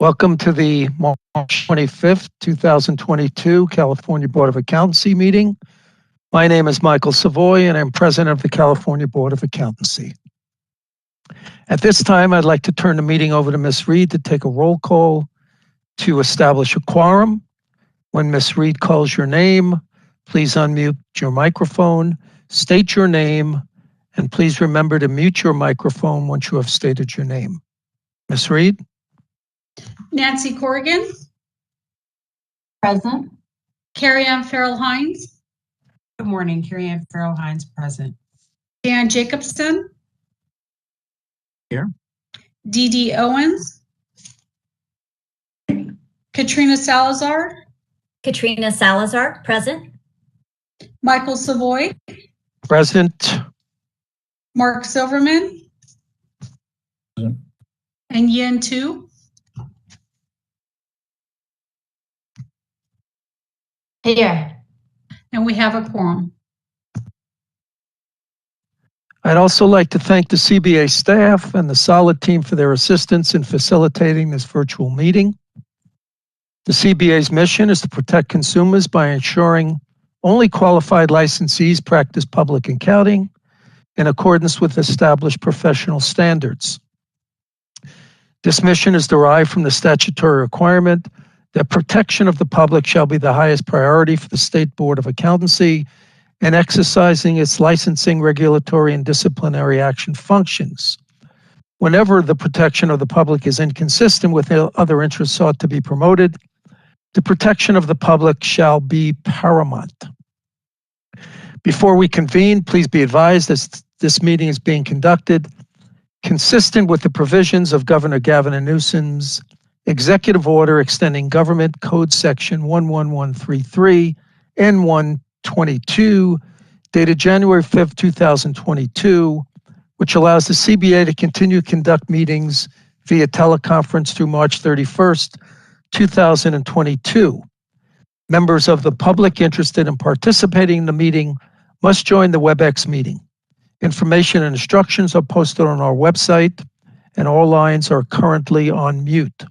Welcome to the March 25th, 2022 California Board of Accountancy meeting. My name is Michael Savoy and I'm President of the California Board of Accountancy. At this time, I'd like to turn the meeting over to Ms. Reed to take a roll call to establish a quorum. When Ms. Reed calls your name, please unmute your microphone, state your name, and please remember to mute your microphone once you have stated your name. Ms. Reed? Nancy Corrigan. Present. Carrie Ann Farrell-Hines. Good morning, Carrie Ann Farrell-Hines, present. Dan Jacobson. Here. Dee Dee Owens. Katrina Salazar. Katrina Salazar, present. Michael Savoy. Present. Mark Silverman. Present. And Yin Tu. Here. And we have a quorum. I'd also like to thank the CBA staff and the Solid team for their assistance in facilitating this virtual meeting. The CBA's mission is to protect consumers by ensuring only qualified licensees practice public accounting in accordance with established professional standards. This mission is derived from the statutory requirement that protection of the public shall be the highest priority for the State Board of Accountancy in exercising its licensing, regulatory, and disciplinary action functions. Whenever the protection of the public is inconsistent with other interests sought to be promoted, the protection of the public shall be paramount. Before we convene, please be advised that this meeting is being conducted consistent with the provisions of Governor Gavin Newsom's Executive Order extending Government Code Section 11133 N122, dated January 5th, 2022, which allows the CBA to continue to conduct meetings via teleconference through March 31st, 2022. Members of the public interested in participating in the meeting must join the WebEx meeting. Information and instructions are posted on our website, and all lines are currently on mute.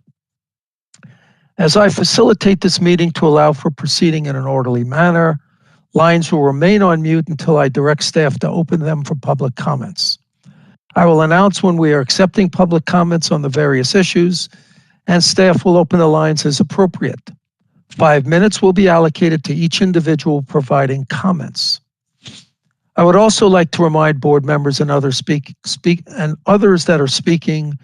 As I facilitate this meeting to allow for proceeding in an orderly manner, lines will remain on mute until I direct staff to open them for public comments. I will announce when we are accepting public comments on the various issues, and staff will open the lines as appropriate. 5 minutes will be allocated to each individual providing comments. I would also like to remind board members and others that are speaking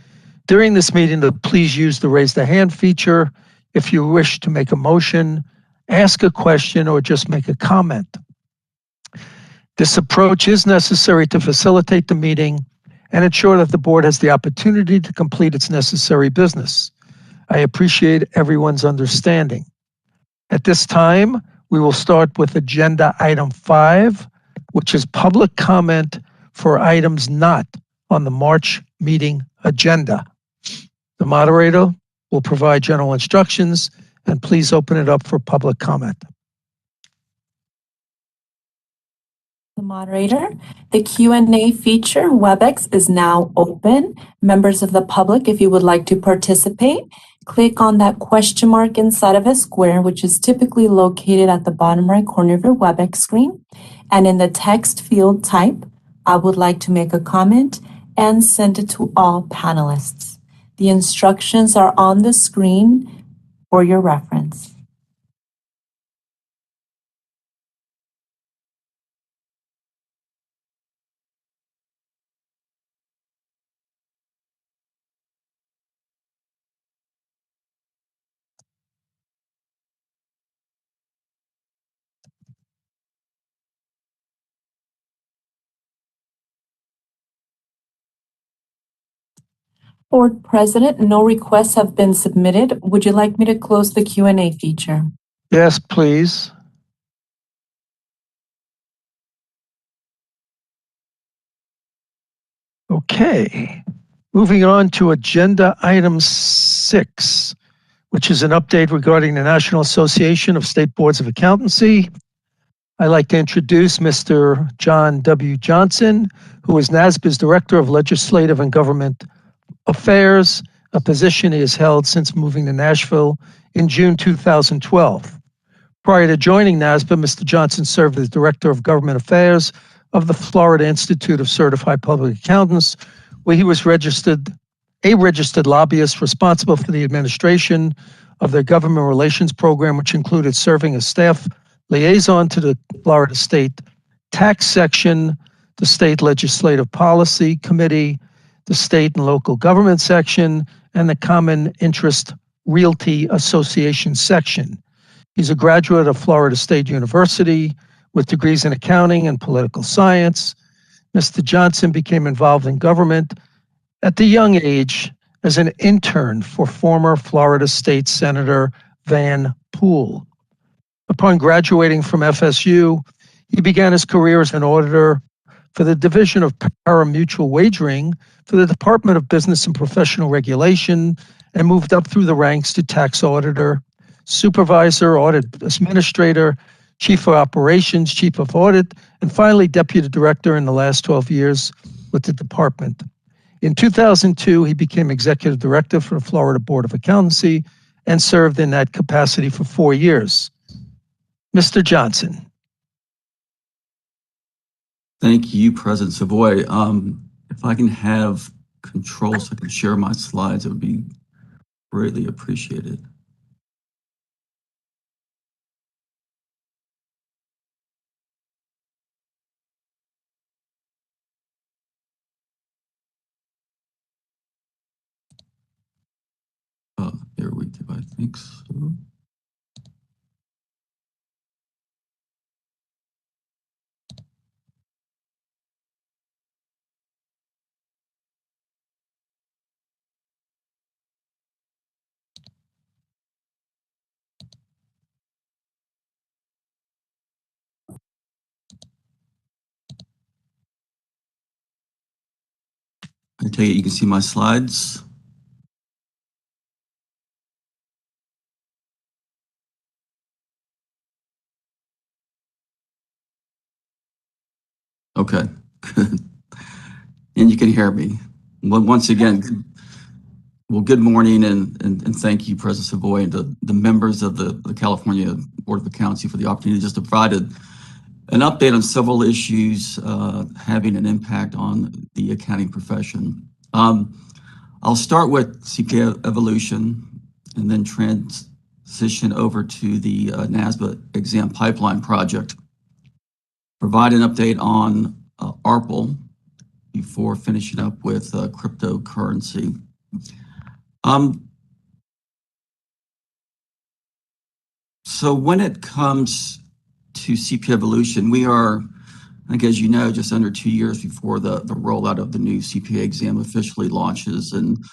during this meeting to please use the raise the hand feature if you wish to make a motion, ask a question, or just make a comment. This approach is necessary to facilitate the meeting and ensure that the board has the opportunity to complete its necessary business. I appreciate everyone's understanding. At this time, we will start with agenda item 5, which is public comment for items not on the March meeting agenda. The moderator will provide general instructions, and please open it up for public comment. The moderator, the Q&A feature WebEx is now open. Members of the public, if you would like to participate, click on that question mark inside of a square, which is typically located at the bottom right corner of your WebEx screen. And in the text field type, I would like to make a comment and send it to all panelists. The instructions are on the screen for your reference. Board President, no requests have been submitted. Would you like me to close the Q&A feature? Yes, please. Okay, moving on to agenda item 6, which is an update regarding the National Association of State Boards of Accountancy. I'd like to introduce Mr. John W. Johnson, who is NASB's Director of Legislative and Government Affairs, a position he has held since moving to Nashville in June 2012. Prior to joining NASBA, Mr. Johnson served as Director of Government Affairs of the Florida Institute of Certified Public Accountants, where he was a registered lobbyist responsible for the administration of their government relations program, which included serving as staff liaison to the Florida State Tax Section, the State Legislative Policy Committee, the State and Local Government Section, and the Common Interest Realty Association Section. He's a graduate of Florida State University with degrees in accounting and political science. Mr. Johnson became involved in government at the young age as an intern for former Florida State Senator Van Poole. Upon graduating from FSU, he began his career as an auditor for the Division of Pari-Mutuel Wagering for the Department of Business and Professional Regulation and moved up through the ranks to tax auditor, supervisor, audit administrator, chief of operations, chief of audit, and finally deputy director in the last 12 years with the department. In 2002, he became executive director for the Florida Board of Accountancy and served in that capacity for 4 years. Mr. Johnson. Thank you, President Savoy. If I can have control so I can share my slides, it would be greatly appreciated. There we go, I think so. I take it you can see my slides. Okay, good. And you can hear me. Well, once again, well, good morning and thank you, President Savoy, and the members of the California Board of Accountancy for the opportunity just to provide an update on several issues having an impact on the accounting profession. I'll start with CPA evolution and then transition over to the NASBA exam pipeline project. Provide an update on ARPL before finishing up with cryptocurrency. So when it comes to CPA evolution, we are, I think as you know, just under 2 years before the rollout of the new CPA exam officially launches, and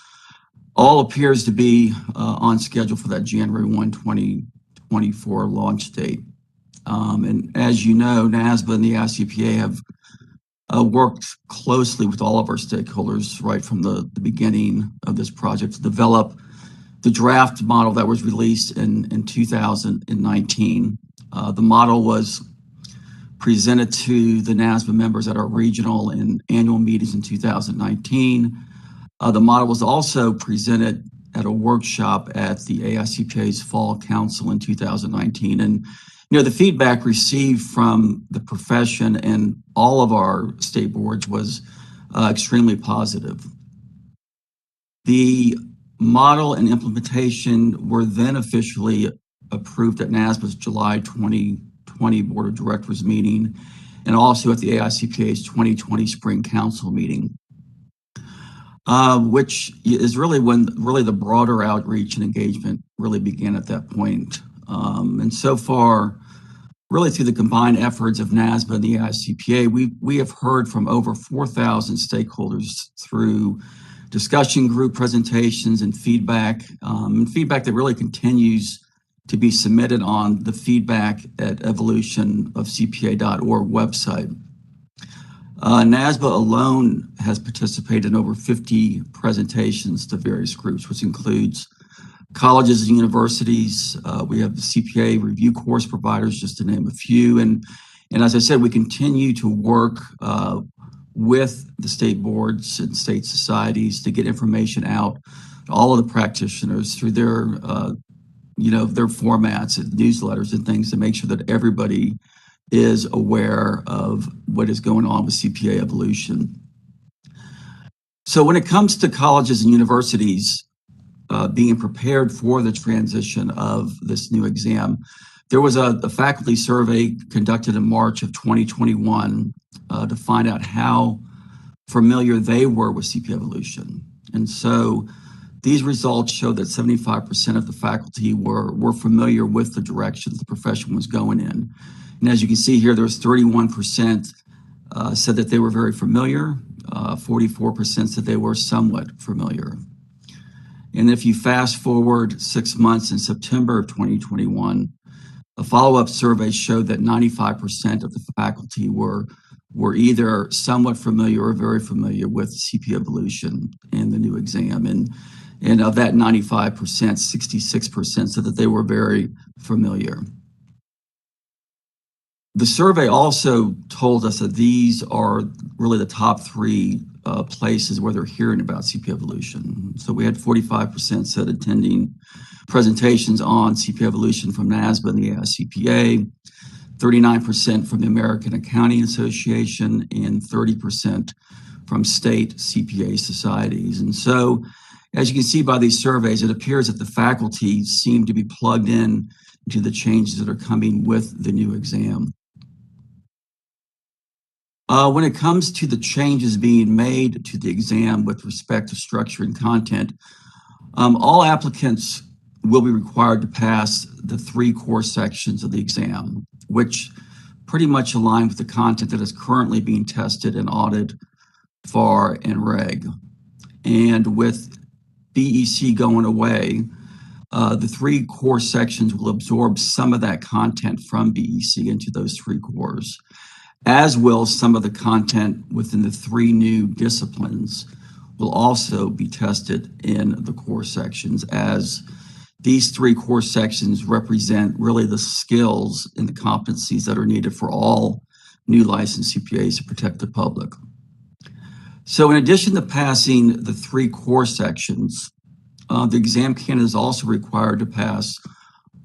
all appears to be on schedule for that January 1, 2024 launch date. And as you know, NASBA and the ICPA have worked closely with all of our stakeholders right from the beginning of this project to develop the draft model that was released in 2019. The model was presented to the NASBA members at our regional and annual meetings in 2019. The model was also presented at a workshop at the AICPA's Fall Council in 2019. And the feedback received from the profession and all of our state boards was extremely positive. The model and implementation were then officially approved at NASBA's July 2020 Board of Directors meeting and also at the AICPA's 2020 Spring Council meeting, which is really when the broader outreach and engagement really began at that point. And so far, really through the combined efforts of NASBA and the AICPA, we have heard from over 4,000 stakeholders through discussion group presentations and feedback that really continues to be submitted on the feedback at evolutionofcpa.org website. NASBA alone has participated in over 50 presentations to various groups, which includes colleges and universities. We have the CPA review course providers, just to name a few. And as I said, we continue to work with the state boards and state societies to get information out all of the practitioners through their, their formats and newsletters and things to make sure that everybody is aware of what is going on with CPA evolution. So when it comes to colleges and universities being prepared for the transition of this new exam, there was a faculty survey conducted in March of 2021 to find out how familiar they were with CPA evolution. And so these results show that 75% of the faculty were familiar with the direction the profession was going in. And as you can see here, there was 31% said that they were very familiar, 44% said they were somewhat familiar. And if you fast forward 6 months in September of 2021, a follow-up survey showed that 95% of the faculty were either somewhat familiar or very familiar with CPA evolution and the new exam. And of that 95%, 66% said that they were very familiar. The survey also told us that these are really the top three places where they're hearing about CPA evolution. So we had 45% said attending presentations on CPA evolution from NASBA and the AICPA, 39% from the American Accounting Association, and 30% from state CPA societies. And so, as you can see by these surveys, it appears that the faculty seem to be plugged in to the changes that are coming with the new exam. When it comes to the changes being made to the exam with respect to structure and content, all applicants will be required to pass the 3 core sections of the exam, which pretty much align with the content that is currently being tested in audit, FAR, and reg. And with BEC going away, the 3 core sections will absorb some of that content from BEC into those 3 cores, as will some of the content within the 3 new disciplines will also be tested in the core sections, as these 3 core sections represent really the skills and the competencies that are needed for all new licensed CPAs to protect the public. So in addition to passing the 3 core sections, the exam candidate is also required to pass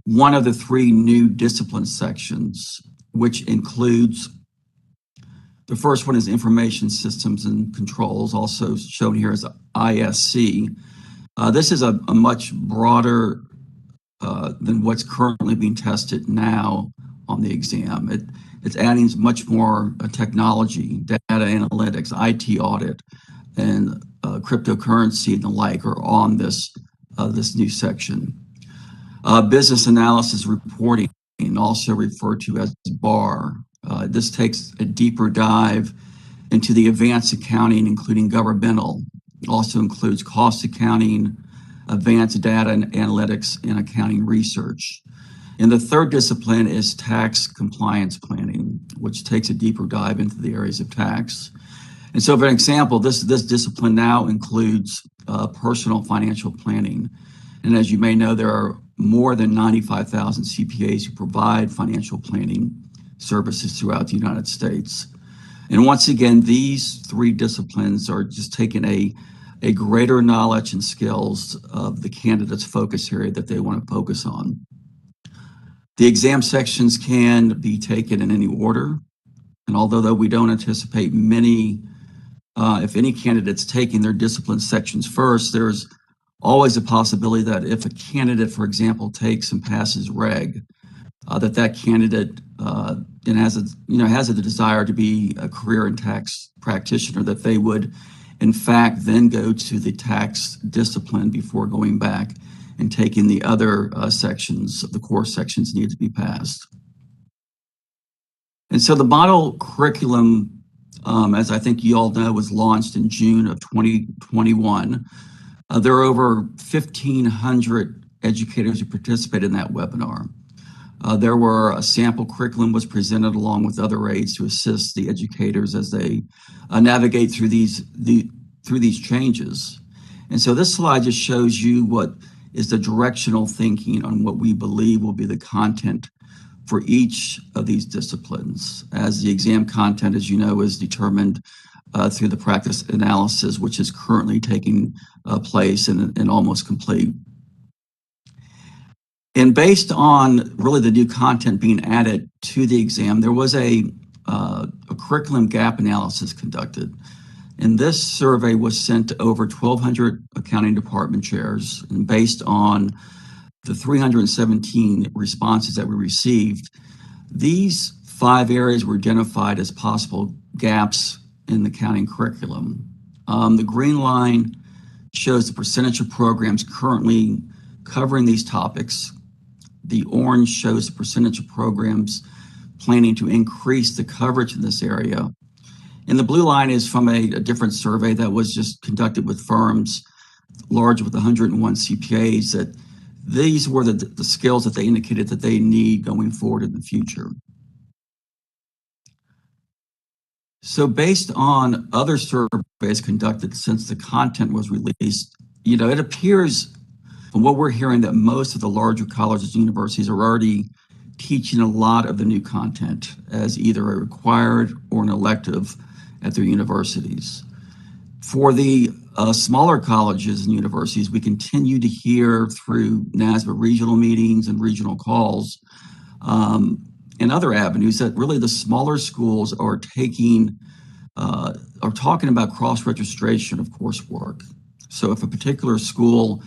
one of the 3 new discipline sections, which includes the first one is Information Systems and Controls, also shown here as ISC. This is a much broader than what's currently being tested now on the exam. It's adding much more technology, data analytics, IT audit, and cryptocurrency and the like are on this new section. Business analysis reporting, also referred to as BAR. This takes a deeper dive into the advanced accounting, including governmental. It also includes cost accounting, advanced data and analytics, and accounting research. And the third discipline is tax compliance planning, which takes a deeper dive into the areas of tax. And so, for example, this discipline now includes personal financial planning. And as you may know, there are more than 95,000 CPAs who provide financial planning services throughout the United States. And once again, these 3 disciplines are just taking a greater knowledge and skills of the candidate's focus area that they want to focus on. The exam sections can be taken in any order. And although we don't anticipate many, if any candidates taking their discipline sections first, there's always a possibility that if a candidate, for example, takes and passes reg, that candidate has a desire to be a career in tax practitioner, that they would in fact then go to the tax discipline before going back and taking the other sections of the core sections needed to be passed. And so the model curriculum, as I think you all know, was launched in June of 2021. There are over 1,500 educators who participated in that webinar. There were a sample curriculum was presented along with other aids to assist the educators as they navigate through these changes. And so this slide just shows you what is the directional thinking on what we believe will be the content for each of these disciplines, as the exam content, as you know, is determined through the practice analysis, which is currently taking place and almost complete. And based on really the new content being added to the exam, there was a curriculum gap analysis conducted. And this survey was sent to over 1,200 accounting department chairs. And based on the 317 responses that we received, these 5 areas were identified as possible gaps in the accounting curriculum. The green line shows the percentage of programs currently covering these topics. The orange shows the percentage of programs planning to increase the coverage in this area. And the blue line is from a different survey that was just conducted with firms large with 101 CPAs, that these were the skills that they indicated that they need going forward in the future. So based on other surveys conducted since the content was released, it appears from what we're hearing that most of the larger colleges and universities are already teaching a lot of the new content as either a required or an elective at their universities. For the smaller colleges and universities, we continue to hear through NASBA regional meetings and regional calls and other avenues that really the smaller schools are talking about cross-registration of coursework. So if a particular school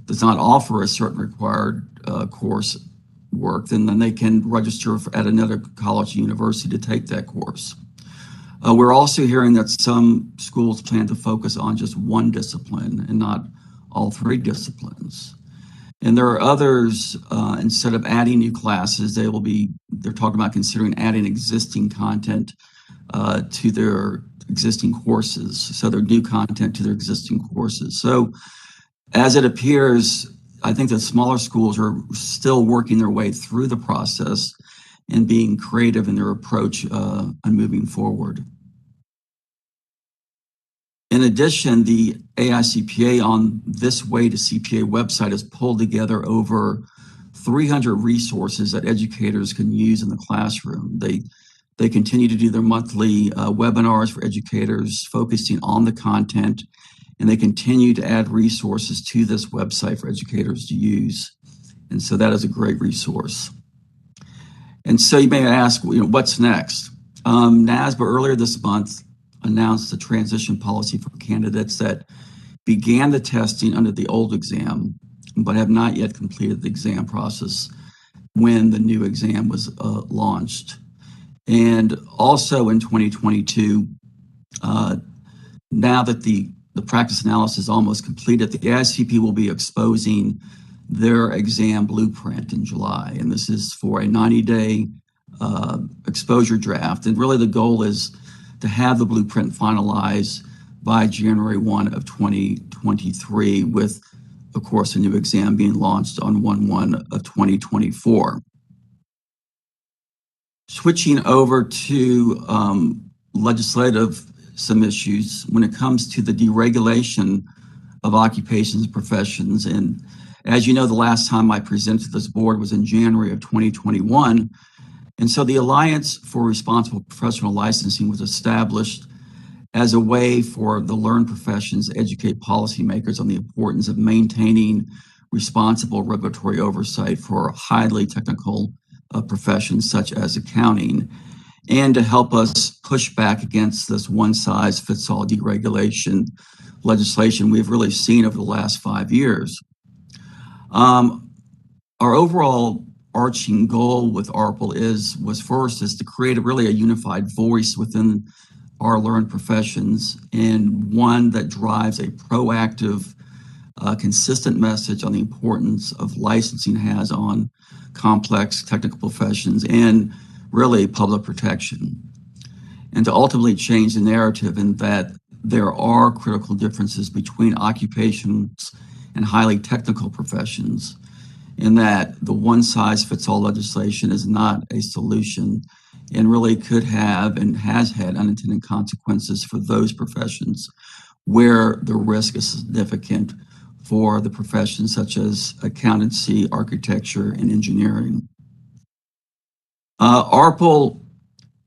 does not offer a certain required course work, then they can register at another college or university to take that course. We're also hearing that some schools plan to focus on just one discipline and not all 3 disciplines. And there are others, instead of adding new classes, they're talking about considering adding existing content to their existing courses. So their new content to their existing courses. So as it appears, I think that smaller schools are still working their way through the process and being creative in their approach on moving forward. In addition, the AICPA on This Way to CPA website has pulled together over 300 resources that educators can use in the classroom. They continue to do their monthly webinars for educators focusing on the content, and they continue to add resources to this website for educators to use. And so that is a great resource. And so you may ask, what's next? NASBA earlier this month announced the transition policy for candidates that began the testing under the old exam, but have not yet completed the exam process when the new exam was launched. And also in 2022, now that the practice analysis is almost completed, the AICP will be exposing their exam blueprint in July. And this is for a 90-day exposure draft. And really the goal is to have the blueprint finalized by January 1 of 2023, with, of course, a new exam being launched on 1/1 of 2024. Switching over to legislative some issues when it comes to the deregulation of occupations and professions. And as you know, the last time I presented to this board was in January of 2021. And so the Alliance for Responsible Professional Licensing was established as a way for the learned professions to educate policymakers on the importance of maintaining responsible regulatory oversight for highly technical professions such as accounting, and to help us push back against this one-size-fits-all deregulation legislation we've really seen over the last 5 years. Our overall arching goal with ARPL was to create a unified voice within our learned professions, and one that drives a proactive, consistent message on the importance of licensing has on complex technical professions and really public protection, and to ultimately change the narrative in that there are critical differences between occupations and highly technical professions, in that the one-size-fits-all legislation is not a solution and really could have and has had unintended consequences for those professions where the risk is significant for the professions such as accountancy, architecture, and engineering. ARPL,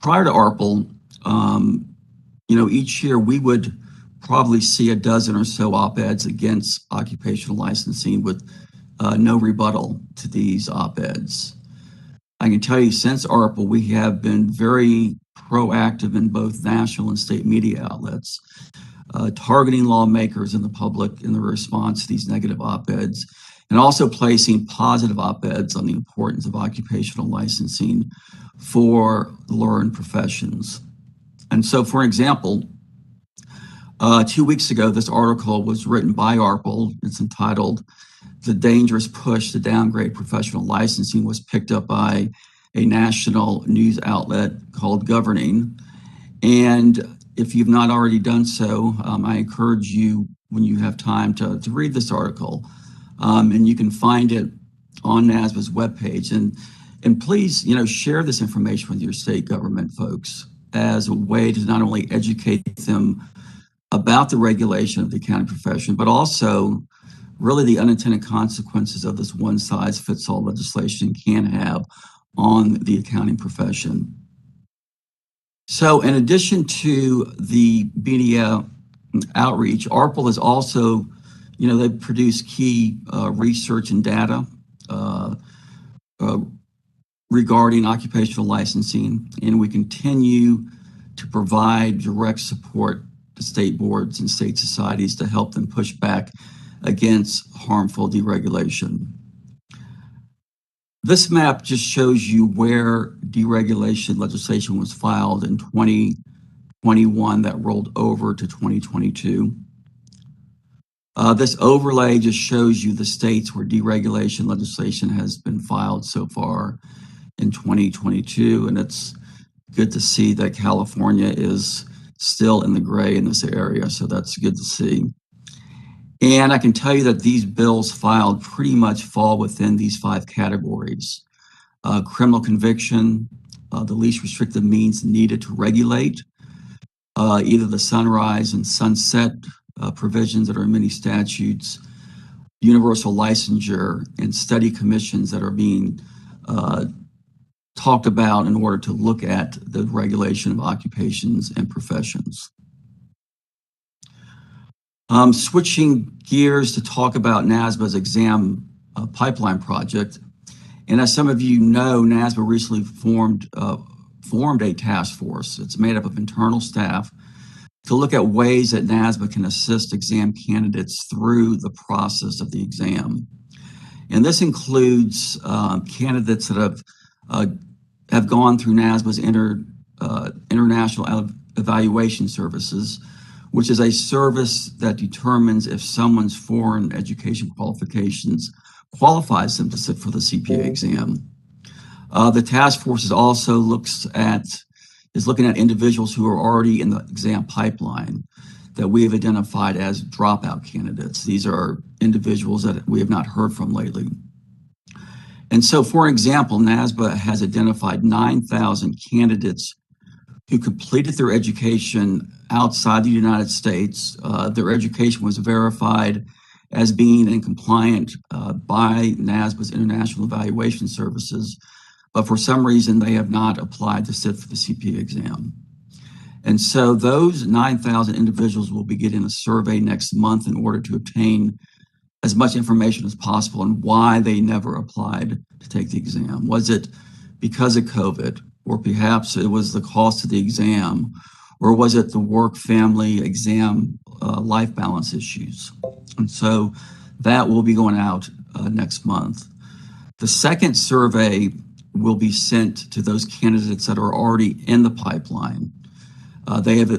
prior to ARPL, each year we would probably see a dozen or so op-eds against occupational licensing with no rebuttal to these op-eds. I can tell you since ARPA, we have been very proactive in both national and state media outlets, targeting lawmakers and the public in the response to these negative op-eds, and also placing positive op-eds on the importance of occupational licensing for learned professions. And so, for example, 2 weeks ago, this article was written by ARPL. It's entitled "The Dangerous Push to Downgrade Professional Licensing" was picked up by a national news outlet called Governing. And if you've not already done so, I encourage you, when you have time, to read this article. And you can find it on NASBA's webpage. And please, share this information with your state government folks as a way to not only educate them about the regulation of the accounting profession, but also really the unintended consequences of this one-size-fits-all legislation can have on the accounting profession. So in addition to the media outreach, ARPL is also, they produce key research and data regarding occupational licensing, and we continue to provide direct support to state boards and state societies to help them push back against harmful deregulation. This map just shows you where deregulation legislation was filed in 2021 that rolled over to 2022. This overlay just shows you the states where deregulation legislation has been filed so far in 2022, and it's good to see that California is still in the gray in this area, so that's good to see. And I can tell you that these bills filed pretty much fall within these 5 categories. Criminal conviction, the least restrictive means needed to regulate, either the sunrise and sunset provisions that are in many statutes, universal licensure, and study commissions that are being talked about in order to look at the regulation of occupations and professions. Switching gears to talk about NASBA's exam pipeline project. And as some of you know, NASBA recently formed a task force. It's made up of internal staff to look at ways that NASBA can assist exam candidates through the process of the exam. And this includes candidates that have gone through NASBA's International Evaluation Services, which is a service that determines if someone's foreign education qualifications qualifies them to sit for the CPA exam. The task force also looking at individuals who are already in the exam pipeline that we have identified as dropout candidates. These are individuals that we have not heard from lately. And so, for example, NASBA has identified 9,000 candidates who completed their education outside the United States. Their education was verified as being in compliant by NASBA's International Evaluation Services, but for some reason they have not applied to sit for the CPA exam. And so those 9,000 individuals will be getting a survey next month in order to obtain as much information as possible on why they never applied to take the exam. Was it because of COVID, or perhaps it was the cost of the exam, or was it the work-family exam life balance issues? And so that will be going out next month. The second survey will be sent to those candidates that are already in the pipeline. They have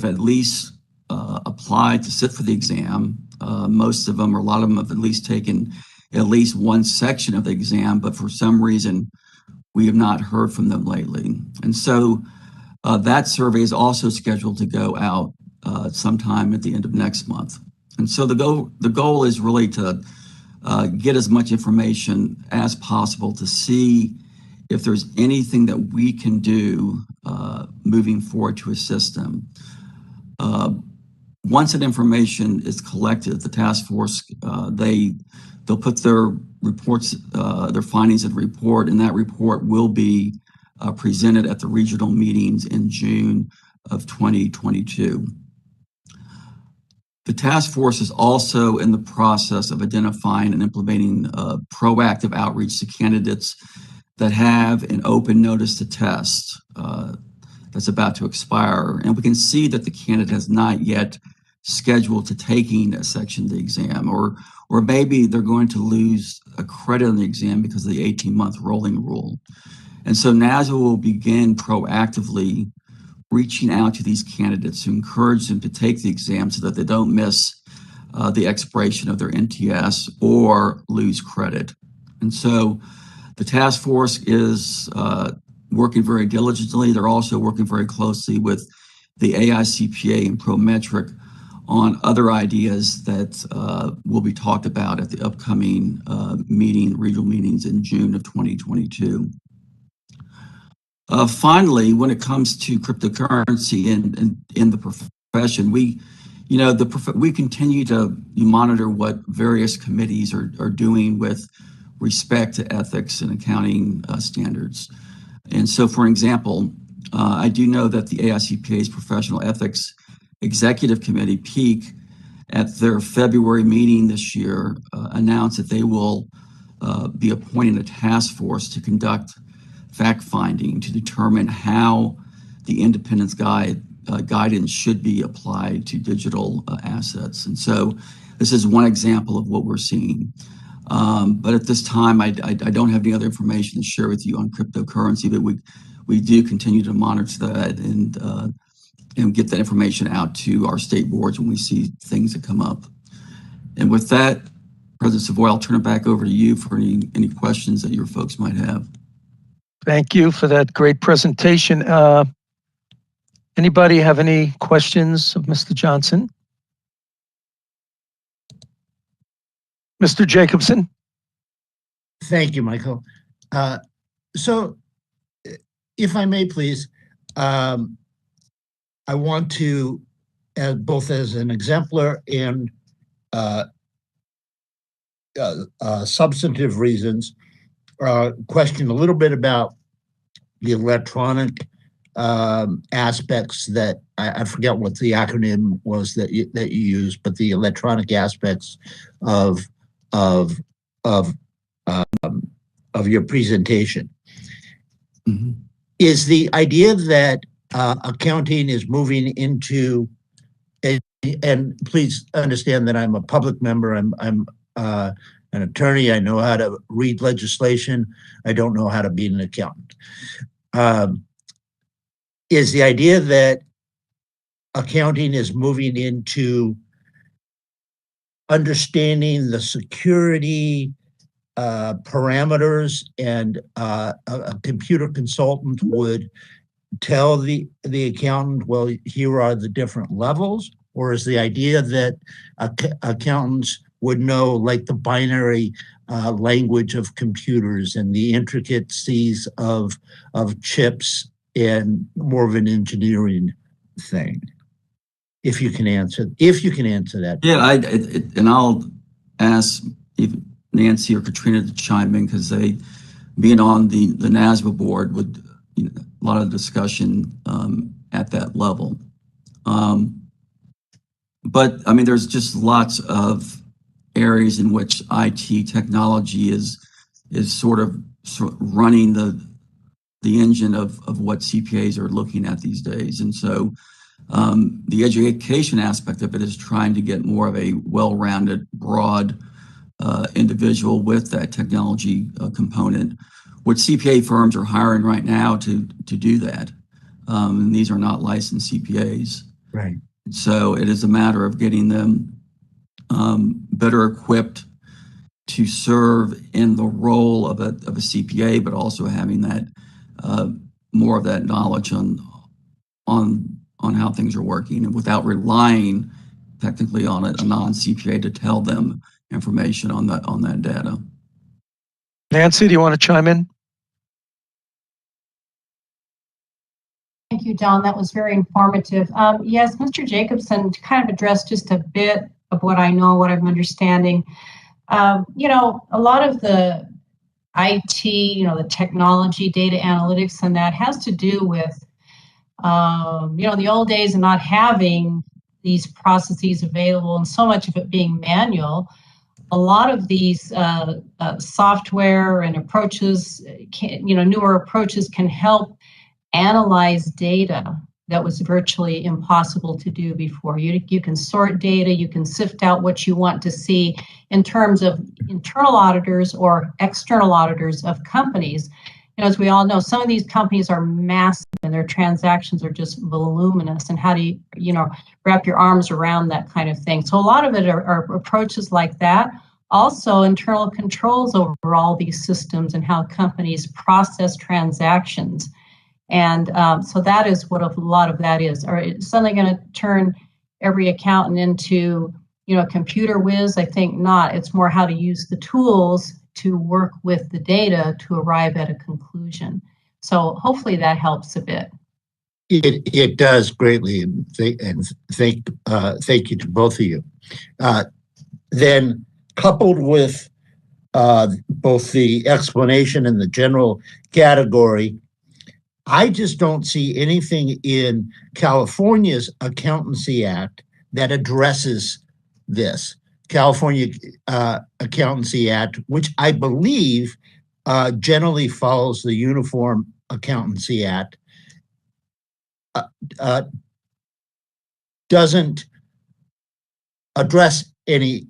at least applied to sit for the exam. Most of them, or a lot of them, have at least taken at least one section of the exam, but for some reason, we have not heard from them lately. And so that survey is also scheduled to go out sometime at the end of next month. And so the goal is really to get as much information as possible to see if there's anything that we can do moving forward to assist them. Once that information is collected, the task force, they'll put their reports, their findings in a report, and that report will be presented at the regional meetings in June of 2022. The task force is also in the process of identifying and implementing proactive outreach to candidates that have an open notice to test that's about to expire. And we can see that the candidate has not yet scheduled to taking a section of the exam, or maybe they're going to lose a credit on the exam because of the 18-month rolling rule. And so NASWA will begin proactively reaching out to these candidates to encourage them to take the exam so that they don't miss the expiration of their NTS or lose credit. And so the task force is working very diligently. They're also working very closely with the AICPA and Prometric on other ideas that will be talked about at the upcoming regional meetings in June of 2022. Finally, when it comes to cryptocurrency in the profession, we continue to monitor what various committees are doing with respect to ethics and accounting standards. And so, for example, I do know that the AICPA's Professional Ethics Executive Committee, PEAK, at their February meeting this year, announced that they will be appointing a task force to conduct fact-finding to determine how the independence guidance should be applied to digital assets. And so this is one example of what we're seeing. But at this time, I don't have any other information to share with you on cryptocurrency, but we do continue to monitor that and get that information out to our state boards when we see things that come up. And with that, President Savoy, I'll turn it back over to you for any questions that your folks might have. Thank you for that great presentation. Anybody have any questions of Mr. Johnson? Mr. Jacobson? Thank you, Michael. So, if I may, please, I want to, both as an exemplar and substantive reasons, question a little bit about the electronic aspects that I forget what the acronym was that you used, but the electronic aspects of your presentation. Mm-hmm. Is the idea that accounting is moving into and please understand that I'm a public member. I'm an attorney. I know how to read legislation. I don't know how to be an accountant. Is the idea that accounting is moving into understanding the security parameters, and a computer consultant would tell the accountant, well, here are the different levels? Or is the idea that accountants would know, like, the binary language of computers and the intricacies of chips, and more of an engineering thing? If you can answer that. Yeah, and I'll ask if Nancy or Katrina to chime in, because they, being on the NASWA board, would a lot of discussion at that level. But I mean, there's just lots of areas in which IT technology is sort of running the engine of what CPAs are looking at these days. And so the education aspect of it is trying to get more of a well-rounded, broad individual with that technology component, which CPA firms are hiring right now to do that. And these are not licensed CPAs. Right. So it is a matter of getting them better equipped to serve in the role of a CPA, but also having that more of that knowledge on how things are working, and without relying technically on a non-CPA to tell them information on that data. Nancy, do you want to chime in? Thank you, John. That was very informative. Yes, Mr. Jacobson kind of addressed just a bit of what I know, what I'm understanding. A lot of the IT, the technology, data analytics, and that has to do with In the old days and not having these processes available and so much of it being manual, a lot of these software and approaches, newer approaches can help analyze data that was virtually impossible to do before. You can sort data, you can sift out what you want to see in terms of internal auditors or external auditors of companies. As we all know, some of these companies are massive and their transactions are just voluminous. And how do you wrap your arms around that kind of thing? So a lot of it are approaches like that. Also, internal controls over all these systems and how companies process transactions. And so that is what a lot of that is. Are it suddenly going to turn every accountant into, a computer whiz? I think not. It's more how to use the tools to work with the data to arrive at a conclusion. So hopefully that helps a bit. It does greatly, and thank you to both of you. Then, coupled with both the explanation and the general category, I just don't see anything in California's Accountancy Act that addresses this. California Accountancy Act, which I believe generally follows the Uniform Accountancy Act, doesn't address any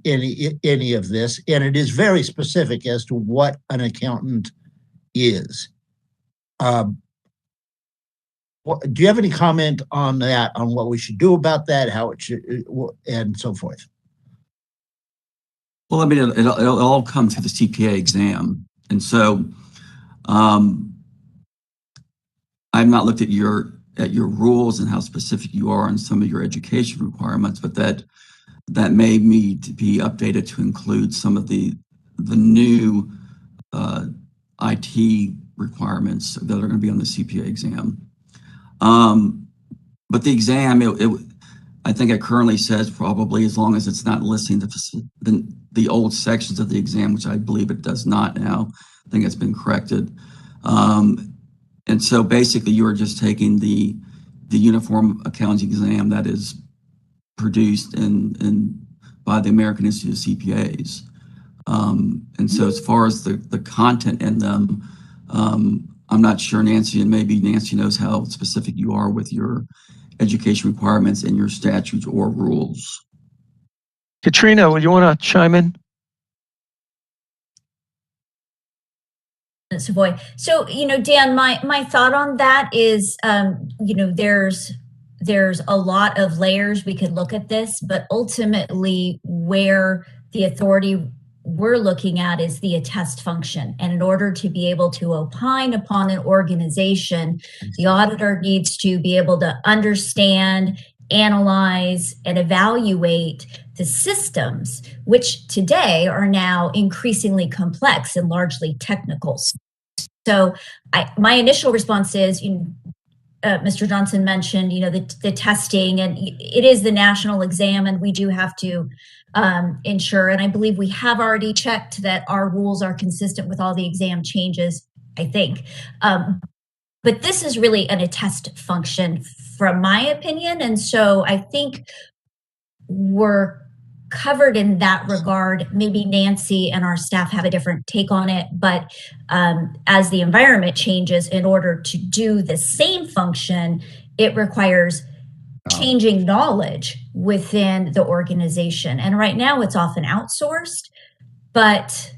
of this, and it is very specific as to what an accountant is. Do you have any comment on that, on what we should do about that, how it should, and so forth? Well, I mean, it'll all come through the CPA exam. And so I've not looked at your rules and how specific you are on some of your education requirements, but that may need to be updated to include some of the new IT requirements that are going to be on the CPA exam. But the exam, I think it currently says probably, as long as it's not listing the old sections of the exam, which I believe it does not now. I think it's been corrected. And so basically you are just taking the uniform accounting exam that is produced by the American Institute of CPAs. And so as far as the content in them, I'm not sure, Nancy, and maybe Nancy knows how specific you are with your education requirements in your statutes or rules. Katrina, would you want to chime in? Savoy. So, Dan, my thought on that is, there's a lot of layers we could look at this, but ultimately where the authority we're looking at is the attest function. And in order to be able to opine upon an organization, the auditor needs to be able to understand, analyze, and evaluate the systems, which today are now increasingly complex and largely technical. So my initial response is, Mr. Johnson mentioned, the testing, and it is the national exam, and we do have to ensure, and I believe we have already checked that our rules are consistent with all the exam changes, I think. But this is really an attest function from my opinion, and so I think we're covered in that regard. Maybe Nancy and our staff have a different take on it, but as the environment changes, in order to do the same function, it requires changing knowledge within the organization. And right now it's often outsourced, but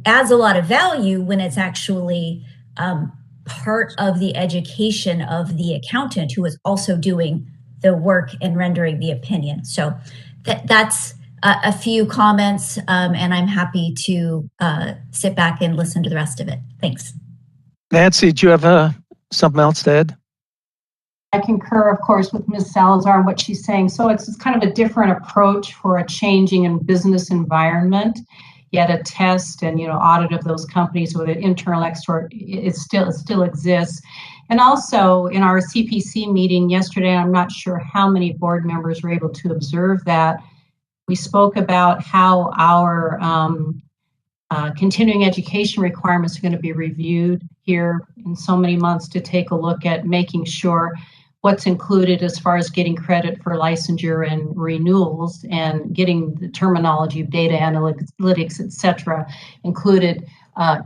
adds a lot of value when it's actually part of the education of the accountant who is also doing the work and rendering the opinion. So that's a few comments, and I'm happy to sit back and listen to the rest of it. Thanks. Nancy, do you have something else to add? I concur, of course, with Ms. Salazar and what she's saying. So it's kind of a different approach for a changing and business environment, yet a test and audit of those companies with an internal external, it still exists. And also in our CPC meeting yesterday, I'm not sure how many board members were able to observe that, we spoke about how our continuing education requirements are going to be reviewed here in so many months to take a look at making sure what's included as far as getting credit for licensure and renewals and getting the terminology of data analytics, et cetera, included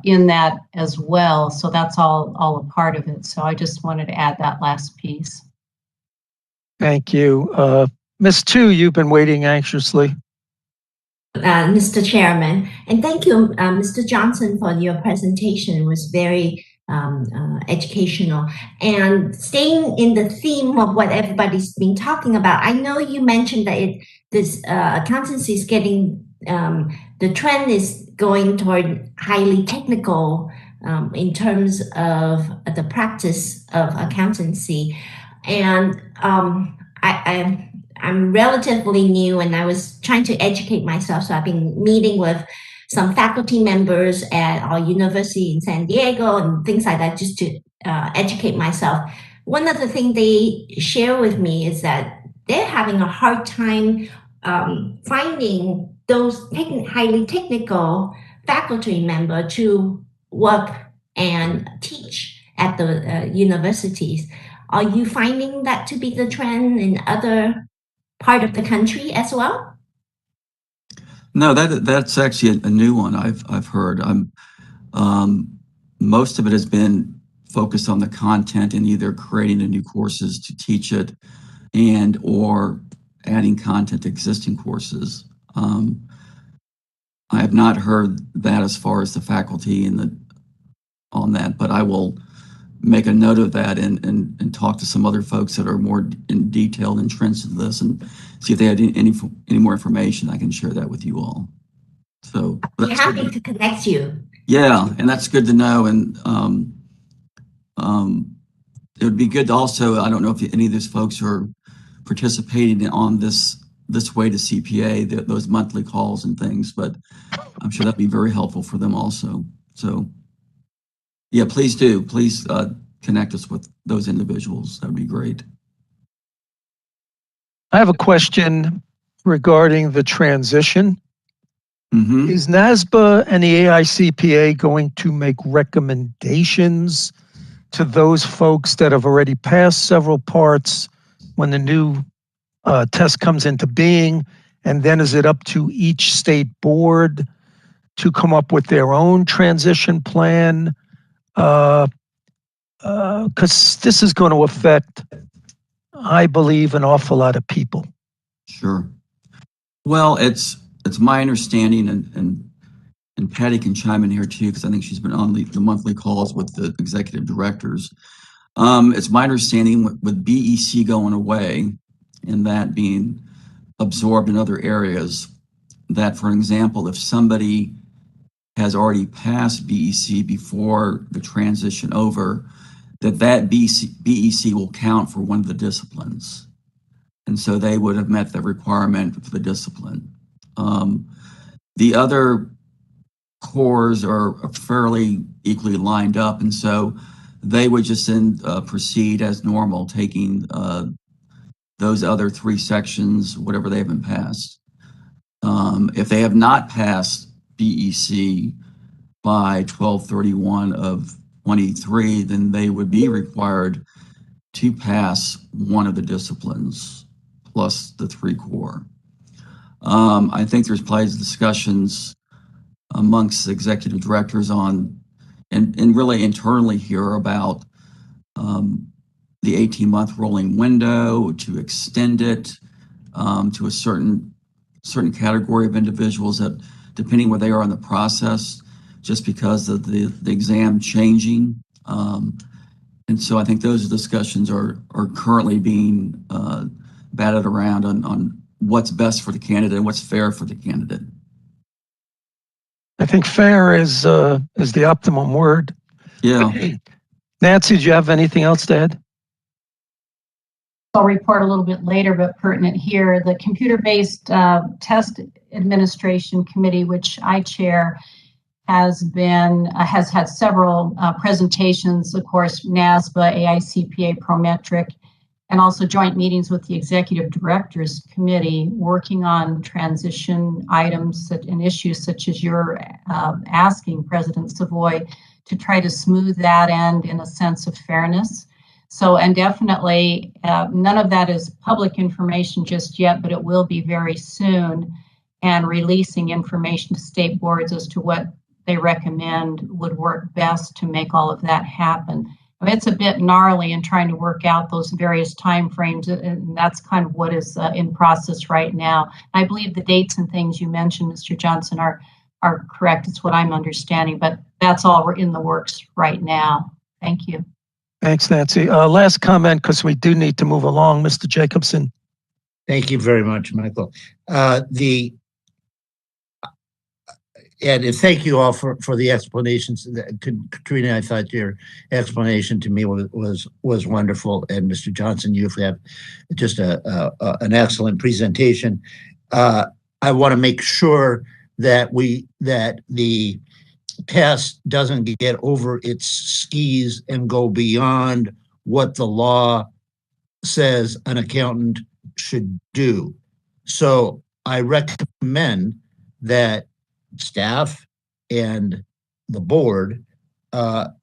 in that as well. So that's all a part of it. So I just wanted to add that last piece. Thank you. Ms. Tu, you've been waiting anxiously. Mr. Chairman, and thank you, Mr. Johnson, for your presentation. It was very educational. And staying in the theme of what everybody's been talking about, I know you mentioned that this accountancy is getting, the trend is going toward highly technical in terms of the practice of accountancy. And I'm relatively new and I was trying to educate myself. So I've been meeting with some faculty members at our university in San Diego and things like that just to educate myself. One of the things they share with me is that they're having a hard time finding those highly technical faculty members to work and teach at the universities. Are you finding that to be the trend in other part of the country as well? No, that's actually a new one I've heard. Most of it has been focused on the content and either creating the new courses to teach it and or adding content to existing courses. I have not heard that as far as the faculty and on that, but I will make a note of that and talk to some other folks that are more in detail entrenched in this and see if they had any more information. I can share that with you all. So I'm happy to connect you. Yeah, and that's good to know. And it would be good to also, I don't know if any of those folks are participating on this way to CPA, those monthly calls and things, but I'm sure that'd be very helpful for them also. So yeah, please do. Please connect us with those individuals. That would be great. I have a question regarding the transition. Mm-hmm. Is NASBA and the AICPA going to make recommendations to those folks that have already passed several parts when the new test comes into being? And then is it up to each state board to come up with their own transition plan? Because this is going to affect, I believe, an awful lot of people. Sure. Well, it's my understanding, and Patty can chime in here too, because I think she's been on the monthly calls with the executive directors. It's my understanding with BEC going away and that being absorbed in other areas, that, for example, if somebody has already passed BEC before the transition over, that BEC will count for one of the disciplines. And so they would have met the requirement for the discipline. The other cores are fairly equally lined up, and so they would just then proceed as normal, taking those other three sections, whatever they haven't passed. If they have not passed BEC by 12/31 of 23, then they would be required to pass one of the disciplines plus the three core. I think there's probably discussions amongst executive directors on, and really internally here about the 18-month rolling window, to extend it to a certain category of individuals that, depending where they are in the process, just because of the exam changing. And so I think those discussions are currently being batted around on what's best for the candidate and what's fair for the candidate. I think fair is the optimum word. Yeah. Nancy, do you have anything else to add? I'll report a little bit later, but pertinent here. The computer-based test administration committee, which I chair, has had several presentations, of course, NASBA, AICPA, Prometric, and also joint meetings with the executive directors committee, working on transition items and issues such as you're asking, President Savoy, to try to smooth that end in a sense of fairness. So, and definitely none of that is public information just yet, but it will be very soon, and releasing information to state boards as to what they recommend would work best to make all of that happen. I mean, it's a bit gnarly in trying to work out those various timeframes, and that's kind of what is in process right now. I believe the dates and things you mentioned, Mr. Johnson, are correct. It's what I'm understanding, but that's all in the works right now. Thank you. Thanks, Nancy. Last comment, because we do need to move along, Mr. Jacobson. Thank you very much, Michael. And thank you all for the explanations. Katrina, I thought your explanation to me was wonderful, and Mr. Johnson, you have just an excellent presentation. I want to make sure that the test doesn't get over its skis and go beyond what the law says an accountant should do. So I recommend that staff and the board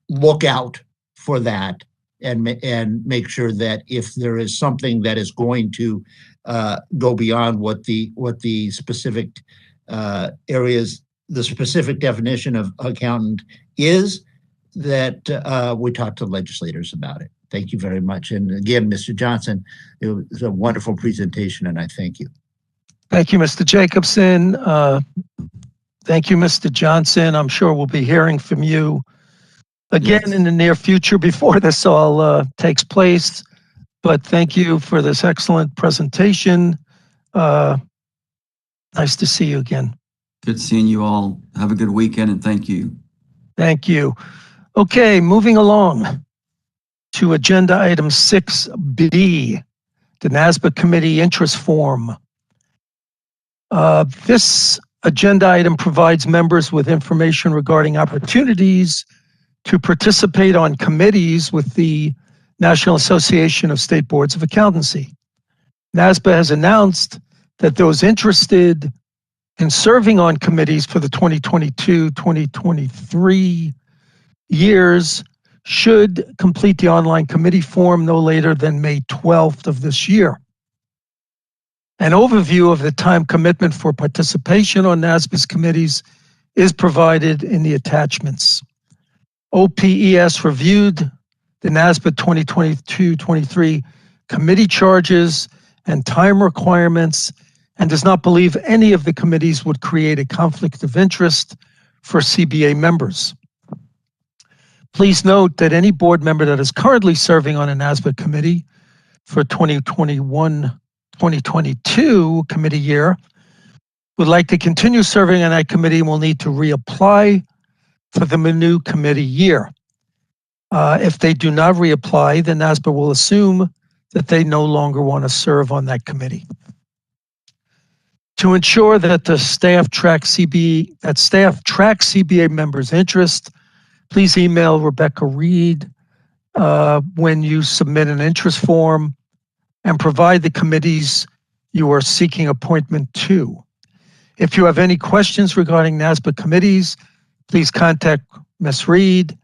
look out for that and make sure that if there is something that is going to go beyond what the specific areas, the specific definition of accountant is, that we talk to legislators about it. Thank you very much. And again, Mr. Johnson, it was a wonderful presentation, and I thank you. Thank you, Mr. Jacobson. Thank you, Mr. Johnson. I'm sure we'll be hearing from you again in the near future before this all takes place. But thank you for this excellent presentation. Nice to see you again. Good seeing you all. Have a good weekend, and thank you. Thank you. Okay, moving along to agenda item 6B, the NASBA Committee Interest Form. This agenda item provides members with information regarding opportunities to participate on committees with the National Association of State Boards of Accountancy. NASBA has announced that those interested in serving on committees for the 2022-2023 years should complete the online committee form no later than May 12th of this year. An overview of the time commitment for participation on NASBA's committees is provided in the attachments. OPES reviewed the NASBA 2022-23 committee charges and time requirements and does not believe any of the committees would create a conflict of interest for CBA members. Please note that any board member that is currently serving on a NASBA committee for 2021-2022 committee year would like to continue serving on that committee will need to reapply for the new committee year. If they do not reapply, then NASBA will assume that they no longer want to serve on that committee. To ensure that the staff tracks CBA members' interest, please email Rebecca Reed when you submit an interest form and provide the committees you are seeking appointment to. If you have any questions regarding NASBA committees, please contact Ms. Reed.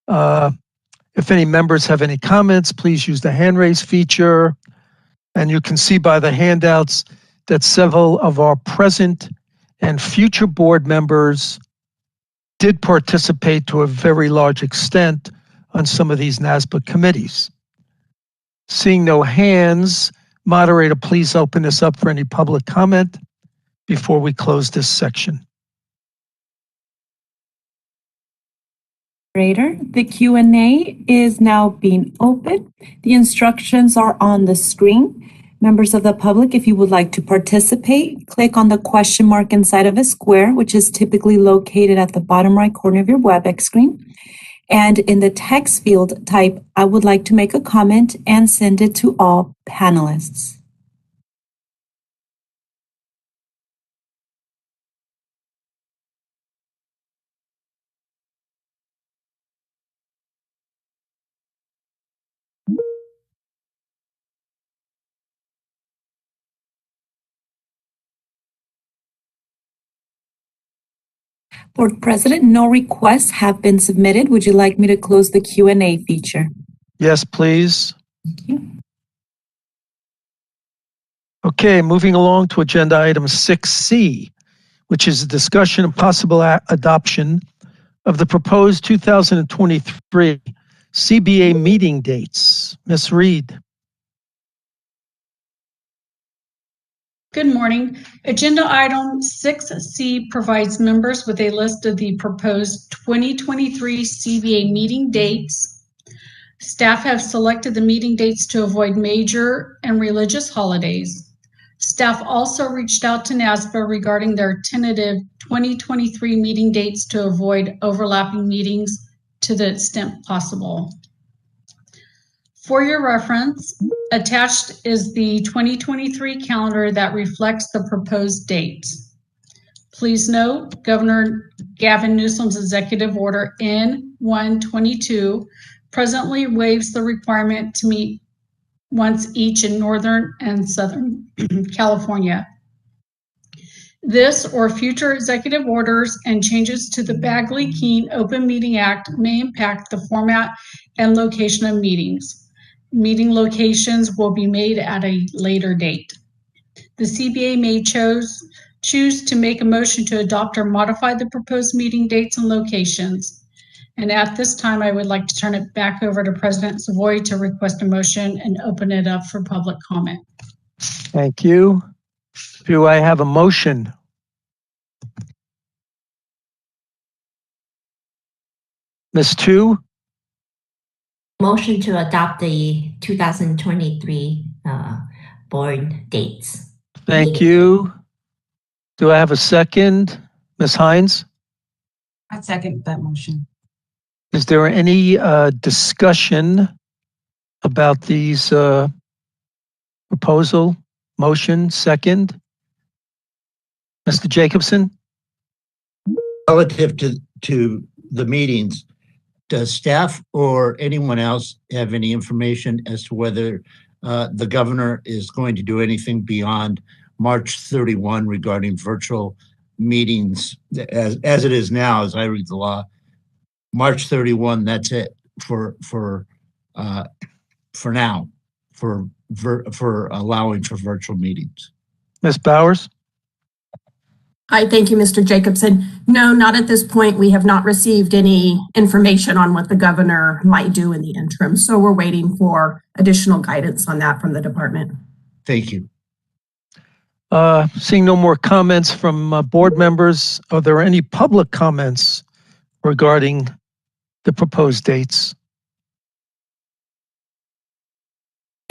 If any members have any comments, please use the hand raise feature. And you can see by the handouts that several of our present and future board members did participate to a very large extent on some of these NASBA committees. Seeing no hands, moderator, please open this up for any public comment before we close this section. The Q&A is now being opened. The instructions are on the screen. Members of the public, if you would like to participate, click on the question mark inside of a square, which is typically located at the bottom right corner of your WebEx screen. And in the text field, type, "I would like to make a comment," and send it to all panelists. Board President, no requests have been submitted. Would you like me to close the Q&A feature? Yes, please. Thank you. Okay, moving along to agenda item 6C, which is a discussion and possible adoption of the proposed 2023 CBA meeting dates. Ms. Reed. Good morning. Agenda item 6C provides members with a list of the proposed 2023 CBA meeting dates. Staff have selected the meeting dates to avoid major and religious holidays. Staff also reached out to NASBA regarding their tentative 2023 meeting dates to avoid overlapping meetings to the extent possible. For your reference, attached is the 2023 calendar that reflects the proposed dates. Please note, Governor Gavin Newsom's Executive Order N-122 presently waives the requirement to meet once each in Northern and Southern California. This or future executive orders and changes to the Bagley-Keene Open Meeting Act may impact the format and location of meetings. Meeting locations will be made at a later date. The CBA may choose to make a motion to adopt or modify the proposed meeting dates and locations. And at this time, I would like to turn it back over to President Savoy to request a motion and open it up for public comment. Thank you. Do I have a motion? Ms. Tu? Motion to adopt the 2023 board dates. Thank you. Do I have a second? Ms. Hines? I second that motion. Is there any discussion about these proposal, motion, second? Mr. Jacobson? Relative to the meetings, does staff or anyone else have any information as to whether the governor is going to do anything beyond March 31 regarding virtual meetings? As it is now, as I read the law, March 31, that's it for now, for allowing for virtual meetings. Ms. Bowers? Hi, thank you, Mr. Jacobson. No, not at this point. We have not received any information on what the governor might do in the interim. So we're waiting for additional guidance on that from the department. Thank you. Seeing no more comments from board members, are there any public comments regarding the proposed dates?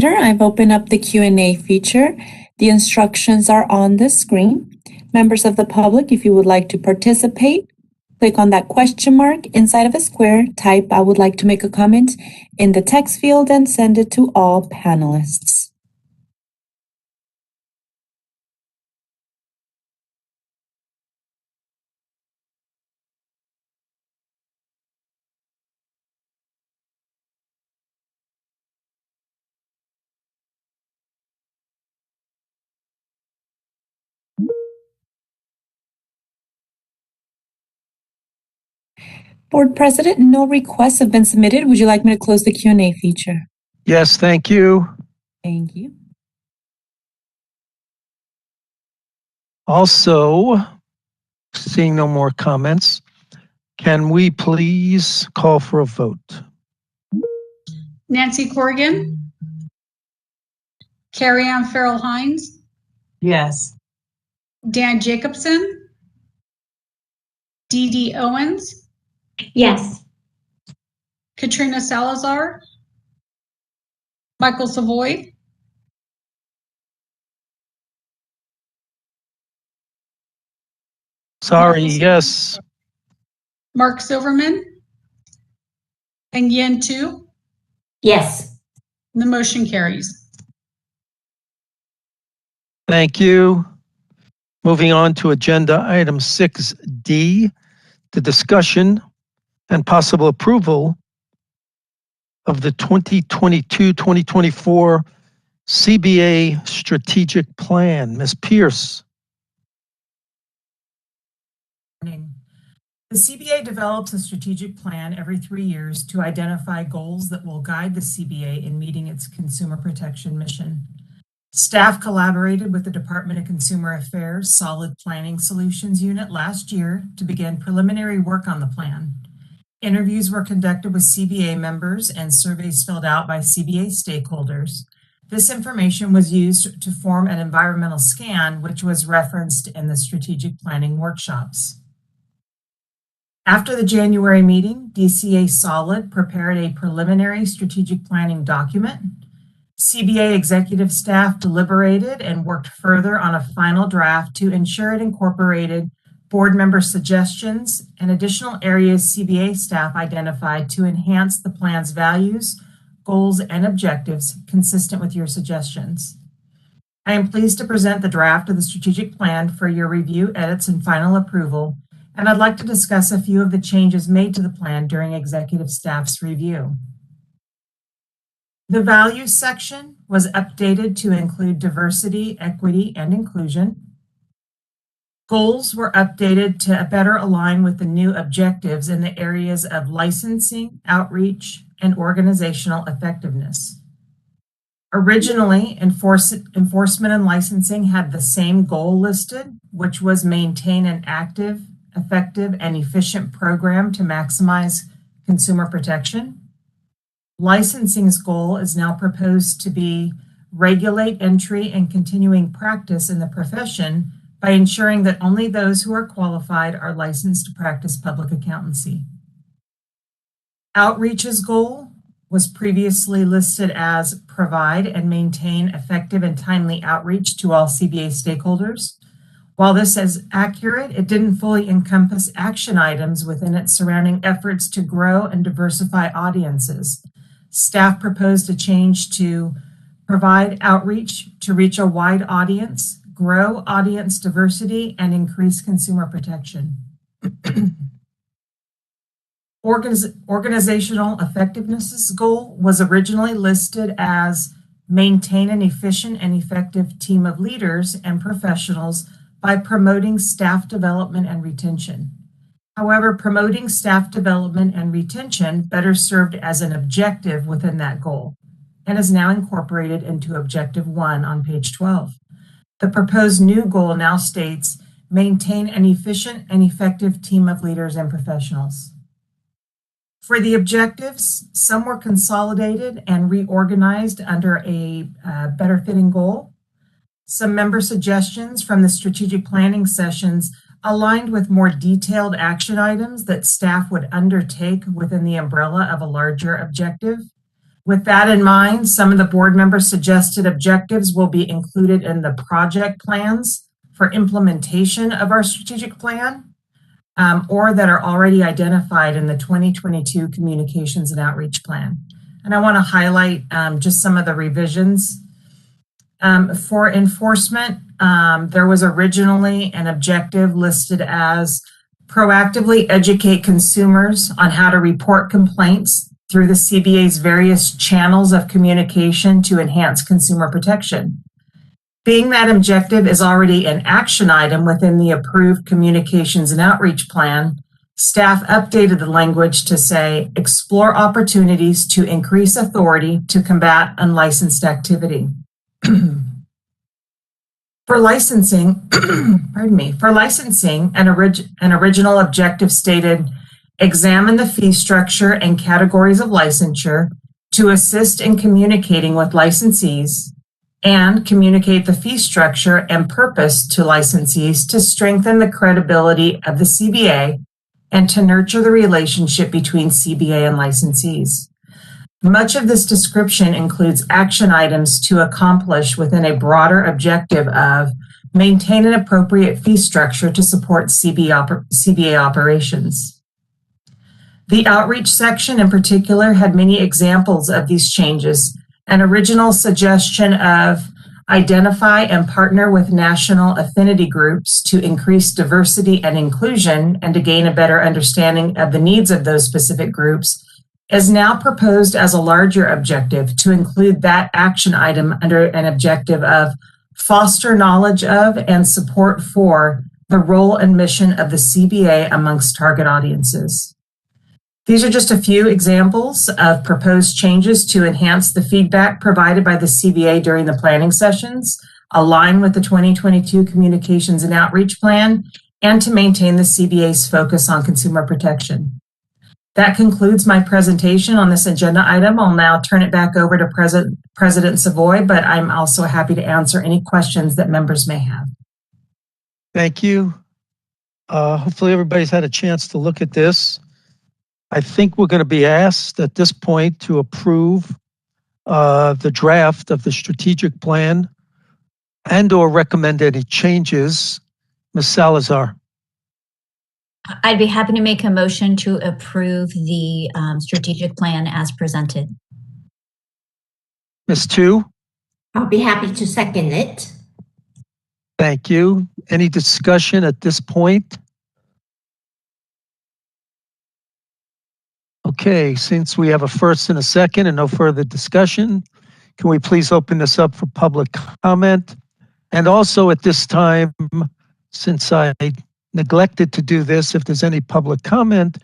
I've opened up the Q&A feature. The instructions are on the screen. Members of the public, if you would like to participate, click on that question mark inside of a square, type "I would like to make a comment" in the text field and send it to all panelists. Board President, no requests have been submitted. Would you like me to close the Q&A feature? Yes, thank you. Thank you. Also, seeing no more comments, can we please call for a vote? Nancy Corrigan? Carrie Ann Farrell Hines? Yes. Dan Jacobson? Dee Dee Owens? Yes. Katrina Salazar? Michael Savoy? Sorry, yes. Mark Silverman? And Yin Tu? Yes. The motion carries. Thank you. Moving on to agenda item 6D, the discussion and possible approval of the 2022-2024 CBA strategic plan. Ms. Pierce. The CBA develops a strategic plan every 3 years to identify goals that will guide the CBA in meeting its consumer protection mission. Staff collaborated with the Department of Consumer Affairs Solid Planning Solutions Unit last year to begin preliminary work on the plan. Interviews were conducted with CBA members and surveys filled out by CBA stakeholders. This information was used to form an environmental scan, which was referenced in the strategic planning workshops. After the January meeting, DCA Solid prepared a preliminary strategic planning document. CBA executive staff deliberated and worked further on a final draft to ensure it incorporated board member suggestions and additional areas CBA staff identified to enhance the plan's values, goals, and objectives consistent with your suggestions. I am pleased to present the draft of the strategic plan for your review, edits, and final approval, and I'd like to discuss a few of the changes made to the plan during executive staff's review. The values section was updated to include diversity, equity, and inclusion. Goals were updated to better align with the new objectives in the areas of licensing, outreach, and organizational effectiveness. Originally, enforcement and licensing had the same goal listed, which was maintain an active, effective, and efficient program to maximize consumer protection. Licensing's goal is now proposed to be regulate entry and continuing practice in the profession by ensuring that only those who are qualified are licensed to practice public accountancy. Outreach's goal was previously listed as provide and maintain effective and timely outreach to all CBA stakeholders. While this is accurate, it didn't fully encompass action items within its surrounding efforts to grow and diversify audiences. Staff proposed a change to provide outreach to reach a wide audience, grow audience diversity, and increase consumer protection. Organizational effectiveness goal was originally listed as maintain an efficient and effective team of leaders and professionals by promoting staff development and retention. However, promoting staff development and retention better served as an objective within that goal and is now incorporated into Objective 1 on page 12. The proposed new goal now states, maintain an efficient and effective team of leaders and professionals. For the objectives, some were consolidated and reorganized under a better fitting goal. Some member suggestions from the strategic planning sessions aligned with more detailed action items that staff would undertake within the umbrella of a larger objective. With that in mind, some of the board members' suggested objectives will be included in the project plans for implementation of our strategic plan, or that are already identified in the 2022 Communications and Outreach Plan. And I want to highlight just some of the revisions. For enforcement, there was originally an objective listed as proactively educate consumers on how to report complaints through the CBA's various channels of communication to enhance consumer protection. Being that objective is already an action item within the approved Communications and Outreach Plan, staff updated the language to say, explore opportunities to increase authority to combat unlicensed activity. For licensing, an original objective stated, examine the fee structure and categories of licensure to assist in communicating with licensees and communicate the fee structure and purpose to licensees to strengthen the credibility of the CBA and to nurture the relationship between CBA and licensees. Much of this description includes action items to accomplish within a broader objective of maintain an appropriate fee structure to support CBA operations. The outreach section in particular had many examples of these changes. An original suggestion of identify and partner with national affinity groups to increase diversity and inclusion and to gain a better understanding of the needs of those specific groups is now proposed as a larger objective to include that action item under an objective of foster knowledge of and support for the role and mission of the CBA amongst target audiences. These are just a few examples of proposed changes to enhance the feedback provided by the CBA during the planning sessions, align with the 2022 Communications and Outreach Plan, and to maintain the CBA's focus on consumer protection. That concludes my presentation on this agenda item. I'll now turn it back over to President Savoy, but I'm also happy to answer any questions that members may have. Thank you. Hopefully everybody's had a chance to look at this. I think we're going to be asked at this point to approve the draft of the strategic plan and or recommend any changes. Ms. Salazar. I'd be happy to make a motion to approve the strategic plan as presented. Ms. Tu. I'll be happy to second it. Thank you. Any discussion at this point? Okay, since we have a first and a second and no further discussion, can we please open this up for public comment? And also at this time, since I neglected to do this, if there's any public comment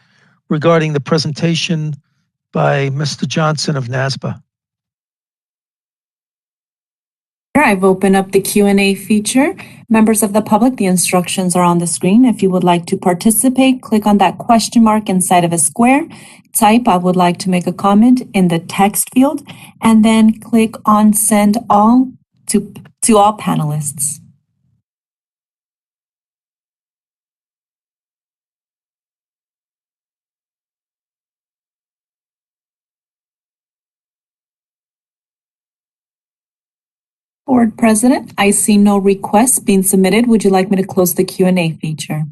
regarding the presentation by Mr. Johnson of NASBA. I've opened up the Q&A feature. Members of the public, the instructions are on the screen. If you would like to participate, click on that question mark inside of a square, type "I would like to make a comment" in the text field, and then click on send all to all panelists. Board President, I see no requests being submitted. Would you like me to close the Q&A feature?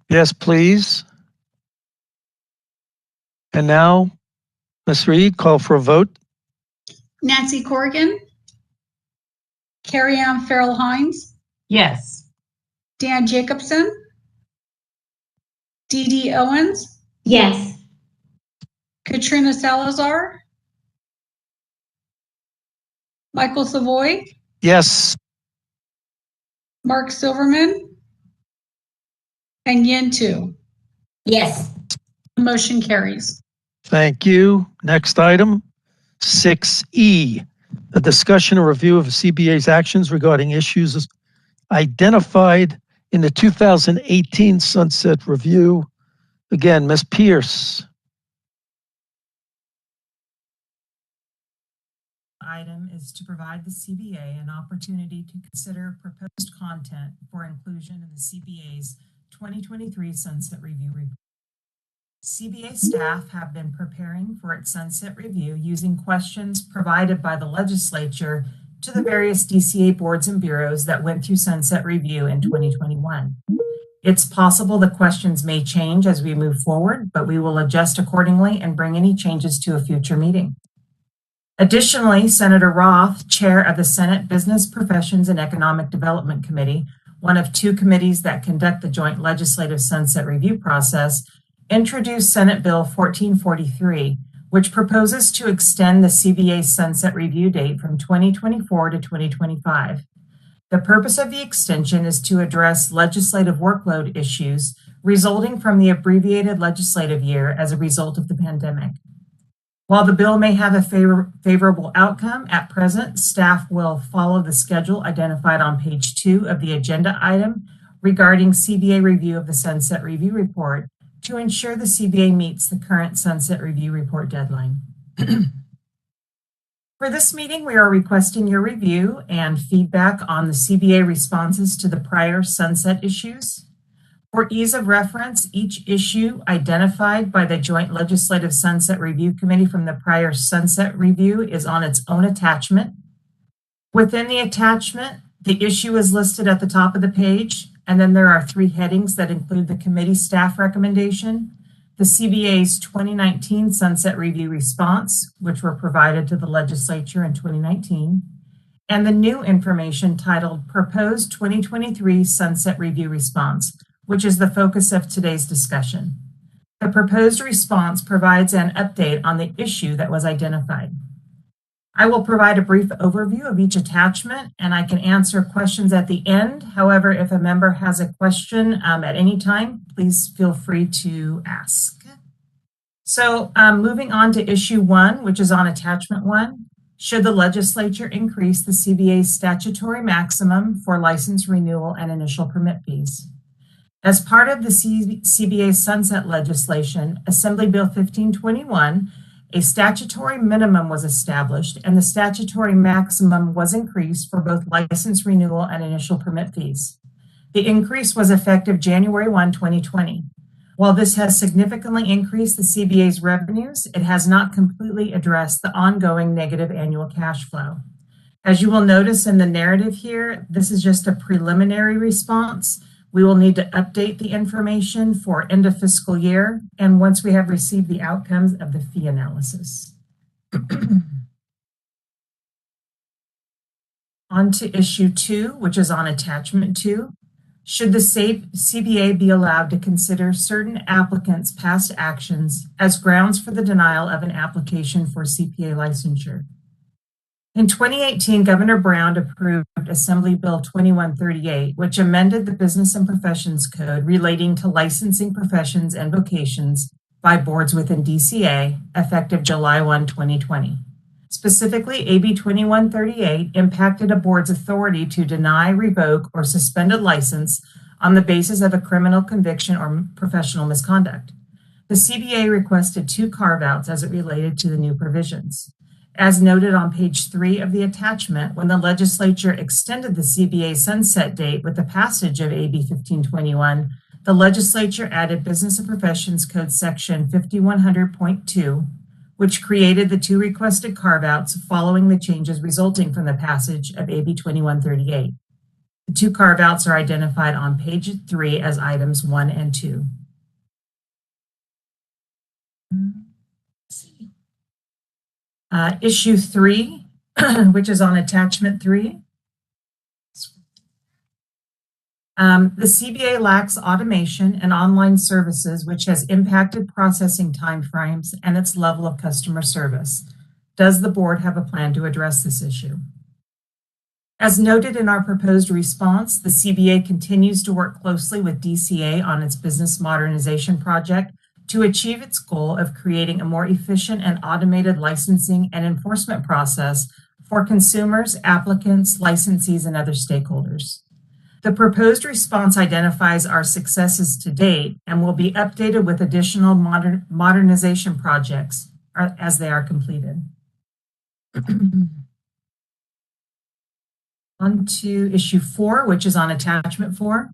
Yes, please. And now, Ms. Reed, call for a vote. Nancy Corrigan, Carrie Ann Farrell Hines, Yes. Dan Jacobson, Dee Dee Owens, Yes. Katrina Salazar, Michael Savoy, Yes. Mark Silverman, and Yin Tu. Yes. The motion carries. Thank you. Next item, 6E, a discussion and review of CBA's actions regarding issues identified in the 2018 Sunset Review. Again, Ms. Pierce. Item is to provide the CBA an opportunity to consider proposed content for inclusion in the CBA's 2023 Sunset Review report. CBA staff have been preparing for its Sunset Review using questions provided by the legislature to the various DCA boards and bureaus that went through Sunset Review in 2021. It's possible the questions may change as we move forward, but we will adjust accordingly and bring any changes to a future meeting. Additionally, Senator Roth, chair of the Senate Business Professions and Economic Development Committee, one of two committees that conduct the joint legislative Sunset Review process, introduced Senate Bill 1443, which proposes to extend the CBA's Sunset Review date from 2024 to 2025. The purpose of the extension is to address legislative workload issues resulting from the abbreviated legislative year as a result of the pandemic. While the bill may have a favorable outcome, at present, staff will follow the schedule identified on page 2 of the agenda item regarding CBA review of the Sunset Review report to ensure the CBA meets the current Sunset Review report deadline. For this meeting, we are requesting your review and feedback on the CBA responses to the prior Sunset issues. For ease of reference, each issue identified by the Joint Legislative Sunset Review Committee from the prior Sunset Review is on its own attachment. Within the attachment, the issue is listed at the top of the page, and then there are 3 headings that include the committee staff recommendation, the CBA's 2019 Sunset Review response, which were provided to the legislature in 2019, and the new information titled Proposed 2023 Sunset Review Response, which is the focus of today's discussion. The proposed response provides an update on the issue that was identified. I will provide a brief overview of each attachment, and I can answer questions at the end. However, if a member has a question at any time, please feel free to ask. So moving on to issue 1, which is on attachment 1. Should the legislature increase the CBA's statutory maximum for license renewal and initial permit fees? As part of the CBA sunset legislation, Assembly Bill 1521, a statutory minimum was established and the statutory maximum was increased for both license renewal and initial permit fees. The increase was effective January 1, 2020. While this has significantly increased the CBA's revenues, it has not completely addressed the ongoing negative annual cash flow. As you will notice in the narrative here, this is just a preliminary response. We will need to update the information for end of fiscal year and once we have received the outcomes of the fee analysis. On to issue 2, which is on attachment 2. Should the CBA be allowed to consider certain applicants' past actions as grounds for the denial of an application for CPA licensure? In 2018, Governor Brown approved Assembly Bill 2138, which amended the Business and Professions Code relating to licensing professions and vocations by boards within DCA, effective July 1, 2020. Specifically, AB 2138 impacted a board's authority to deny, revoke, or suspend a license on the basis of a criminal conviction or professional misconduct. The CBA requested 2 carve-outs as it related to the new provisions. As noted on page 3 of the attachment, when the legislature extended the CBA sunset date with the passage of AB 1521, the legislature added Business and Professions Code section 5100.2, which created the 2 requested carve-outs following the changes resulting from the passage of AB 2138. The 2 carve-outs are identified on page 3 as items 1 and 2. Issue 3, which is on attachment 3. The CBA lacks automation and online services, which has impacted processing timeframes and its level of customer service. Does the board have a plan to address this issue? As noted in our proposed response, the CBA continues to work closely with DCA on its business modernization project to achieve its goal of creating a more efficient and automated licensing and enforcement process for consumers, applicants, licensees, and other stakeholders. The proposed response identifies our successes to date and will be updated with additional modernization projects as they are completed. On to issue 4, which is on attachment 4.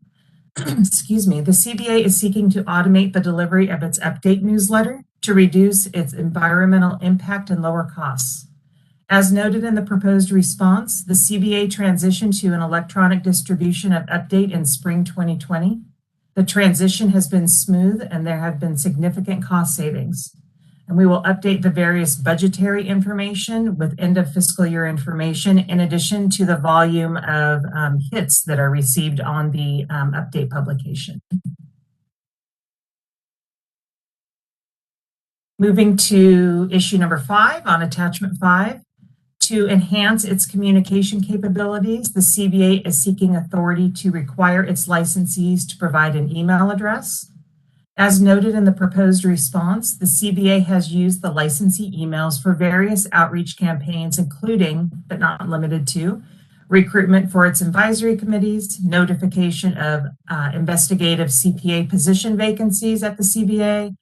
Excuse me, the CBA is seeking to automate the delivery of its update newsletter to reduce its environmental impact and lower costs. As noted in the proposed response, the CBA transitioned to an electronic distribution of update in spring 2020. The transition has been smooth and there have been significant cost savings. And we will update the various budgetary information with end of fiscal year information in addition to the volume of hits that are received on the update publication. Moving to issue number 5 on attachment 5. To enhance its communication capabilities, the CBA is seeking authority to require its licensees to provide an email address. As noted in the proposed response, the CBA has used the licensee emails for various outreach campaigns, including, but not limited to, recruitment for its advisory committees, notification of investigative CPA position vacancies at the CBA,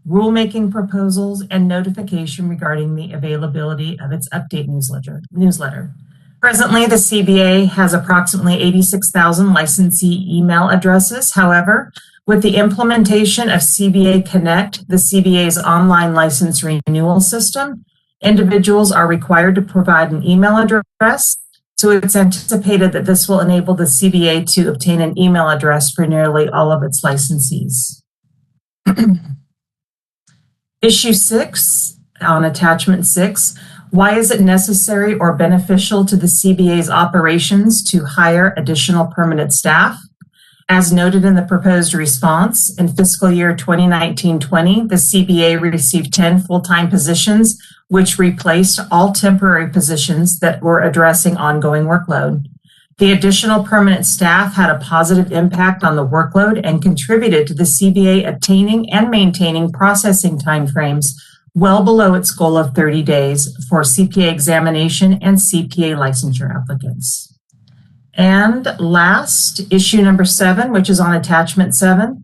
rulemaking proposals, and notification regarding the availability of its update newsletter. Presently, the CBA has approximately 86,000 licensee email addresses. However, with the implementation of CBA Connect, the CBA's online license renewal system, individuals are required to provide an email address. So it's anticipated that this will enable the CBA to obtain an email address for nearly all of its licensees. Issue 6 on attachment 6. Why is it necessary or beneficial to the CBA's operations to hire additional permanent staff? As noted in the proposed response, in fiscal year 2019-20, the CBA received 10 full-time positions which replaced all temporary positions that were addressing ongoing workload. The additional permanent staff had a positive impact on the workload and contributed to the CBA attaining and maintaining processing timeframes well below its goal of 30 days for CPA examination and CPA licensure applicants. And last, issue number 7, which is on attachment 7.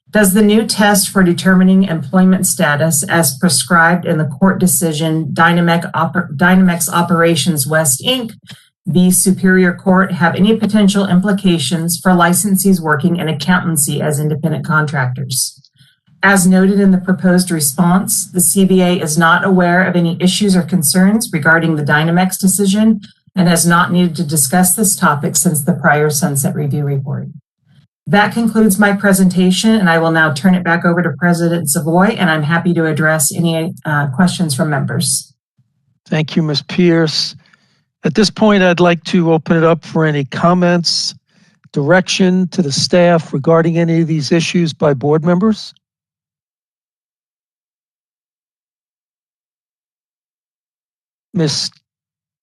Does the new test for determining employment status as prescribed in the court decision Dynamex Operations West, Inc., v. Superior Court have any potential implications for licensees working in accountancy as independent contractors? As noted in the proposed response, the CBA is not aware of any issues or concerns regarding the Dynamex decision and has not needed to discuss this topic since the prior Sunset Review report. That concludes my presentation, and I will now turn it back over to President Savoy, and I'm happy to address any questions from members. Thank you, Ms. Pierce. At this point, I'd like to open it up for any comments, direction to the staff regarding any of these issues by board members.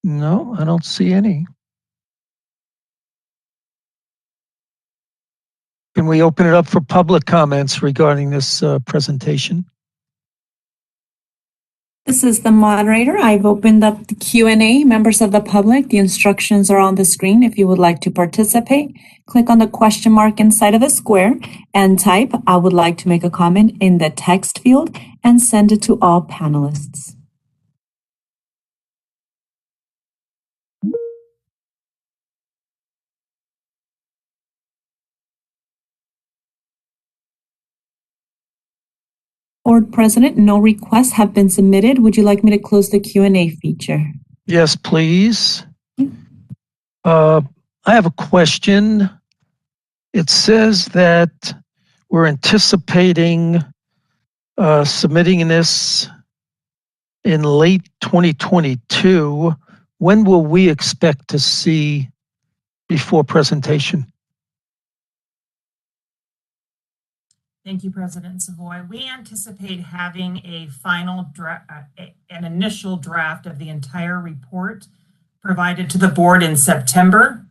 No, I don't see any. Can we open it up for public comments regarding this presentation? This is the moderator. I've opened up the Q&A. Members of the public, the instructions are on the screen. If you would like to participate, click on the question mark inside of the square and type, "I would like to make a comment" in the text field and send it to all panelists. Board President, no requests have been submitted. Would you like me to close the Q&A feature? Yes, please. I have a question. It says that we're anticipating submitting this in late 2022. When will we expect to see before presentation? Thank you, President Savoy. We anticipate having a final an initial draft of the entire report provided to the board in September,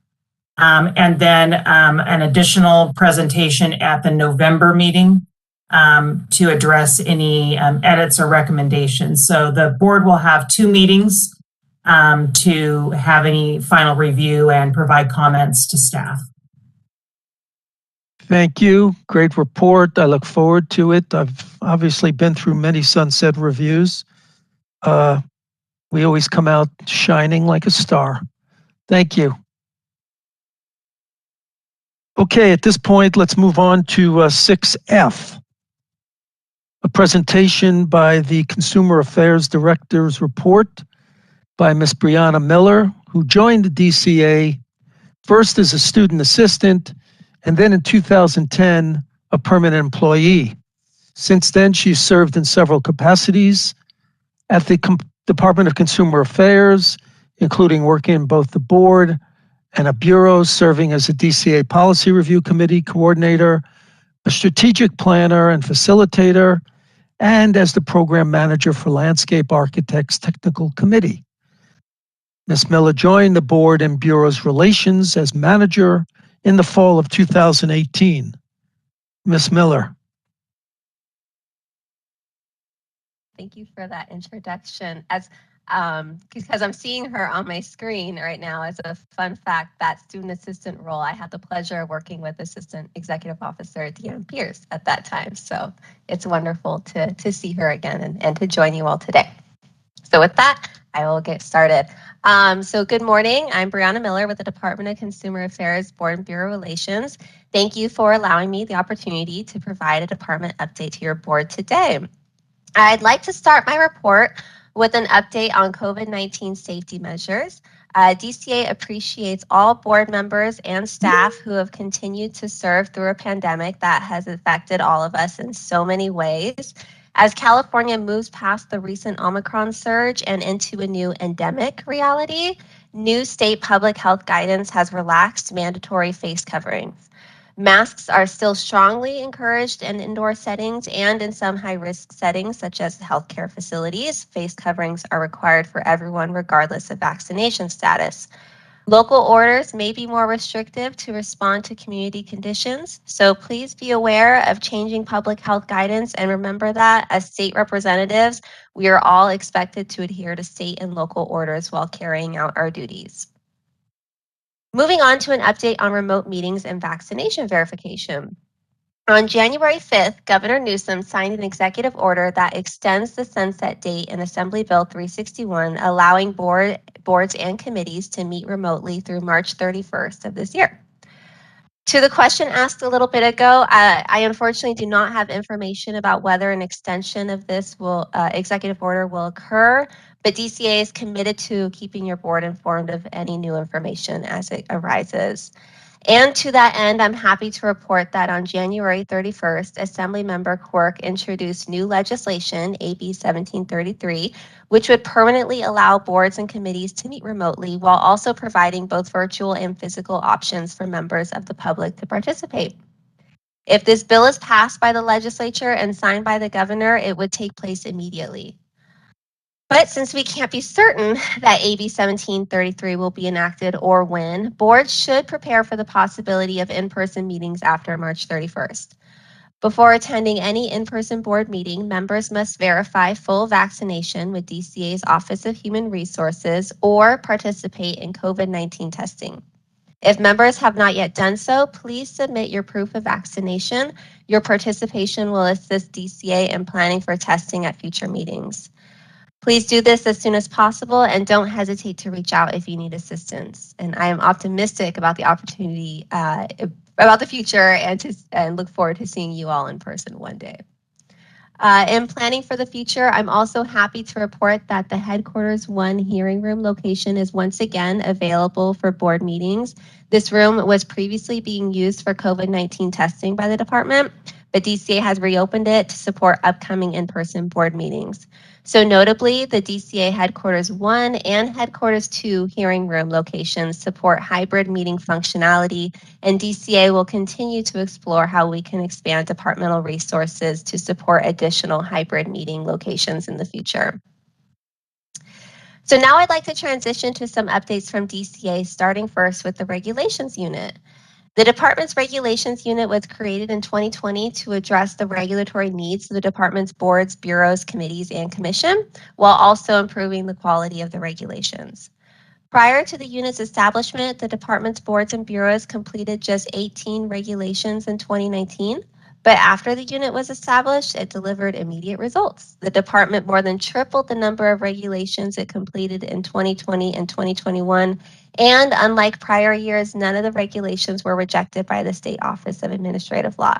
and then an additional presentation at the November meeting to address any edits or recommendations. So the board will have 2 meetings to have any final review and provide comments to staff. Thank you. Great report. I look forward to it. I've obviously been through many Sunset reviews. We always come out shining like a star. Thank you. Okay, at this point, let's move on to 6F. A presentation by the Consumer Affairs Director's report by Ms. Brianna Miller, who joined the DCA first as a student assistant and then in 2010, a permanent employee. Since then, she's served in several capacities at the Department of Consumer Affairs, including working in both the board and a bureau, serving as a DCA Policy Review Committee coordinator, a strategic planner and facilitator, and as the program manager for Landscape Architects Technical Committee. Ms. Miller joined the board and bureau's relations as manager in the fall of 2018. Ms. Miller. Thank you for that introduction. Because I'm seeing her on my screen right now, as a fun fact, that student assistant role, I had the pleasure of working with Assistant Executive Officer Deanne Pierce at that time. So it's wonderful to see her again and to join you all today. So with that, I will get started. So good morning. I'm Brianna Miller with the Department of Consumer Affairs Board and Bureau Relations. Thank you for allowing me the opportunity to provide a department update to your board today. I'd like to start my report with an update on COVID-19 safety measures. DCA appreciates all board members and staff who have continued to serve through a pandemic that has affected all of us in so many ways. As California moves past the recent Omicron surge and into a new endemic reality, new state public health guidance has relaxed mandatory face coverings. Masks are still strongly encouraged in indoor settings and in some high-risk settings, such as healthcare facilities. Face coverings are required for everyone, regardless of vaccination status. Local orders may be more restrictive to respond to community conditions, so please be aware of changing public health guidance and remember that as state representatives, we are all expected to adhere to state and local orders while carrying out our duties. Moving on to an update on remote meetings and vaccination verification. On January 5th, Governor Newsom signed an executive order that extends the sunset date in Assembly Bill 361, allowing boards and committees to meet remotely through March 31st of this year. To the question asked a little bit ago, I unfortunately do not have information about whether an extension of this executive order will occur, but DCA is committed to keeping your board informed of any new information as it arises. And to that end, I'm happy to report that on January 31st, Assemblymember Quirk introduced new legislation, AB 1733, which would permanently allow boards and committees to meet remotely while also providing both virtual and physical options for members of the public to participate. If this bill is passed by the legislature and signed by the governor, it would take place immediately. But since we can't be certain that AB 1733 will be enacted or when, boards should prepare for the possibility of in-person meetings after March 31st. Before attending any in-person board meeting, members must verify full vaccination with DCA's Office of Human Resources or participate in COVID-19 testing. If members have not yet done so, please submit your proof of vaccination. Your participation will assist DCA in planning for testing at future meetings. Please do this as soon as possible and don't hesitate to reach out if you need assistance. And I am optimistic about the opportunity, about the future, and look forward to seeing you all in person one day. In planning for the future, I'm also happy to report that the Headquarters 1 hearing room location is once again available for board meetings. This room was previously being used for COVID-19 testing by the department, but DCA has reopened it to support upcoming in-person board meetings. So notably, the DCA Headquarters 1 and Headquarters 2 hearing room locations support hybrid meeting functionality, and DCA will continue to explore how we can expand departmental resources to support additional hybrid meeting locations in the future. So now I'd like to transition to some updates from DCA, starting first with the regulations unit. The department's regulations unit was created in 2020 to address the regulatory needs of the department's boards, bureaus, committees, and commission, while also improving the quality of the regulations. Prior to the unit's establishment, the department's boards and bureaus completed just 18 regulations in 2019. But after the unit was established, it delivered immediate results. The department more than tripled the number of regulations it completed in 2020 and 2021. And unlike prior years, none of the regulations were rejected by the State Office of Administrative Law.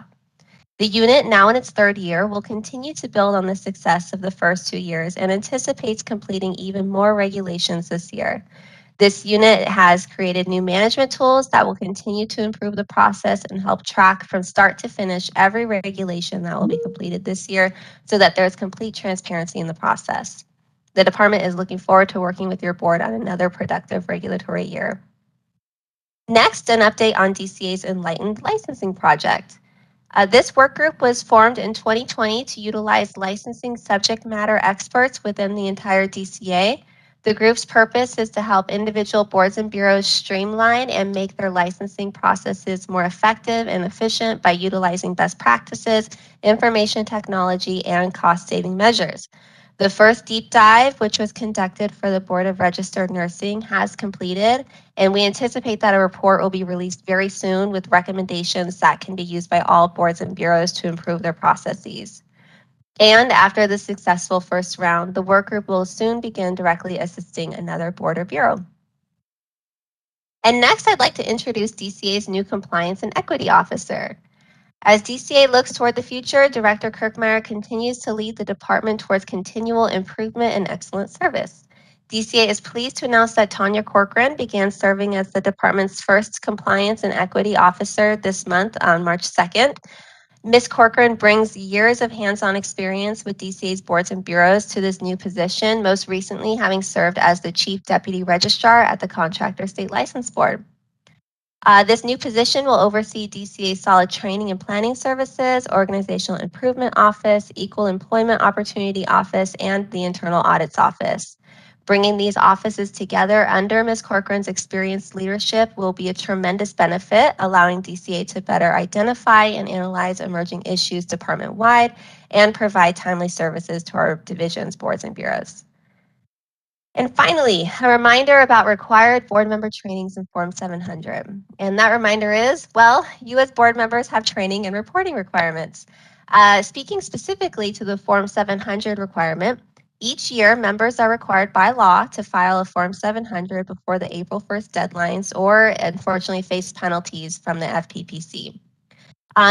The unit, now in its third year, will continue to build on the success of the first 2 years and anticipates completing even more regulations this year. This unit has created new management tools that will continue to improve the process and help track from start to finish every regulation that will be completed this year so that there's complete transparency in the process. The department is looking forward to working with your board on another productive regulatory year. Next, an update on DCA's Enlightened Licensing Project. This work group was formed in 2020 to utilize licensing subject matter experts within the entire DCA. The group's purpose is to help individual boards and bureaus streamline and make their licensing processes more effective and efficient by utilizing best practices, information technology, and cost-saving measures. The first deep dive, which was conducted for the Board of Registered Nursing, has completed, and we anticipate that a report will be released very soon with recommendations that can be used by all boards and bureaus to improve their processes. And after the successful first round, the work group will soon begin directly assisting another board or bureau. And next, I'd like to introduce DCA's new Compliance and Equity Officer. As DCA looks toward the future, Director Kirkmeyer continues to lead the department towards continual improvement and excellent service. DCA is pleased to announce that Tanya Corcoran began serving as the department's first Compliance and Equity Officer this month on March 2nd. Ms. Corcoran brings years of hands-on experience with DCA's boards and bureaus to this new position, most recently having served as the Chief Deputy Registrar at the Contractor State License Board. This new position will oversee DCA's solid training and planning services, organizational improvement office, equal employment opportunity office, and the internal audits office. Bringing these offices together under Ms. Corcoran's experienced leadership will be a tremendous benefit, allowing DCA to better identify and analyze emerging issues department-wide and provide timely services to our divisions, boards, and bureaus. And finally, a reminder about required board member trainings in Form 700. And that reminder is, well, you as board members have training and reporting requirements. Speaking specifically to the Form 700 requirement, each year members are required by law to file a Form 700 before the April 1st deadlines or unfortunately face penalties from the FPPC.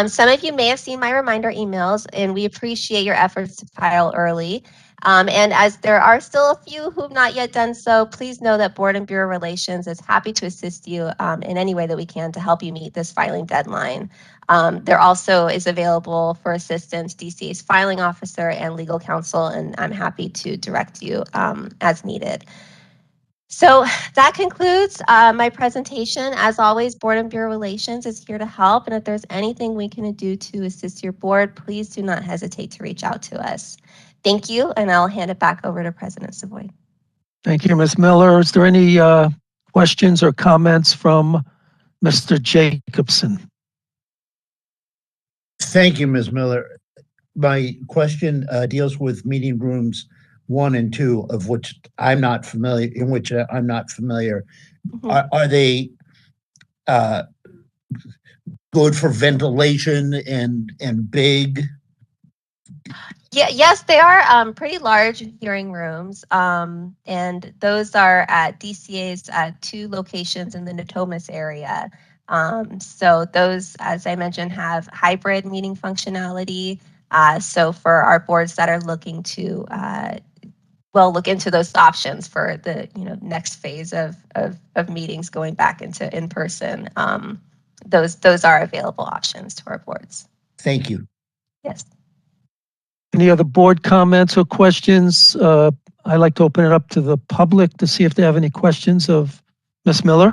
Some of you may have seen my reminder emails, and we appreciate your efforts to file early. And as there are still a few who have not yet done so, please know that Board and Bureau Relations is happy to assist you in any way that we can to help you meet this filing deadline. There also is available for assistance DCA's filing officer and legal counsel, and I'm happy to direct you as needed. So that concludes my presentation. As always, Board and Bureau Relations is here to help. And if there's anything we can do to assist your board, please do not hesitate to reach out to us. Thank you, and I'll hand it back over to President Savoy. Thank you, Ms. Miller. Is there any questions or comments from Mr. Jacobson? Thank you, Ms. Miller. My question deals with meeting rooms 1 and 2, of which I'm not familiar. Mm-hmm. Are they good for ventilation and big? Yeah, yes, they are pretty large hearing rooms, and those are at DCA's 2 locations in the Natomas area. So those, as I mentioned, have hybrid meeting functionality. So for our boards that are looking to look into those options for the next phase of meetings going back into in person. Those are available options to our boards. Thank you. Yes. Any other board comments or questions? I'd like to open it up to the public to see if they have any questions of Ms. Miller.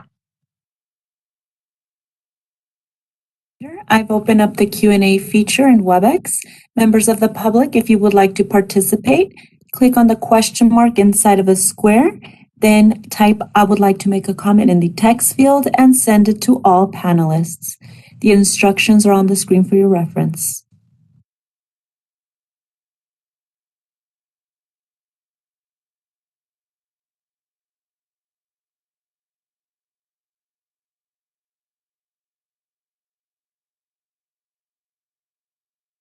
I've opened up the Q&A feature in WebEx. Members of the public, if you would like to participate, click on the question mark inside of a square, then type "I would like to make a comment" in the text field and send it to all panelists. The instructions are on the screen for your reference.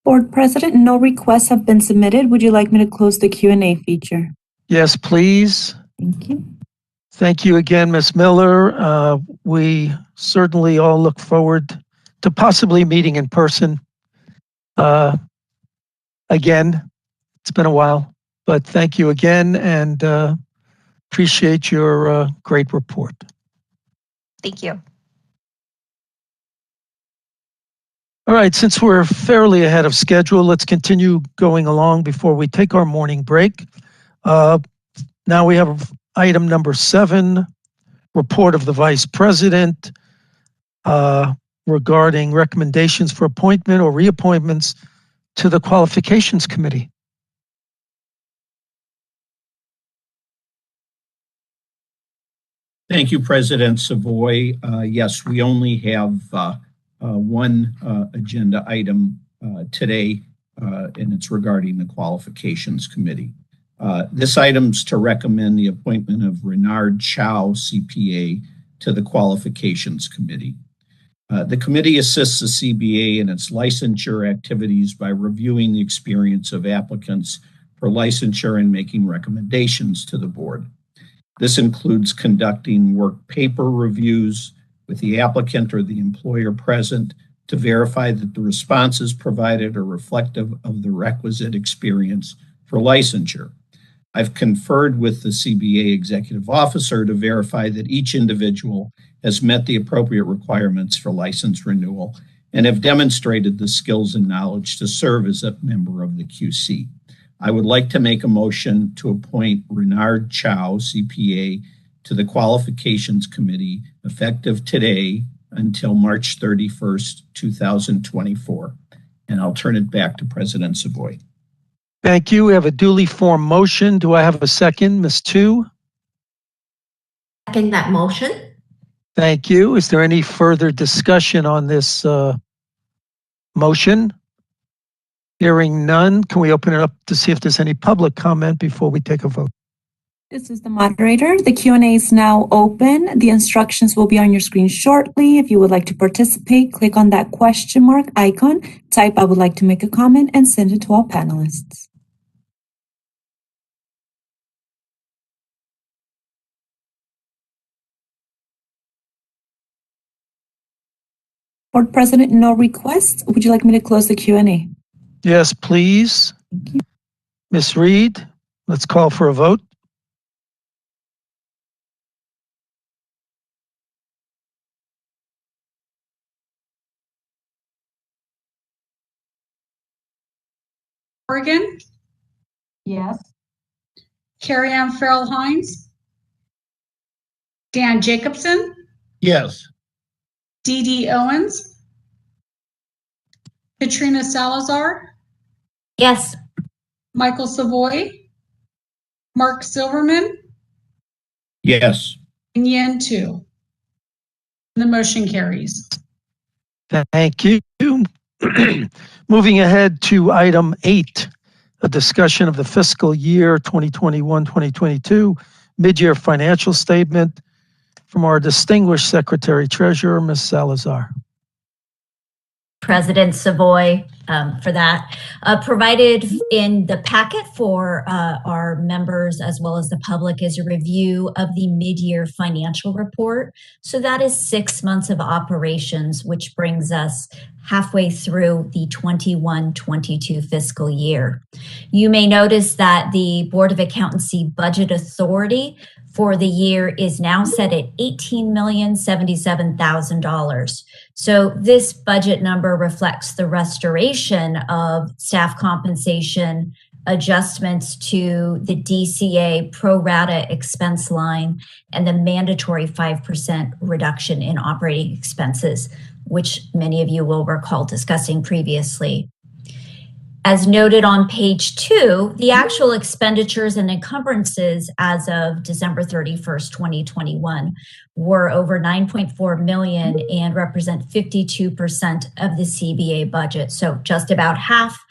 Board President, no requests have been submitted. Would you like me to close the Q&A feature? Yes, please. Thank you. Thank you again, Ms. Miller. We certainly all look forward to possibly meeting in person. Again, it's been a while, but thank you again and appreciate your great report. Thank you. All right, since we're fairly ahead of schedule, let's continue going along before we take our morning break. Now we have item number 7, report of the Vice President regarding recommendations for appointment or reappointments to the Qualifications Committee. Thank you, President Savoy. Yes, we only have one agenda item today, and it's regarding the Qualifications Committee. This item's to recommend the appointment of Renard Chow, CPA, to the Qualifications Committee. The committee assists the CBA in its licensure activities by reviewing the experience of applicants for licensure and making recommendations to the board. This includes conducting work paper reviews with the applicant or the employer present to verify that the responses provided are reflective of the requisite experience for licensure. I've conferred with the CBA executive officer to verify that each individual has met the appropriate requirements for license renewal and have demonstrated the skills and knowledge to serve as a member of the QC. I would like to make a motion to appoint Renard Chow, CPA, to the Qualifications Committee effective today, until March 31st, 2024. And I'll turn it back to President Savoy. Thank you. We have a duly formed motion. Do I have a second, Ms. Tu? Second that motion. Thank you. Is there any further discussion on this motion? Hearing none, can we open it up to see if there's any public comment before we take a vote? This is the moderator. The Q&A is now open. The instructions will be on your screen shortly. If you would like to participate, click on that question mark icon, type "I would like to make a comment," and send it to all panelists. Board President, no requests. Would you like me to close the Q&A? Yes, please. Thank you. Ms. Reed, let's call for a vote. Corrigan, Yes. Carrie Ann Farrell Hines, Dan Jacobson, Yes. Dee Dee Owens, Katrina Salazar, Yes. Michael Savoy, Mark Silverman, Yes. and Yen Tu. The motion carries. Thank you. Moving ahead to item 8, a discussion of the fiscal year 2021-2022 mid-year financial statement from our distinguished Secretary Treasurer, Ms. Salazar. President Savoy, for that. Provided in the packet for our members as well as the public is a review of the mid-year financial report. So that is 6 months of operations, which brings us halfway through the 21-22 fiscal year. You may notice that the Board of Accountancy budget authority for the year is now set at $18,077,000. So this budget number reflects the restoration of staff compensation, adjustments to the DCA pro rata expense line, and the mandatory 5% reduction in operating expenses, which many of you will recall discussing previously. As noted on page 2, the actual expenditures and encumbrances as of December 31st, 2021 were over $9.4 million and represent 52% of the CBA budget. So just about half,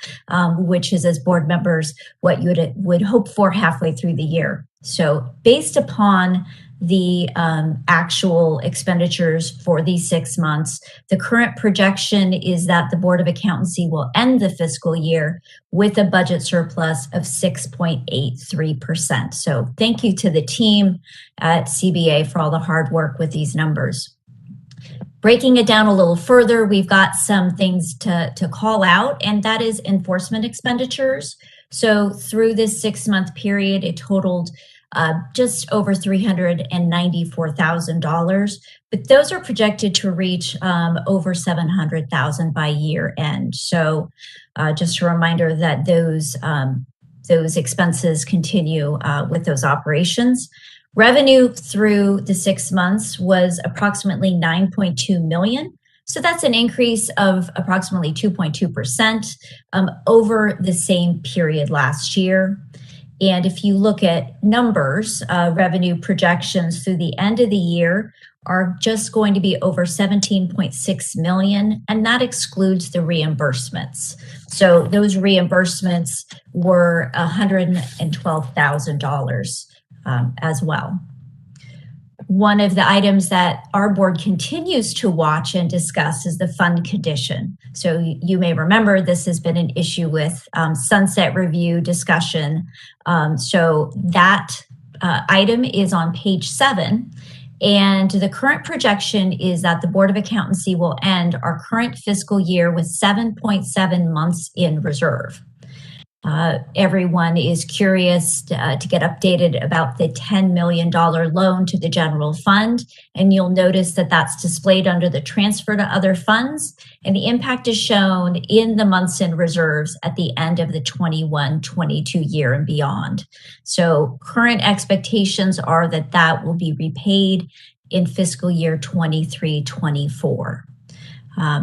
which is, as board members, what you would hope for halfway through the year. So based upon the actual expenditures for these 6 months, the current projection is that the Board of Accountancy will end the fiscal year with a budget surplus of 6.83%. So thank you to the team at CBA for all the hard work with these numbers. Breaking it down a little further, we've got some things to call out, and that is enforcement expenditures. So through this 6-month period, it totaled just over $394,000, but those are projected to reach over $700,000 by year end. So just a reminder that those expenses continue with those operations. Revenue through the 6 months was approximately $9.2 million. So that's an increase of approximately 2.2% over the same period last year. And if you look at numbers, revenue projections through the end of the year are just going to be over 17.6 million, and that excludes the reimbursements. So those reimbursements were $112,000 as well. One of the items that our board continues to watch and discuss is the fund condition. So you may remember this has been an issue with sunset review discussion. So that item is on page 7. And the current projection is that the Board of Accountancy will end our current fiscal year with 7.7 months in reserve. Everyone is curious to get updated about the $10 million loan to the general fund, and you'll notice that that's displayed under the transfer to other funds, and the impact is shown in the months in reserves at the end of the 21-22 year and beyond. So current expectations are that that will be repaid in fiscal year 23-24.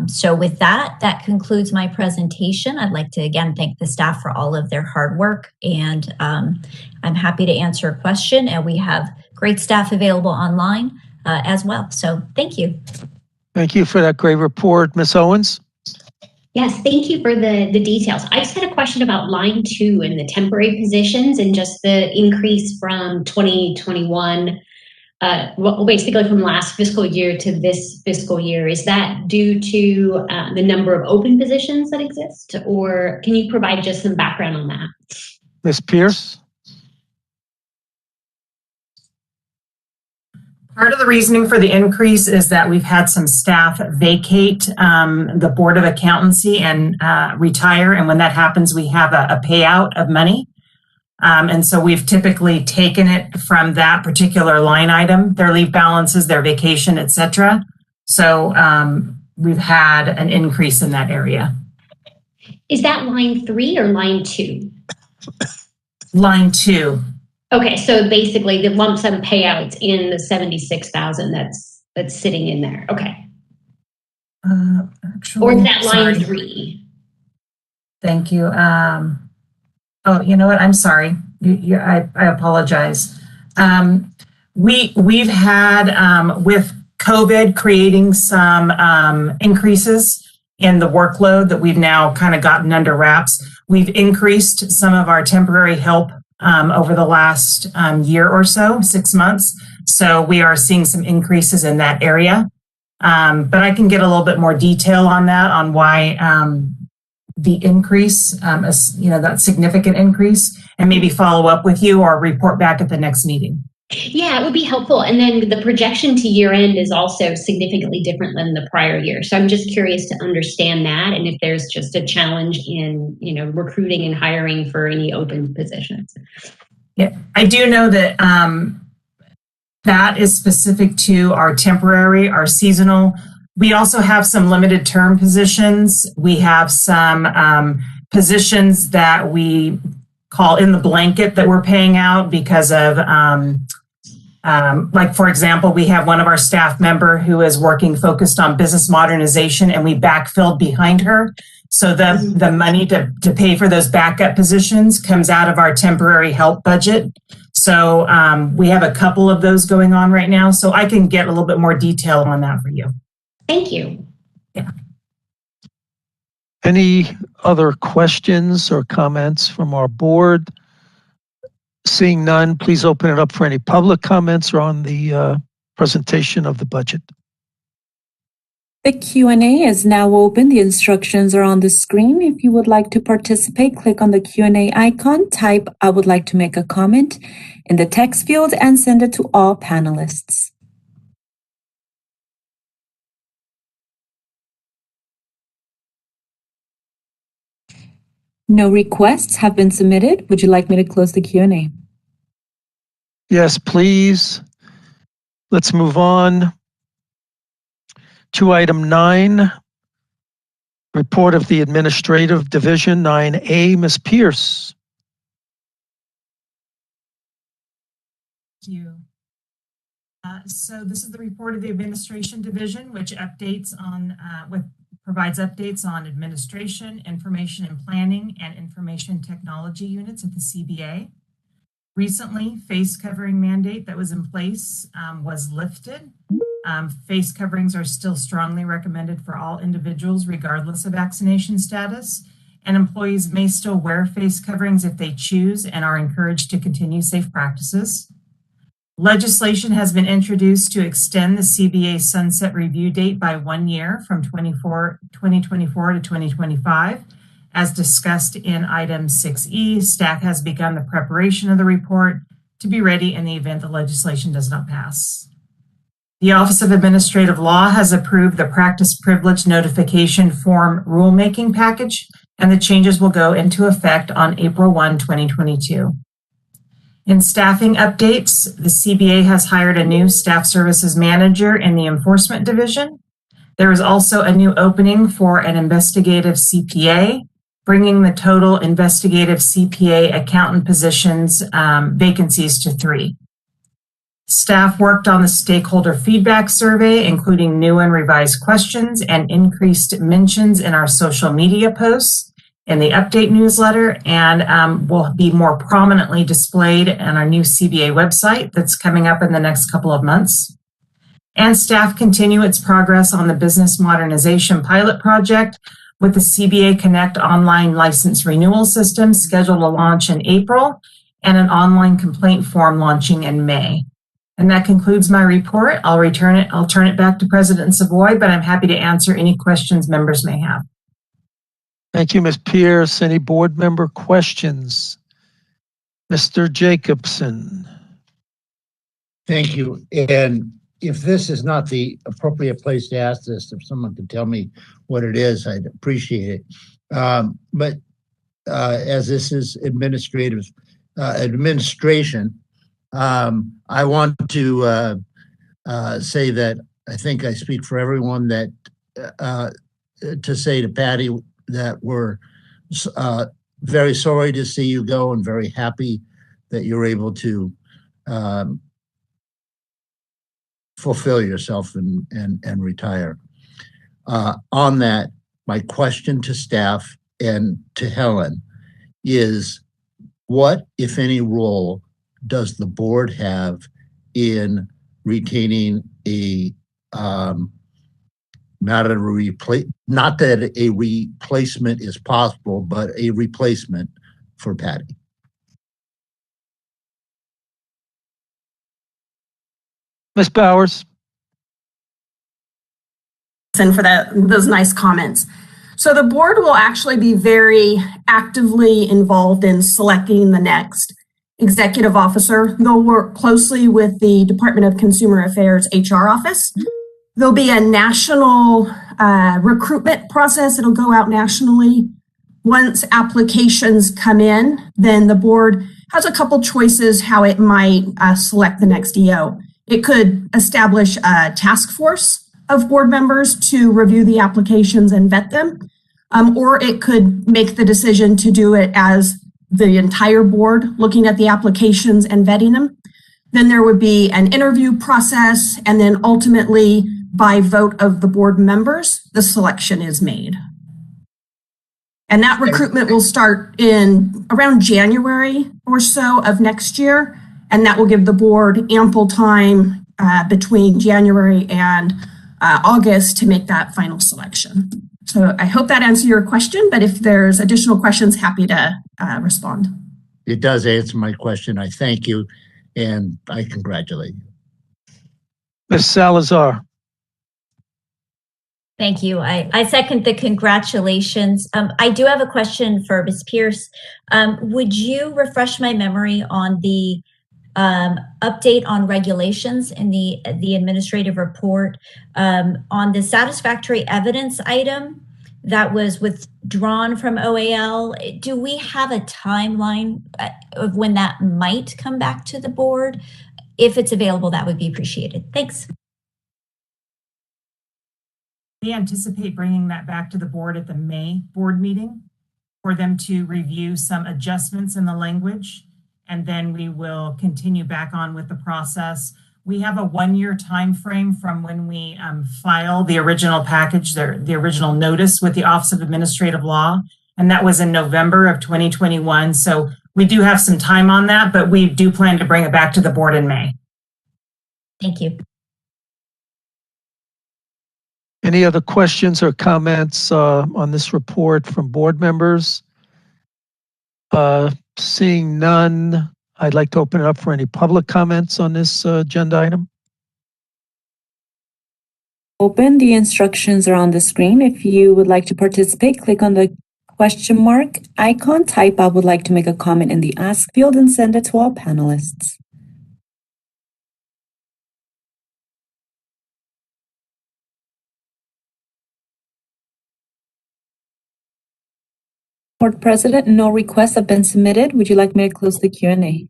So with that, that concludes my presentation. I'd like to again thank the staff for all of their hard work, and I'm happy to answer a question, and we have great staff available online as well. So thank you. Thank you for that great report. Ms. Owens? Yes, thank you for the details. I just had a question about line 2 and the temporary positions and just the increase from 2021, well, basically from last fiscal year to this fiscal year. Is that due to the number of open positions that exist, or can you provide just some background on that? Ms. Pierce? Part of the reasoning for the increase is that we've had some staff vacate the Board of Accountancy and retire. And when that happens, we have a payout of money. And so we've typically taken it from that particular line item, their leave balances, their vacation, et cetera. So we've had an increase in that area. Is that line 3 or line 2? Line 2. Okay, so basically the lump sum payouts in the $76,000 that's sitting in there. Okay. Actually, or is that line 3? Thank you. Oh, you know what? I'm sorry. I apologize. We've had with COVID creating some increases in the workload that we've now kind of gotten under wraps. We've increased some of our temporary help over the last year or so, 6 months. So we are seeing some increases in that area. But I can get a little bit more detail on that, on why the increase, that significant increase, and maybe follow up with you or report back at the next meeting. Yeah, it would be helpful. And then the projection to year end is also significantly different than the prior year. So I'm just curious to understand that, and if there's just a challenge in, recruiting and hiring for any open positions. Yeah, I do know that that is specific to our temporary, our seasonal. We also have some limited term positions. We have some positions that we call in the blanket that we're paying out because of, like, for example, we have one of our staff member who is working focused on business modernization, and we backfilled behind her. So the money to pay for those backup positions comes out of our temporary help budget. So we have a couple of those going on right now. So I can get a little bit more detail on that for you. Thank you. Yeah. Any other questions or comments from our board? Seeing none, please open it up for any public comments or on the presentation of the budget. The Q&A is now open. The instructions are on the screen. If you would like to participate, click on the Q&A icon, type "I would like to make a comment" in the text field, and send it to all panelists. No requests have been submitted. Would you like me to close the Q&A? Yes, please. Let's move on to item 9, report of the Administrative Division, 9A. Ms. Pierce. Thank you. So this is the report of the Administration Division, which provides updates on administration, information and planning, and information technology units at the CBA. Recently, face covering mandate that was in place was lifted. Face coverings are still strongly recommended for all individuals, regardless of vaccination status, and employees may still wear face coverings if they choose and are encouraged to continue safe practices. Legislation has been introduced to extend the CBA sunset review date by 1 year from 2024 to 2025. As discussed in item 6E, staff has begun the preparation of the report to be ready in the event the legislation does not pass. The Office of Administrative Law has approved the practice privilege notification form rulemaking package, and the changes will go into effect on April 1, 2022. In staffing updates, the CBA has hired a new staff services manager in the enforcement division. There is also a new opening for an investigative CPA, bringing the total investigative CPA accountant positions vacancies to 3. Staff worked on the stakeholder feedback survey, including new and revised questions and increased mentions in our social media posts, in the update newsletter, and will be more prominently displayed on our new CBA website that's coming up in the next couple of months. And staff continue its progress on the business modernization pilot project with the CBA Connect online license renewal system scheduled to launch in April and an online complaint form launching in May. And that concludes my report. I'll turn it back to President Savoy, but I'm happy to answer any questions members may have. Thank you, Ms. Pierce. Any board member questions? Mr. Jacobson. Thank you. And if this is not the appropriate place to ask this, if someone could tell me what it is, I'd appreciate it. But as this is administration, I want to say that I think I speak for everyone that to say to Patty that we're very sorry to see you go and very happy that you're able to fulfill yourself and retire. On that, my question to staff and to Helen is, what, if any, role does the board have in retaining a not that a replacement is possible, but a replacement for Patty? Ms. Bowers. And for those nice comments. So the board will actually be very actively involved in selecting the next executive officer. They'll work closely with the Department of Consumer Affairs HR office. There'll be a national recruitment process. It'll go out nationally. Once applications come in, then the board has a couple choices how it might select the next EO. It could establish a task force of board members to review the applications and vet them, or it could make the decision to do it as the entire board looking at the applications and vetting them. Then there would be an interview process, and then ultimately, by vote of the board members, the selection is made. And that recruitment will start in around January or so of next year, and that will give the board ample time between January and August to make that final selection. So I hope that answers your question, but if there's additional questions, happy to respond. It does answer my question. I thank you, and I congratulate you. Ms. Salazar. Thank you. I second the congratulations. I do have a question for Ms. Pierce. Would you refresh my memory on the update on regulations in the administrative report on the satisfactory evidence item that was withdrawn from OAL? Do we have a timeline of when that might come back to the board? If it's available, that would be appreciated. Thanks. We anticipate bringing that back to the board at the May board meeting for them to review some adjustments in the language, and then we will continue back on with the process. We have a 1-year time frame from when we file the original package, the original notice with the Office of Administrative Law, and that was in November of 2021. So we do have some time on that, but we do plan to bring it back to the board in May. Thank you. Any other questions or comments on this report from board members? Seeing none, I'd like to open it up for any public comments on this agenda item. Open. The instructions are on the screen. If you would like to participate, click on the question mark icon, type "I would like to make a comment" in the ask field, and send it to all panelists. Board President, no requests have been submitted. Would you like me to close the Q&A?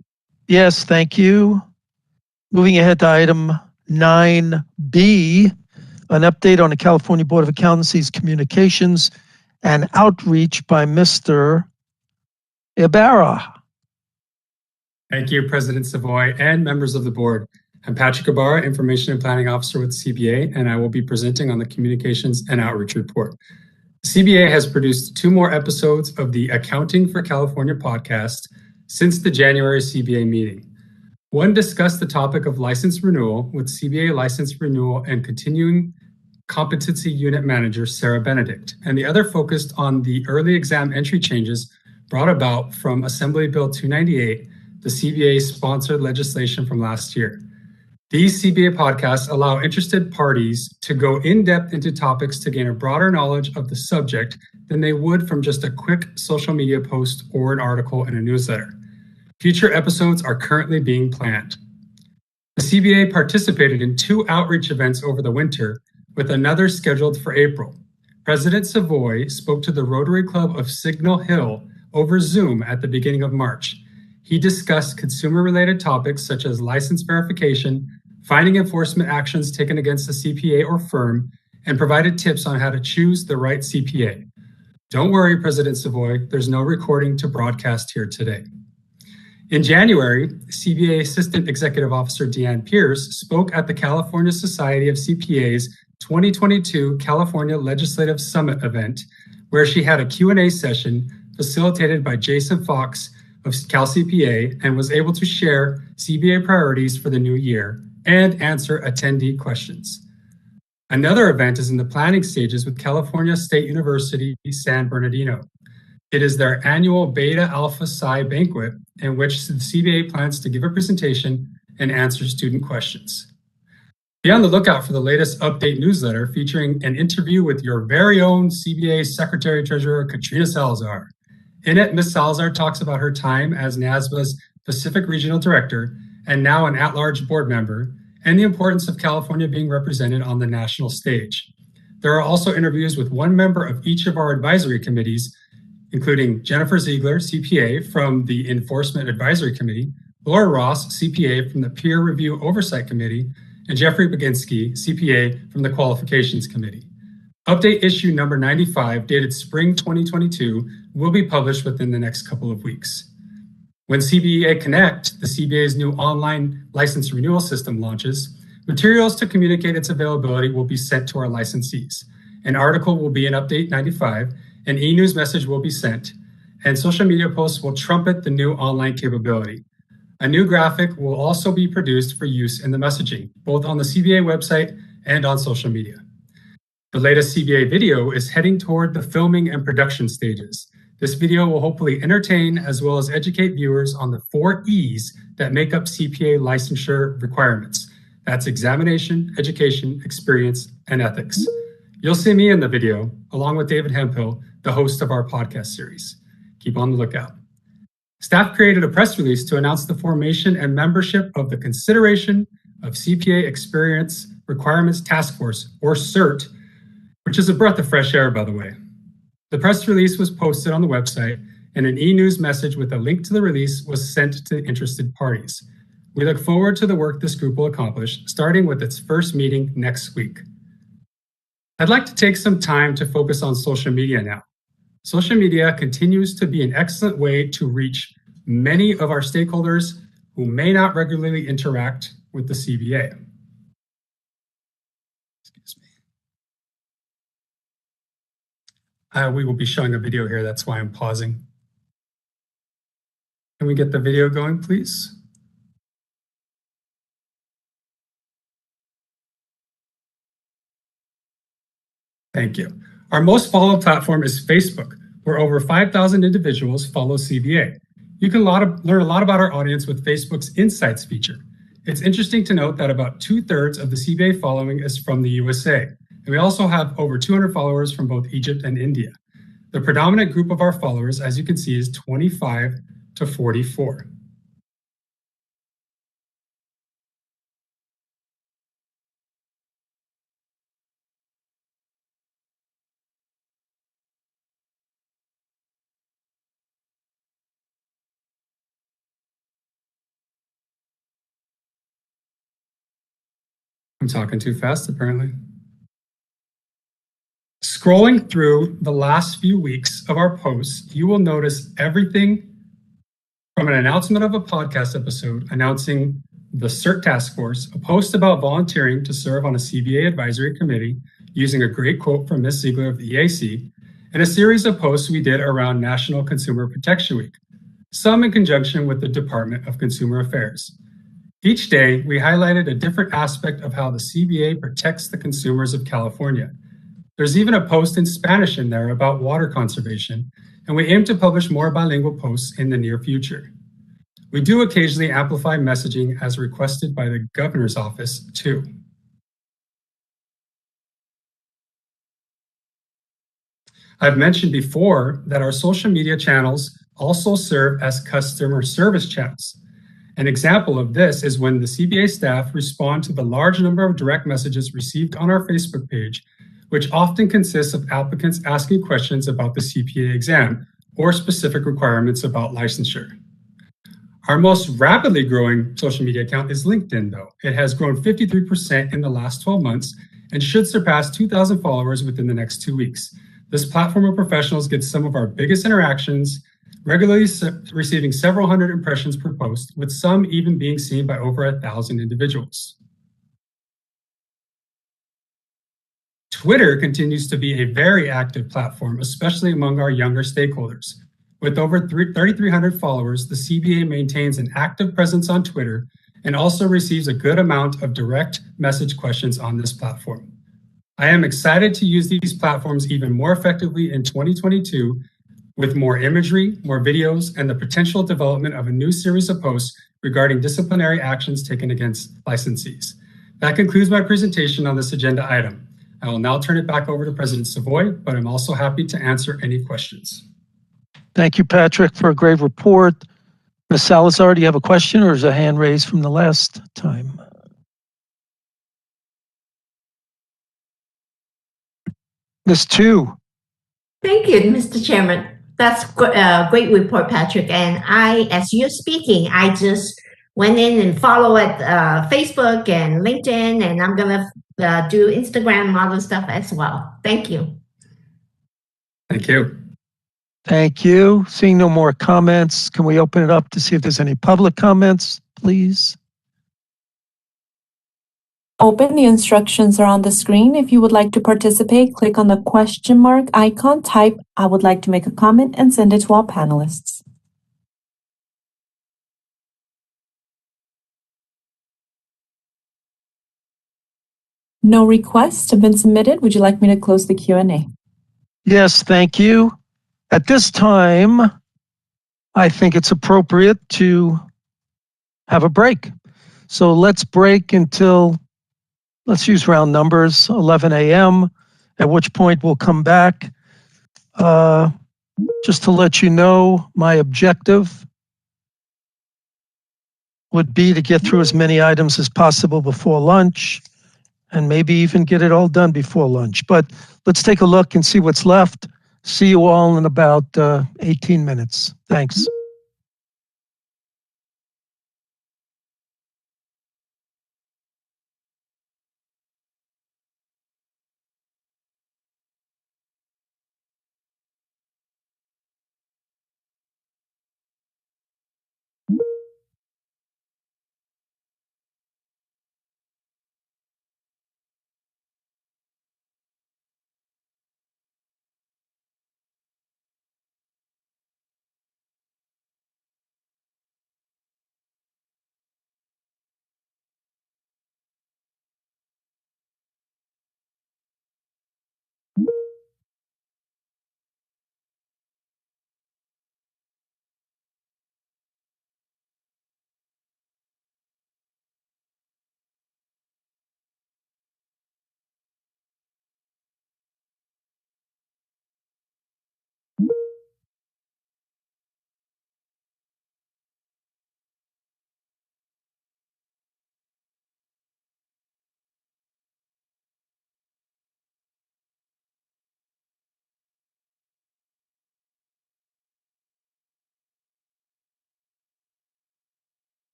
Yes, thank you. Moving ahead to item 9B, an update on the California Board of Accountancy's communications and outreach by Mr. Ibarra. Thank you, President Savoy and members of the board. I'm Patrick Ibarra, Information and Planning Officer with CBA, and I will be presenting on the Communications and Outreach Report. CBA has produced 2 more episodes of the Accounting for California podcast since the January CBA meeting. One discussed the topic of license renewal with CBA License Renewal and Continuing Competency Unit Manager Sarah Benedict, and the other focused on the early exam entry changes brought about from Assembly Bill 298, the CBA-sponsored legislation from last year. These CBA podcasts allow interested parties to go in-depth into topics to gain a broader knowledge of the subject than they would from just a quick social media post or an article in a newsletter. Future episodes are currently being planned. The CBA participated in 2 outreach events over the winter, with another scheduled for April. President Savoy spoke to the Rotary Club of Signal Hill over Zoom at the beginning of March. He discussed consumer-related topics such as license verification, finding enforcement actions taken against a CPA or firm, and provided tips on how to choose the right CPA. Don't worry, President Savoy, there's no recording to broadcast here today. In January, CBA Assistant Executive Officer Deanne Pierce spoke at the California Society of CPAs 2022 California Legislative Summit event, where she had a Q&A session facilitated by Jason Fox of Cal CPA and was able to share CBA priorities for the new year and answer attendee questions. Another event is in the planning stages with California State University San Bernardino. It is their annual Beta Alpha Psi banquet in which the CBA plans to give a presentation and answer student questions. Be on the lookout for the latest update newsletter featuring an interview with your very own CBA Secretary-Treasurer, Katrina Salazar. In it, Ms. Salazar talks about her time as NASBA's Pacific Regional Director and now an at-large board member, and the importance of California being represented on the national stage. There are also interviews with one member of each of our advisory committees, including Jennifer Ziegler, CPA from the Enforcement Advisory Committee, Laura Ross, CPA from the Peer Review Oversight Committee, and Jeffrey Baginski, CPA from the Qualifications Committee. Update issue number 95, dated spring 2022, will be published within the next couple of weeks. When CBA Connect, the CBA's new online license renewal system launches, materials to communicate its availability will be sent to our licensees. An article will be in Update 95, an e-news message will be sent, and social media posts will trumpet the new online capability. A new graphic will also be produced for use in the messaging, both on the CBA website and on social media. The latest CBA video is heading toward the filming and production stages. This video will hopefully entertain as well as educate viewers on the 4 E's that make up CPA licensure requirements. That's examination, education, experience, and ethics. You'll see me in the video, along with David Hemphill, the host of our podcast series. Keep on the lookout. Staff created a press release to announce the formation and membership of the Consideration of CPA Experience Requirements Task Force, or CERT, which is a breath of fresh air, by the way. The press release was posted on the website, and an e-news message with a link to the release was sent to interested parties. We look forward to the work this group will accomplish, starting with its first meeting next week. I'd like to take some time to focus on social media now. Social media continues to be an excellent way to reach many of our stakeholders who may not regularly interact with the CBA. Excuse me. We will be showing a video here, that's why I'm pausing. Can we get the video going, please? Thank you. Our most followed platform is Facebook, where over 5,000 individuals follow CBA. You can learn a lot about our audience with Facebook's Insights feature. It's interesting to note that about 2/3 of the CBA following is from the USA, and we also have over 200 followers from both Egypt and India. The predominant group of our followers, as you can see, is 25 to 44. I'm talking too fast, apparently. Scrolling through the last few weeks of our posts, you will notice everything from an announcement of a podcast episode announcing the CERT Task Force, a post about volunteering to serve on a CBA advisory committee using a great quote from Ms. Ziegler of the EAC, and a series of posts we did around National Consumer Protection Week, some in conjunction with the Department of Consumer Affairs. Each day, we highlighted a different aspect of how the CBA protects the consumers of California. There's even a post in Spanish in there about water conservation, and we aim to publish more bilingual posts in the near future. We do occasionally amplify messaging as requested by the governor's office, too. I've mentioned before that our social media channels also serve as customer service channels. An example of this is when the CBA staff respond to the large number of direct messages received on our Facebook page, which often consists of applicants asking questions about the CPA exam or specific requirements about licensure. Our most rapidly growing social media account is LinkedIn, though. It has grown 53% in the last 12 months and should surpass 2,000 followers within the next 2 weeks. This platform of professionals gets some of our biggest interactions, regularly receiving several hundred impressions per post, with some even being seen by over 1,000 individuals. Twitter continues to be a very active platform, especially among our younger stakeholders. With over 3,300 followers, the CBA maintains an active presence on Twitter and also receives a good amount of direct message questions on this platform. I am excited to use these platforms even more effectively in 2022 with more imagery, more videos, and the potential development of a new series of posts regarding disciplinary actions taken against licensees. That concludes my presentation on this agenda item. I will now turn it back over to President Savoy, but I'm also happy to answer any questions. Thank you, Patrick, for a great report. Ms. Salazar, do you have a question or is a hand raised from the last time? Ms. Tu. Thank you, Mr. Chairman. That's a great report, Patrick. And as you're speaking, I just went in and followed Facebook and LinkedIn, and I'm going to do Instagram and other stuff as well. Thank you. Thank you. Thank you. Seeing no more comments, can we open it up to see if there's any public comments, please? Open. The instructions are on the screen. If you would like to participate, click on the question mark icon, type, "I would like to make a comment," and send it to all panelists. No requests have been submitted. Would you like me to close the Q&A? Yes, thank you. At this time, I think it's appropriate to have a break. So let's break until, let's use round numbers, 11 a.m., at which point we'll come back. Just to let you know, my objective would be to get through as many items as possible before lunch and maybe even get it all done before lunch. But let's take a look and see what's left. See you all in about 18 minutes. Thanks.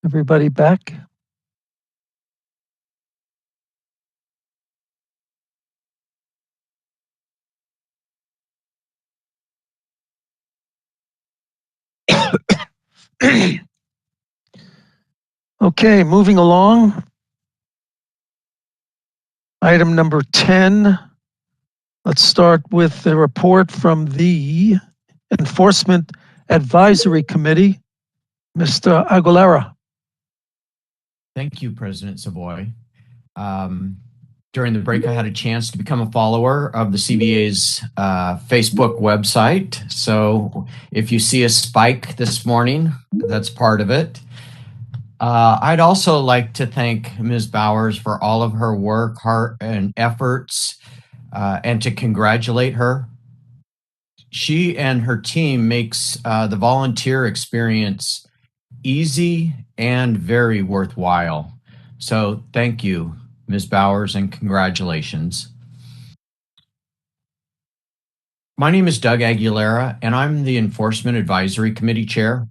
Everybody back? Okay, moving along. Item number 10. Let's start with the report from the Enforcement Advisory Committee. Mr. Aguilera. Thank you, President Savoy. During the break, I had a chance to become a follower of the CBA's Facebook website. So if you see a spike this morning, that's part of it. I'd also like to thank Ms. Bowers for all of her work, heart, and efforts, and to congratulate her. She and her team makes the volunteer experience easy and very worthwhile. So thank you, Ms. Bowers, and congratulations. My name is Doug Aguilera, and I'm the Enforcement Advisory Committee Chair.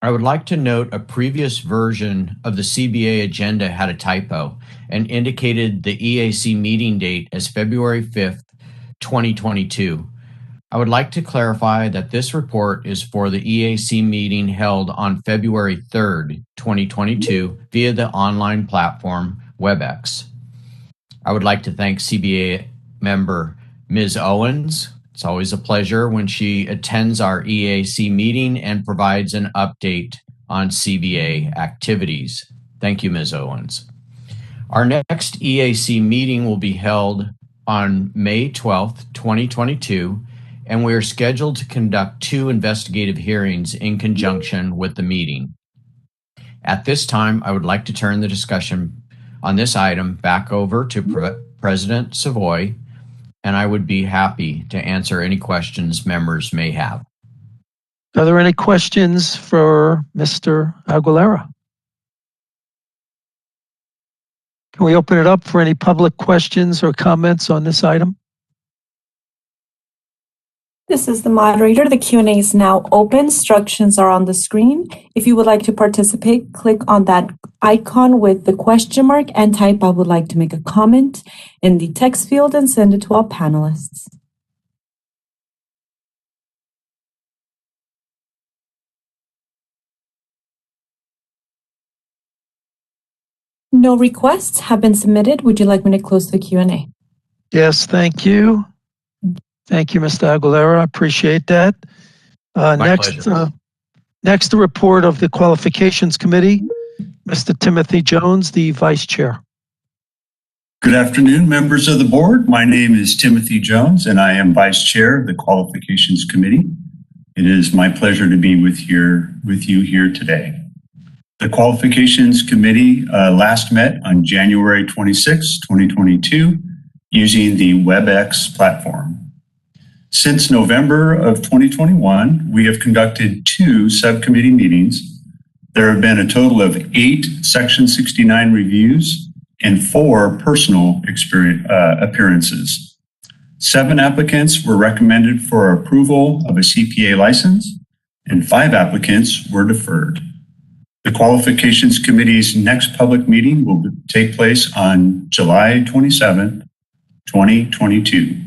I would like to note a previous version of the CBA agenda had a typo and indicated the EAC meeting date as February 5th, 2022. I would like to clarify that this report is for the EAC meeting held on February 3rd, 2022 via the online platform WebEx. I would like to thank CBA member Ms. Owens. It's always a pleasure when she attends our EAC meeting and provides an update on CBA activities. Thank you, Ms. Owens. Our next EAC meeting will be held on May 12th, 2022, and we are scheduled to conduct 2 investigative hearings in conjunction with the meeting. At this time, I would like to turn the discussion on this item back over to President Savoy, and I would be happy to answer any questions members may have. Are there any questions for Mr. Aguilera? Can we open it up for any public questions or comments on this item? This is the moderator. The Q&A is now open. Instructions are on the screen. If you would like to participate, click on that icon with the question mark and type "I would like to make a comment" in the text field and send it to all panelists. No requests have been submitted. Would you like me to close the Q&A? Yes, thank you. Thank you, Mr. Aguilera. I appreciate that. Next, the report of the Qualifications Committee. Mr. Timothy Jones, the Vice Chair. Good afternoon, members of the board. My name is Timothy Jones, and I am Vice Chair of the Qualifications Committee. It is my pleasure to be with you here today. The Qualifications Committee last met on January 26, 2022, using the WebEx platform. Since November of 2021, we have conducted 2 subcommittee meetings. There have been a total of 8 Section 69 reviews and 4 personal appearances. 7 applicants were recommended for approval of a CPA license, and 5 applicants were deferred. The Qualifications Committee's next public meeting will take place on July 27, 2022.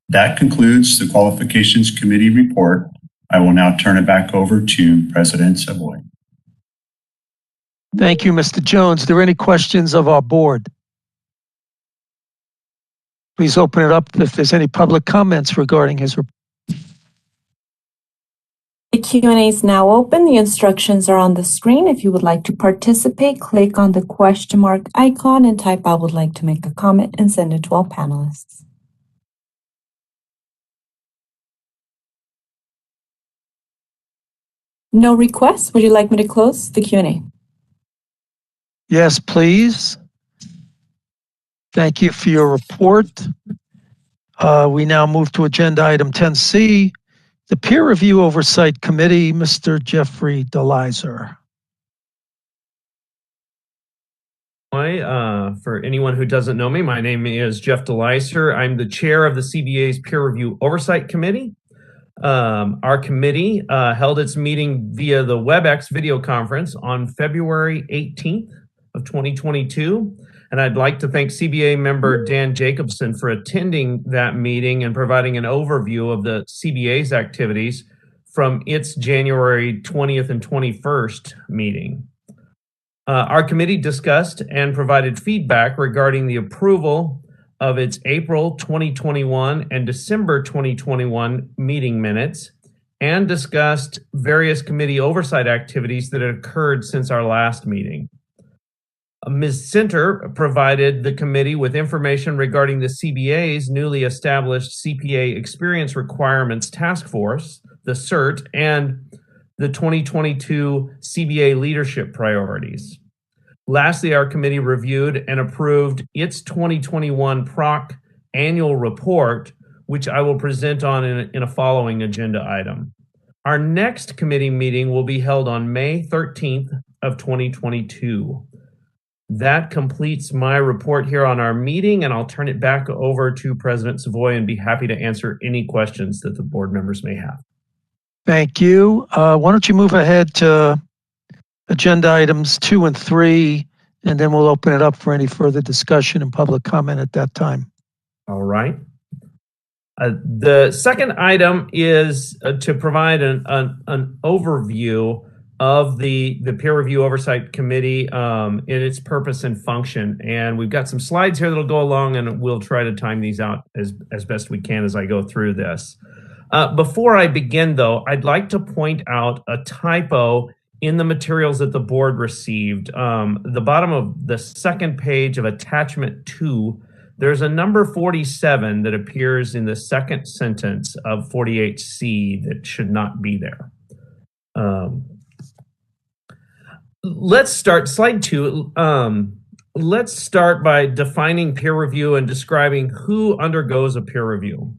That concludes the Qualifications Committee report. I will now turn it back over to President Savoy. Thank you, Mr. Jones. Are there any questions of our board? Please open it up if there's any public comments regarding his report. The Q&A is now open. The instructions are on the screen. If you would like to participate, click on the question mark icon and type "I would like to make a comment" and send it to all panelists. No requests. Would you like me to close the Q&A? Yes, please. Thank you for your report. We now move to agenda item 10C, the Peer Review Oversight Committee, Mr. Jeffrey DeLizer. For anyone who doesn't know me, my name is Jeff DeLizer. I'm the chair of the CBA's Peer Review Oversight Committee. Our committee held its meeting via the WebEx video conference on February 18th of 2022. And I'd like to thank CBA member Dan Jacobson for attending that meeting and providing an overview of the CBA's activities from its January 20th and 21st meeting. Our committee discussed and provided feedback regarding the approval of its April 2021 and December 2021 meeting minutes, and discussed various committee oversight activities that had occurred since our last meeting. Ms. Center provided the committee with information regarding the CBA's newly established CPA Experience Requirements Task Force, the CERT, and the 2022 CBA Leadership Priorities. Lastly, our committee reviewed and approved its 2021 PROC annual report, which I will present on in a following agenda item. Our next committee meeting will be held on May 13th of 2022. That completes my report here on our meeting, and I'll turn it back over to President Savoy and be happy to answer any questions that the board members may have. Thank you. Why don't you move ahead to agenda items 2 and 3, and then we'll open it up for any further discussion and public comment at that time. All right. The second item is to provide an overview of the Peer Review Oversight Committee in its purpose and function. And we've got some slides here that'll go along, and we'll try to time these out as best we can as I go through this. Before I begin, though, I'd like to point out a typo in the materials that the board received. The bottom of the second page of attachment 2, there's a number 47 that appears in the second sentence of 48C that should not be there. Let's start, slide 2. Let's start by defining peer review and describing who undergoes a peer review.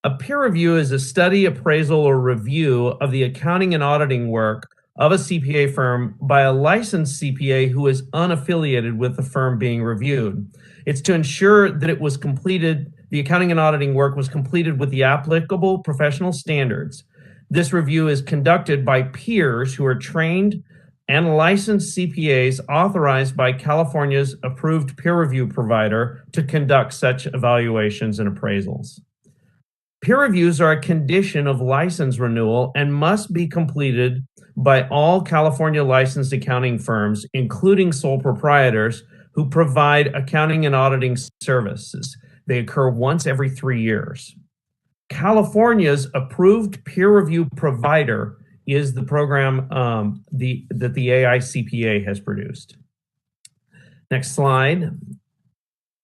A peer review is a study, appraisal, or review of the accounting and auditing work of a CPA firm by a licensed CPA who is unaffiliated with the firm being reviewed. It's to ensure that it was completed, the accounting and auditing work was completed with the applicable professional standards. This review is conducted by peers who are trained and licensed CPAs authorized by California's approved peer review provider to conduct such evaluations and appraisals. Peer reviews are a condition of license renewal and must be completed by all California licensed accounting firms, including sole proprietors, who provide accounting and auditing services. They occur once every 3 years. California's approved peer review provider is the program that the AICPA has produced. Next slide.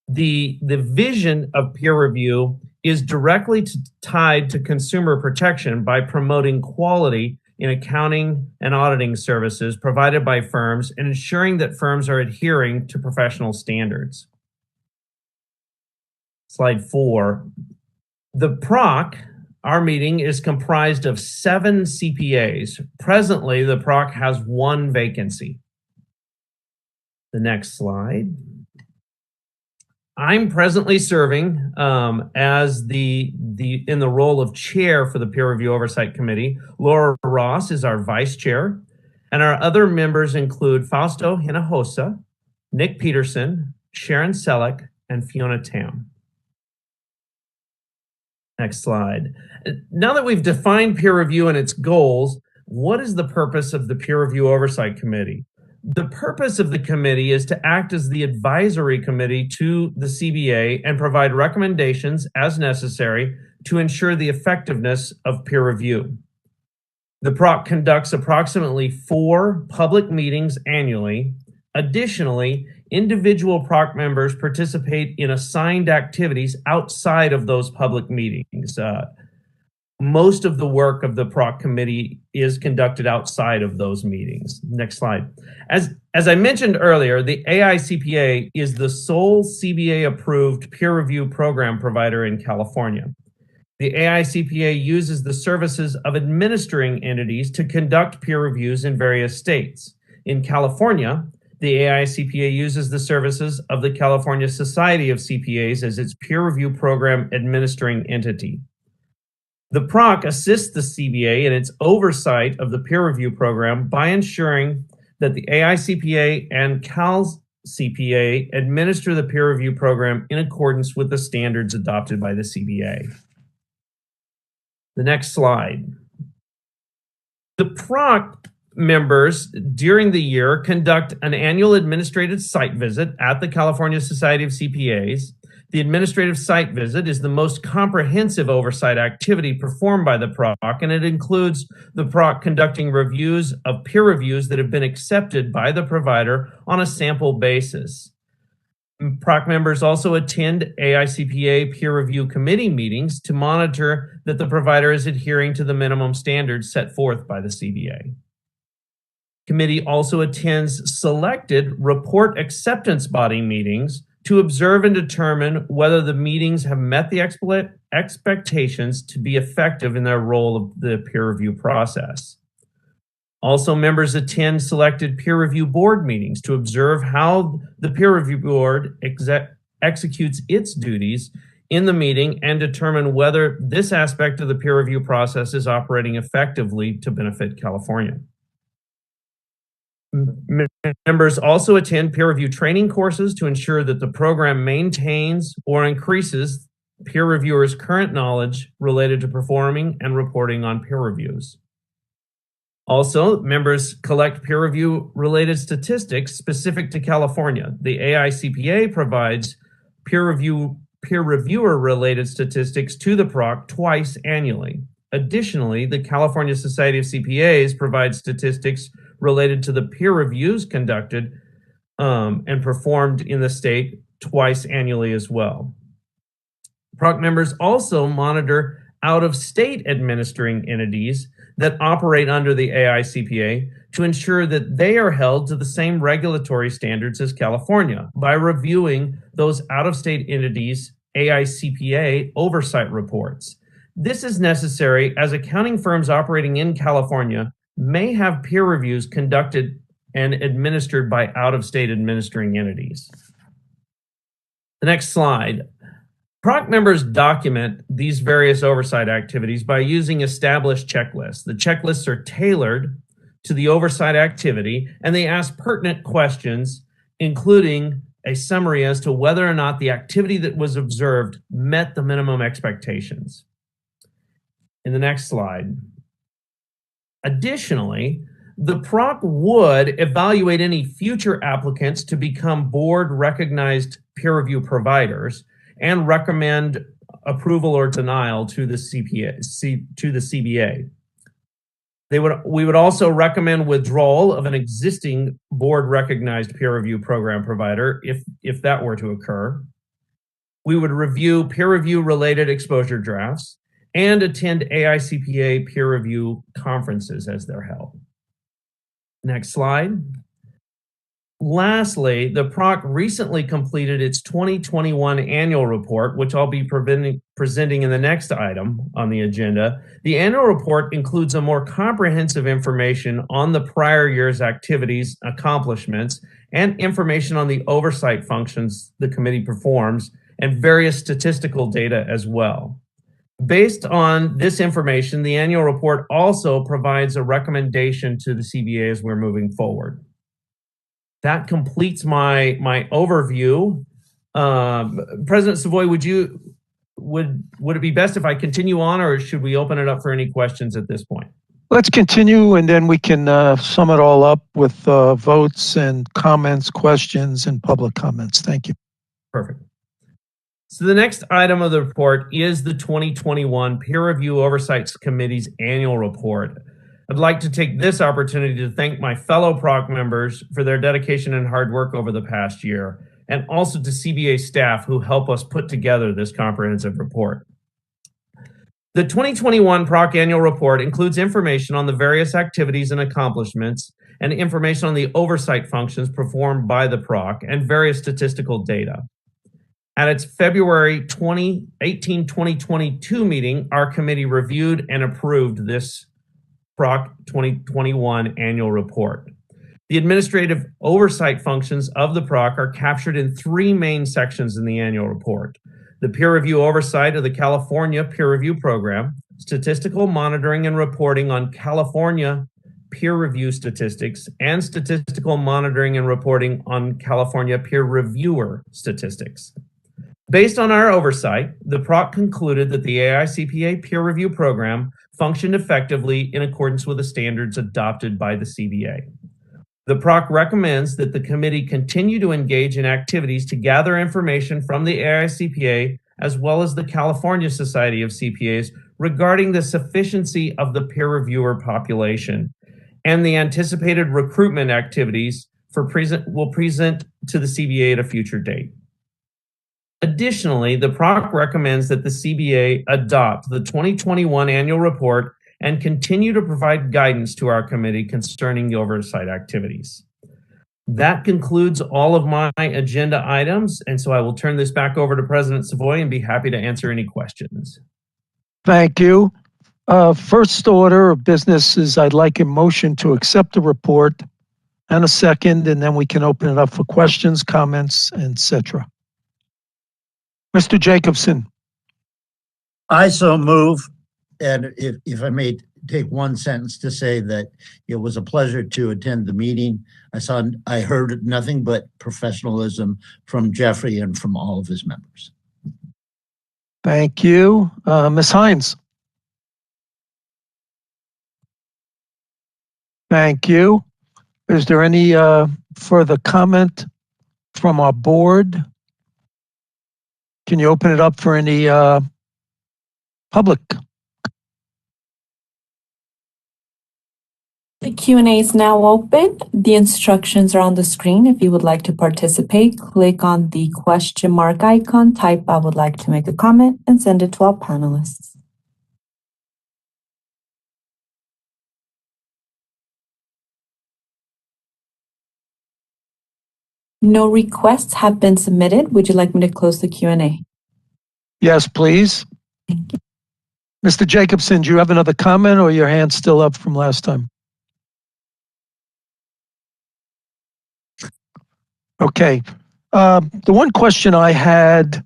The vision of peer review is directly tied to consumer protection by promoting quality in accounting and auditing services provided by firms and ensuring that firms are adhering to professional standards. Slide 4. The PROC, our meeting, is comprised of 7 CPAs. Presently, the PROC has 1 vacancy. The next slide. I'm presently serving as in the role of chair for the Peer Review Oversight Committee. Laura Ross is our vice chair, and our other members include Fausto Hinojosa, Nick Peterson, Sharon Selleck, and Fiona Tam. Next slide. Now that we've defined peer review and its goals, what is the purpose of the Peer Review Oversight Committee? The purpose of the committee is to act as the advisory committee to the CBA and provide recommendations as necessary to ensure the effectiveness of peer review. The PROC conducts approximately 4 public meetings annually. Additionally, individual PROC members participate in assigned activities outside of those public meetings. Most of the work of the PROC committee is conducted outside of those meetings. Next slide. As I mentioned earlier, the AICPA is the sole CBA-approved peer review program provider in California. The AICPA uses the services of administering entities to conduct peer reviews in various states. In California, the AICPA uses the services of the California Society of CPAs as its peer review program administering entity. The PROC assists the CBA in its oversight of the peer review program by ensuring that the AICPA and CalCPA administer the peer review program in accordance with the standards adopted by the CBA. The next slide. The PROC members during the year conduct an annual administrative site visit at the California Society of CPAs. The administrative site visit is the most comprehensive oversight activity performed by the PROC, and it includes the PROC conducting reviews of peer reviews that have been accepted by the provider on a sample basis. PROC members also attend AICPA peer review committee meetings to monitor that the provider is adhering to the minimum standards set forth by the CBA. Committee also attends selected report acceptance body meetings to observe and determine whether the meetings have met the expectations to be effective in their role of the peer review process. Also, members attend selected peer review board meetings to observe how the peer review board executes its duties in the meeting and determine whether this aspect of the peer review process is operating effectively to benefit California. Members also attend peer review training courses to ensure that the program maintains or increases peer reviewers' current knowledge related to performing and reporting on peer reviews. Also, members collect peer review related statistics specific to California. The AICPA provides peer reviewer related statistics to the PROC twice annually. Additionally, the California Society of CPAs provides statistics related to the peer reviews conducted and performed in the state twice annually as well. PROC members also monitor out-of-state administering entities that operate under the AICPA to ensure that they are held to the same regulatory standards as California by reviewing those out-of-state entities' AICPA oversight reports. This is necessary as accounting firms operating in California may have peer reviews conducted and administered by out-of-state administering entities. The next slide. PROC members document these various oversight activities by using established checklists. The checklists are tailored to the oversight activity, and they ask pertinent questions, including a summary as to whether or not the activity that was observed met the minimum expectations. In the next slide. Additionally, the PROC would evaluate any future applicants to become board-recognized peer review providers and recommend approval or denial to the CBA. We would also recommend withdrawal of an existing board-recognized peer review program provider if that were to occur. We would review peer review-related exposure drafts and attend AICPA peer review conferences as they're held. Next slide. Lastly, the PROC recently completed its 2021 annual report, which I'll be presenting in the next item on the agenda. The annual report includes a more comprehensive information on the prior year's activities, accomplishments, and information on the oversight functions the committee performs, and various statistical data as well. Based on this information, the annual report also provides a recommendation to the CBA as we're moving forward. That completes my overview. President Savoy, would it be best if I continue on, or should we open it up for any questions at this point? Let's continue, and then we can sum it all up with votes and comments, questions, and public comments. Thank you. Perfect. So the next item of the report is the 2021 Peer Review Oversight Committee's annual report. I'd like to take this opportunity to thank my fellow PROC members for their dedication and hard work over the past year, and also to CBA staff who help us put together this comprehensive report. The 2021 PROC annual report includes information on the various activities and accomplishments, and information on the oversight functions performed by the PROC, and various statistical data. At its February 2022 meeting, our committee reviewed and approved this PROC 2021 annual report. The administrative oversight functions of the PROC are captured in three main sections in the annual report: the peer review oversight of the California peer review program, statistical monitoring and reporting on California peer review statistics, and statistical monitoring and reporting on California peer reviewer statistics. Based on our oversight, the PROC concluded that the AICPA peer review program functioned effectively in accordance with the standards adopted by the CBA. The PROC recommends that the committee continue to engage in activities to gather information from the AICPA as well as the California Society of CPAs regarding the sufficiency of the peer reviewer population and the anticipated recruitment activities will present to the CBA at a future date. Additionally, the PROC recommends that the CBA adopt the 2021 annual report and continue to provide guidance to our committee concerning the oversight activities. That concludes all of my agenda items, and so I will turn this back over to President Savoy and be happy to answer any questions. Thank you. First order of business is I'd like a motion to accept the report and a second, and then we can open it up for questions, comments, etc. Mr. Jacobson. I so move, and if I may take one sentence to say that it was a pleasure to attend the meeting. I heard nothing but professionalism from Jeffrey and from all of his members. Thank you. Ms. Hines. Thank you. Is there any further comment from our board? Can you open it up for any public? The Q&A is now open. The instructions are on the screen. If you would like to participate, click on the question mark icon, type "I would like to make a comment," and send it to our panelists. No requests have been submitted. Would you like me to close the Q&A? Yes, please. Thank you. Mr. Jacobson, do you have another comment or your hand's still up from last time? Okay. The one question I had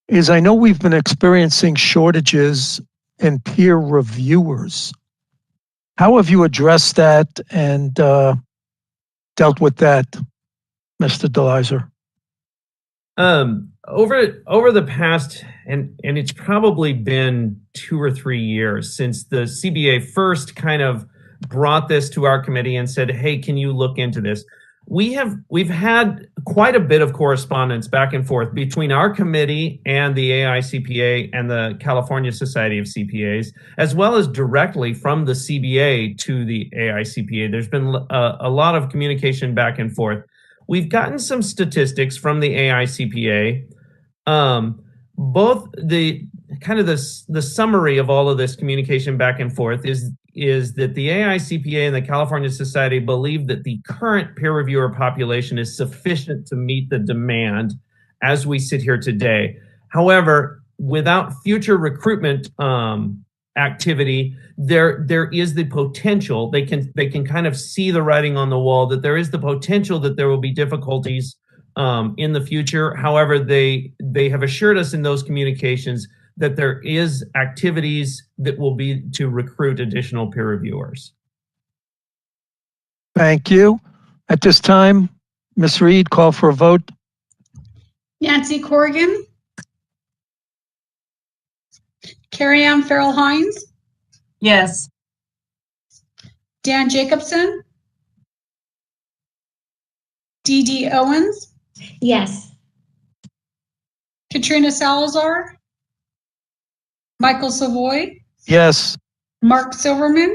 is I know we've been experiencing shortages in peer reviewers. How have you addressed that and dealt with that, Mr. DeLizer? Over the past, and it's probably been 2 or 3 years since the CBA first kind of brought this to our committee and said, hey, can you look into this? We've had quite a bit of correspondence back and forth between our committee and the AICPA and the California Society of CPAs, as well as directly from the CBA to the AICPA. There's been a lot of communication back and forth. We've gotten some statistics from the AICPA. Both the summary of all of this communication back and forth is that the AICPA and the California Society believe that the current peer reviewer population is sufficient to meet the demand as we sit here today. However, without future recruitment activity, there is the potential, they can kind of see the writing on the wall that there is the potential that there will be difficulties in the future. However, they have assured us in those communications that there is activities that will be to recruit additional peer reviewers. Thank you. At this time, Ms. Reed, call for a vote. Nancy Corrigan. Carrie Ann Farrell Hines. Yes. Dan Jacobson. Dee Dee Owens. Yes. Katrina Salazar. Michael Savoy. Yes. Mark Silverman.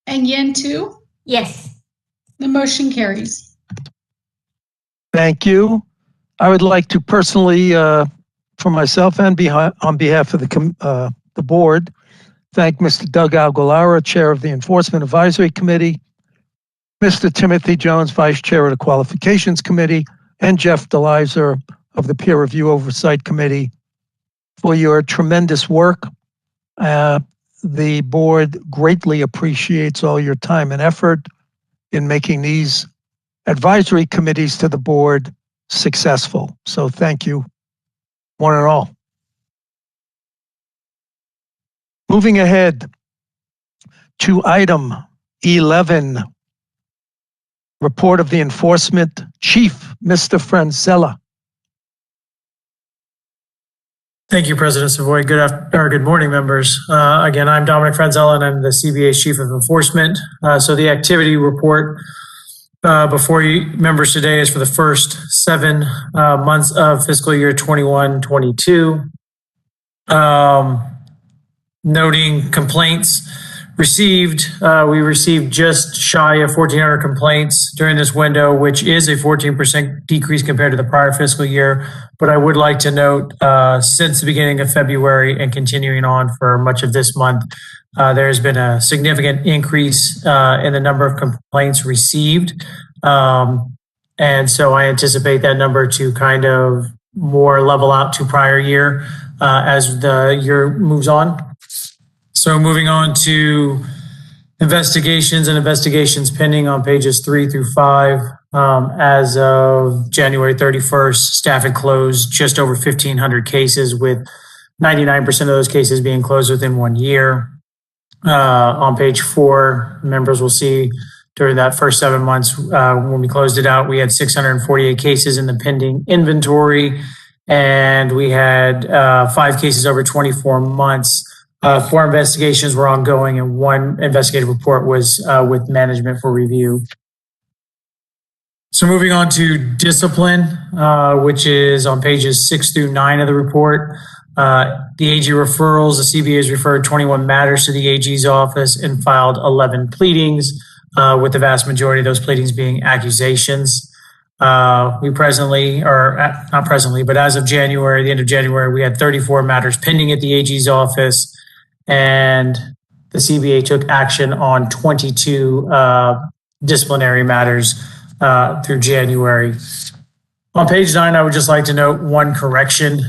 And Yen Tu. Yes. The motion carries. Thank you. I would like to personally, for myself and on behalf of the board, thank Mr. Doug Aguilera, Chair of the Enforcement Advisory Committee, Mr. Timothy Jones, Vice Chair of the Qualifications Committee, and Jeff DeLizer of the Peer Review Oversight Committee for your tremendous work. The board greatly appreciates all your time and effort in making these advisory committees to the board successful. So thank you, one and all. Moving ahead to item 11, report of the enforcement chief, Mr. Franzella. Thank you, President Savoy. Good morning, members. Again, I'm Dominic Franzella, and I'm the CBA's Chief of Enforcement. So the activity report before you members today is for the first 7 months of fiscal year 21-22. Noting complaints received, we received just shy of 1,400 complaints during this window, which is a 14% decrease compared to the prior fiscal year. But I would like to note, since the beginning of February and continuing on for much of this month, there has been a significant increase in the number of complaints received. And so I anticipate that number to kind of more level out to prior year as the year moves on. So moving on to investigations and investigations pending on pages 3 through 5. As of January 31st, staff had closed just over 1,500 cases, with 99% of those cases being closed within 1 year. On page 4, members will see during that first 7 months, when we closed it out, we had 648 cases in the pending inventory, and we had 5 cases over 24 months. 4 investigations were ongoing, and 1 investigative report was with management for review. So moving on to discipline, which is on pages 6 through 9 of the report. The AG referrals, the CBA has referred 21 matters to the AG's office and filed 11 pleadings, with the vast majority of those pleadings being accusations. We presently, or not presently, but as of January, the end of January, we had 34 matters pending at the AG's office, and the CBA took action on 22 disciplinary matters through January. On page 9, I would just like to note 1 correction.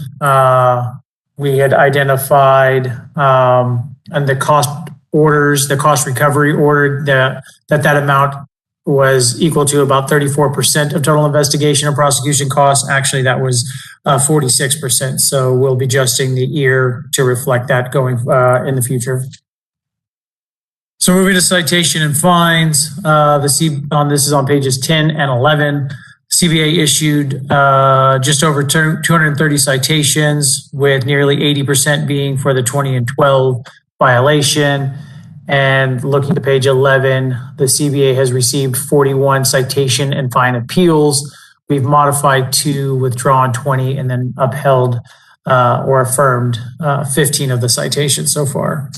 We had identified and the cost orders, the cost recovery order, that amount was equal to about 34% of total investigation and prosecution costs. Actually, that was 46%. So we'll be adjusting the year to reflect that going in the future. So moving to citation and fines, this is on pages 10 and 11. CBA issued just over 230 citations, with nearly 80% being for the 20 and 12 violation. And looking to page 11, the CBA has received 41 citation and fine appeals. We've modified 2, withdrawn 20, and then upheld or affirmed 15 of the citations so far.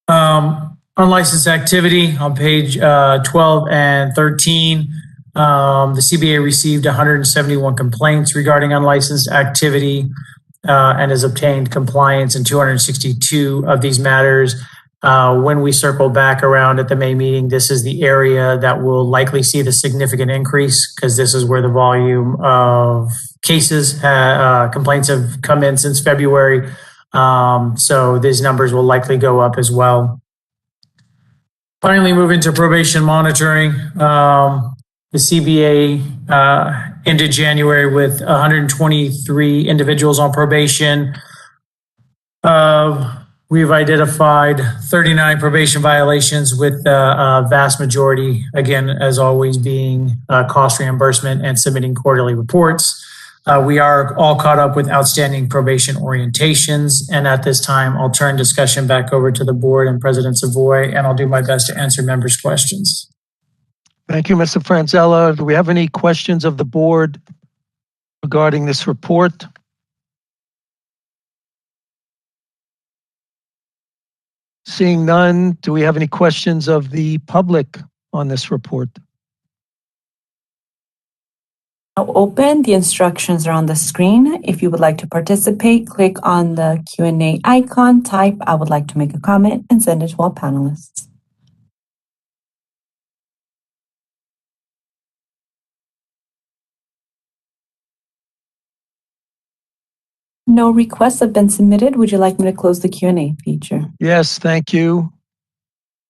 Unlicensed activity on page 12 and 13. The CBA received 171 complaints regarding unlicensed activity and has obtained compliance in 262 of these matters. When we circle back around at the May meeting, this is the area that will likely see the significant increase, because this is where the volume of cases, complaints have come in since February. So these numbers will likely go up as well. Finally, moving to probation monitoring. The CBA ended January with 123 individuals on probation. We've identified 39 probation violations, with the vast majority, again, as always, being cost reimbursement and submitting quarterly reports. We are all caught up with outstanding probation orientations. And at this time, I'll turn discussion back over to the board and President Savoy, and I'll do my best to answer members' questions. Thank you, Mr. Franzella. Do we have any questions of the board regarding this report? Seeing none, do we have any questions of the public on this report? Now open. The instructions are on the screen. If you would like to participate, click on the Q&A icon, type "I would like to make a comment," and send it to all panelists. No requests have been submitted. Would you like me to close the Q&A feature? Yes, thank you.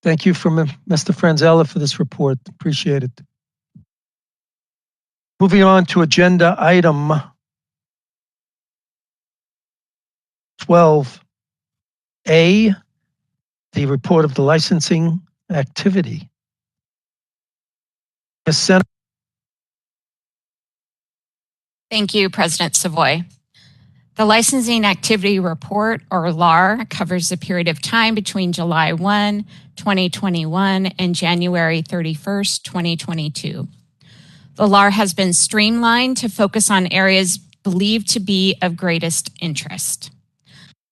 Thank you from Mr. Franzella for this report. Appreciate it. Moving on to agenda item 12, A, the report of the licensing activity. Ms. Senator. Thank you, President Savoy. The Licensing Activity Report, or LAR, covers the period of time between July 1, 2021 and January 31st, 2022. The LAR has been streamlined to focus on areas believed to be of greatest interest.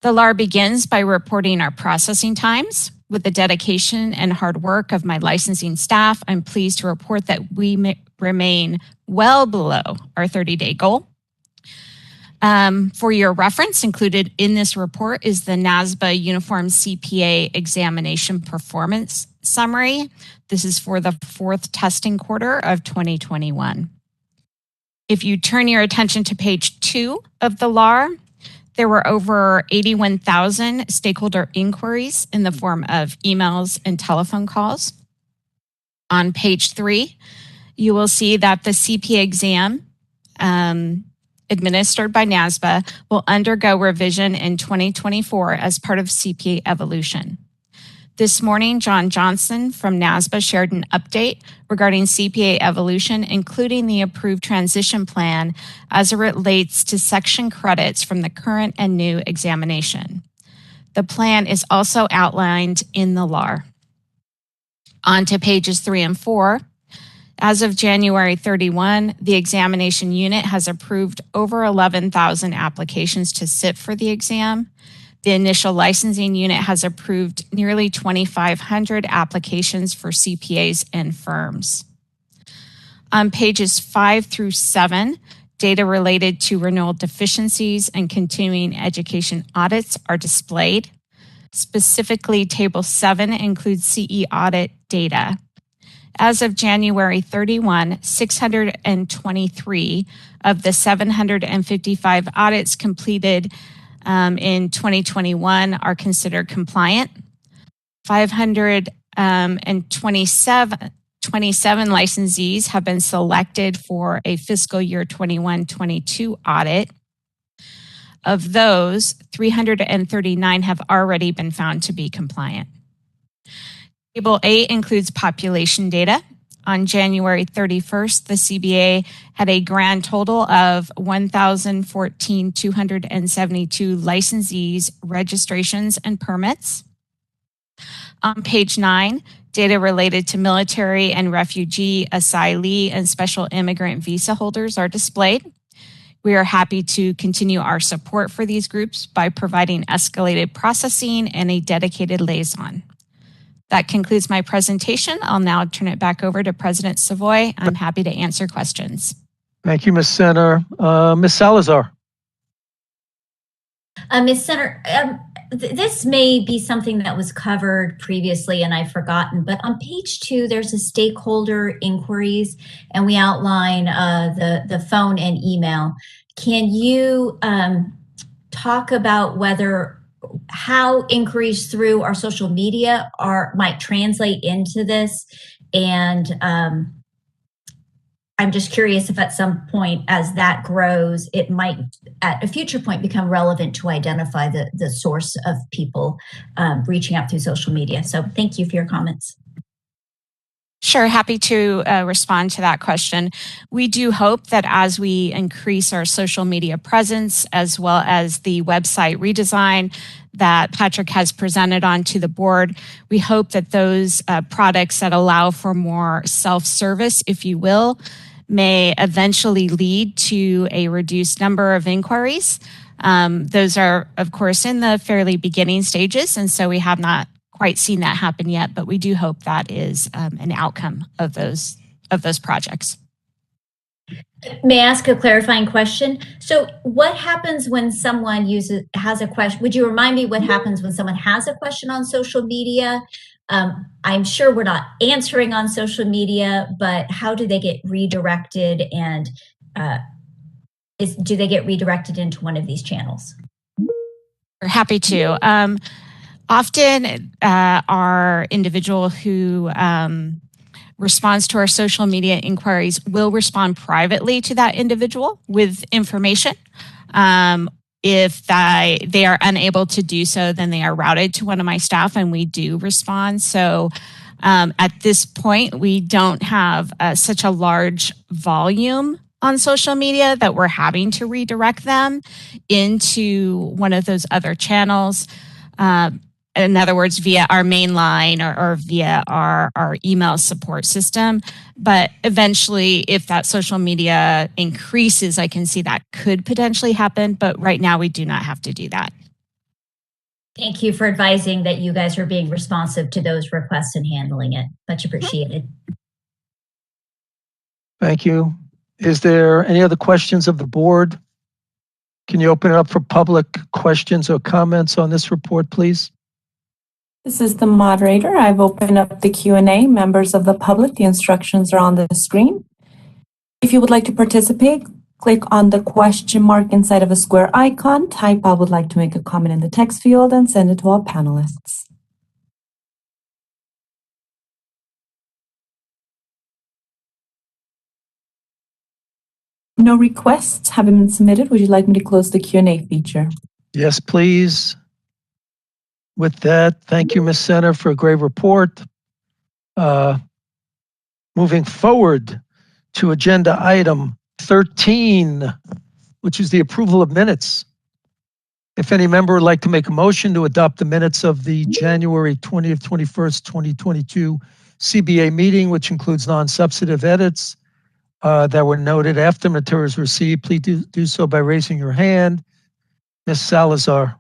The LAR begins by reporting our processing times. With the dedication and hard work of my licensing staff, I'm pleased to report that we remain well below our 30-day goal. For your reference, included in this report is the NASBA Uniform CPA Examination Performance Summary. This is for the fourth testing quarter of 2021. If you turn your attention to page 2 of the LAR, there were over 81,000 stakeholder inquiries in the form of emails and telephone calls. On page 3, you will see that the CPA exam administered by NASBA will undergo revision in 2024 as part of CPA evolution. This morning, John Johnson from NASBA shared an update regarding CPA evolution, including the approved transition plan as it relates to section credits from the current and new examination. The plan is also outlined in the LAR. On to pages 3 and 4. As of January 31, the examination unit has approved over 11,000 applications to sit for the exam. The initial licensing unit has approved nearly 2,500 applications for CPAs and firms. On pages 5 through 7, data related to renewal deficiencies and continuing education audits are displayed. Specifically, Table 7 includes CE audit data. As of January 31, 623 of the 755 audits completed in 2021 are considered compliant. 527 licensees have been selected for a fiscal year 21-22 audit. Of those, 339 have already been found to be compliant. Table 8 includes population data. On January 31st, the CBA had a grand total of 1,014,272 licensees, registrations, and permits. On page 9, data related to military and refugee, asylee, and special immigrant visa holders are displayed. We are happy to continue our support for these groups by providing escalated processing and a dedicated liaison. That concludes my presentation. I'll now turn it back over to President Savoy. I'm happy to answer questions. Thank you, Ms. Senator. Ms. Salazar. Ms. Senator, this may be something that was covered previously and I've forgotten, but on page 2, there's a stakeholder inquiries and we outline the phone and email. Can you talk about how inquiries through our social media might translate into this? And I'm just curious if at some point as that grows, it might at a future point become relevant to identify the source of people reaching out through social media. So thank you for your comments. Sure, happy to respond to that question. We do hope that as we increase our social media presence, as well as the website redesign that Patrick has presented on to the board, we hope that those products that allow for more self-service, if you will, may eventually lead to a reduced number of inquiries. Those are, of course, in the fairly beginning stages, and so we have not quite seen that happen yet, but we do hope that is an outcome of those projects. May I ask a clarifying question? So what happens when someone has a question? Would you remind me what happens when someone has a question on social media? I'm sure we're not answering on social media, but how do they get redirected, and do they get redirected into one of these channels? We're happy to. Often our individual who responds to our social media inquiries will respond privately to that individual with information. If they are unable to do so, then they are routed to one of my staff and we do respond. So at this point, we don't have such a large volume on social media that we're having to redirect them into one of those other channels. In other words, via our main line or via our email support system. But eventually, if that social media increases, I can see that could potentially happen. But right now, we do not have to do that. Thank you for advising that you guys are being responsive to those requests and handling it. Much appreciated. Thank you. Is there any other questions of the board? Can you open it up for public questions or comments on this report, please? This is the moderator. I've opened up the Q&A. Members of the public, the instructions are on the screen. If you would like to participate, click on the question mark inside of a square icon, type "I would like to make a comment" in the text field, and send it to all panelists. No requests have been submitted. Would you like me to close the Q&A feature? Yes, please. With that, thank you, Ms. Center, for a great report. Moving forward to agenda item 13, which is the approval of minutes. If any member would like to make a motion to adopt the minutes of the January 20th, 21st, 2022 CBA meeting, which includes non-substantive edits that were noted after materials received, please do so by raising your hand. Ms. Salazar.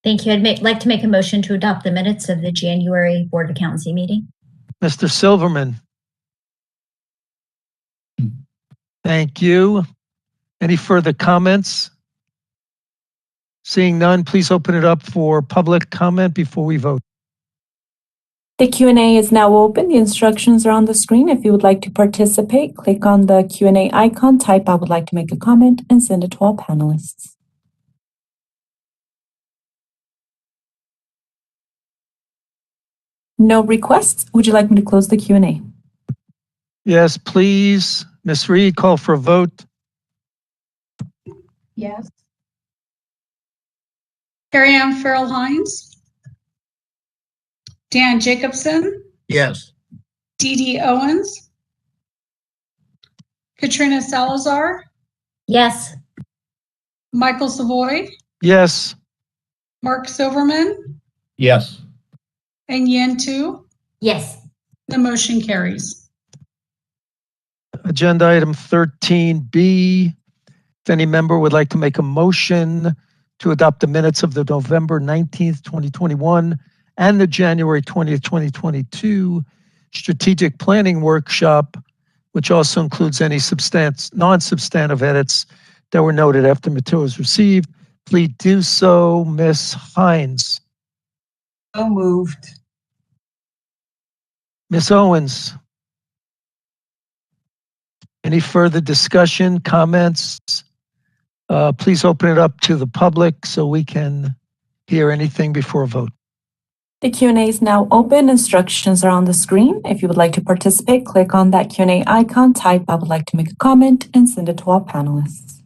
Thank you. I'd like to make a motion to adopt the minutes of the January Board of Accountancy meeting. Mr. Silverman. Thank you. Any further comments? Seeing none, please open it up for public comment before we vote. The Q&A is now open. The instructions are on the screen. If you would like to participate, click on the Q&A icon, type "I would like to make a comment," and send it to all panelists. No requests. Would you like me to close the Q&A? Yes, please. Ms. Reed, call for a vote. Yes. Carrie Ann Farrell Hines. Dan Jacobson. Yes. Dee Dee Owens. Katrina Salazar. Yes. Michael Savoy. Yes. Mark Silverman. Yes. And Yen Tu. Yes. The motion carries. Agenda item 13B. If any member would like to make a motion to adopt the minutes of the November 19th, 2021 and the January 20th, 2022 strategic planning workshop, which also includes any non-substantive edits that were noted after materials received, please do so. Ms. Hines. So moved. Ms. Owens. Any further discussion, comments? Please open it up to the public so we can hear anything before a vote. The Q&A is now open. Instructions are on the screen. If you would like to participate, click on that Q&A icon, type "I would like to make a comment," and send it to all panelists.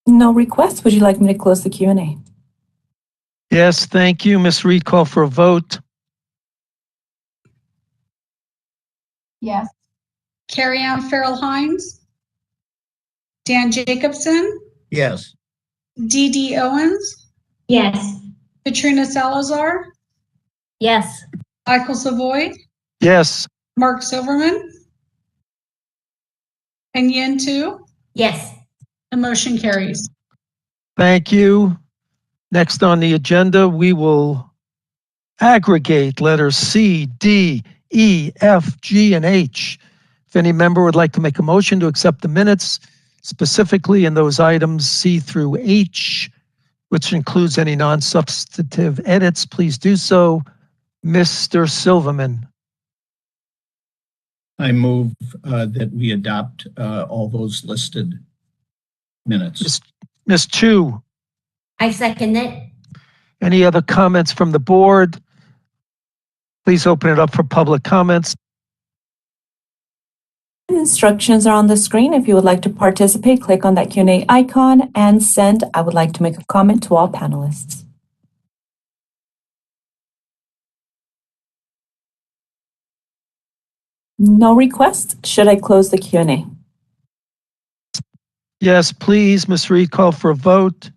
No requests. Would you like me to close the Q&A? Yes, thank you. Ms. Reed, call for a vote. Yes. Carrie Ann Farrell Hines. Dan Jacobson. Yes. Dee Dee Owens. Yes. Katrina Salazar. Yes. Michael Savoy. Yes. Mark Silverman. And Yen Tu. Yes. The motion carries. Thank you. Next on the agenda, we will aggregate letters C, D, E, F, G, and H. If any member would like to make a motion to accept the minutes, specifically in those items C through H, which includes any non-substantive edits, please do so. Mr. Silverman. I move that we adopt all those listed minutes. Ms. Chu. I second it. Any other comments from the board? Please open it up for public comments. Instructions are on the screen. If you would like to participate, click on that Q&A icon and send. I would like to make a comment to all panelists. No requests. Should I close the Q&A? Yes, please. Ms. Reed, call for a vote.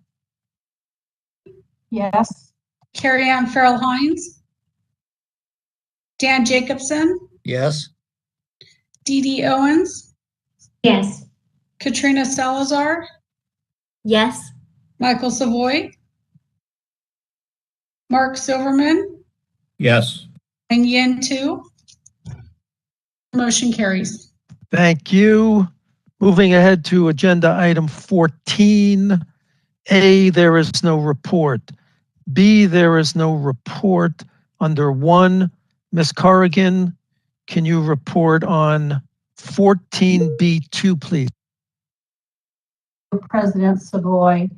Yes. Carrie Ann Farrell Hines, Dan Jacobson, Yes. Dee Dee Owens, Yes. Katrina Salazar, Yes. Michael Savoy, Mark Silverman, Yes. and Yen Tu. Motion carries. Thank you. Moving ahead to agenda item 14. A, there is no report. B, there is no report. Under 1, Ms. Corrigan, can you report on 14B2, please? President Savoy.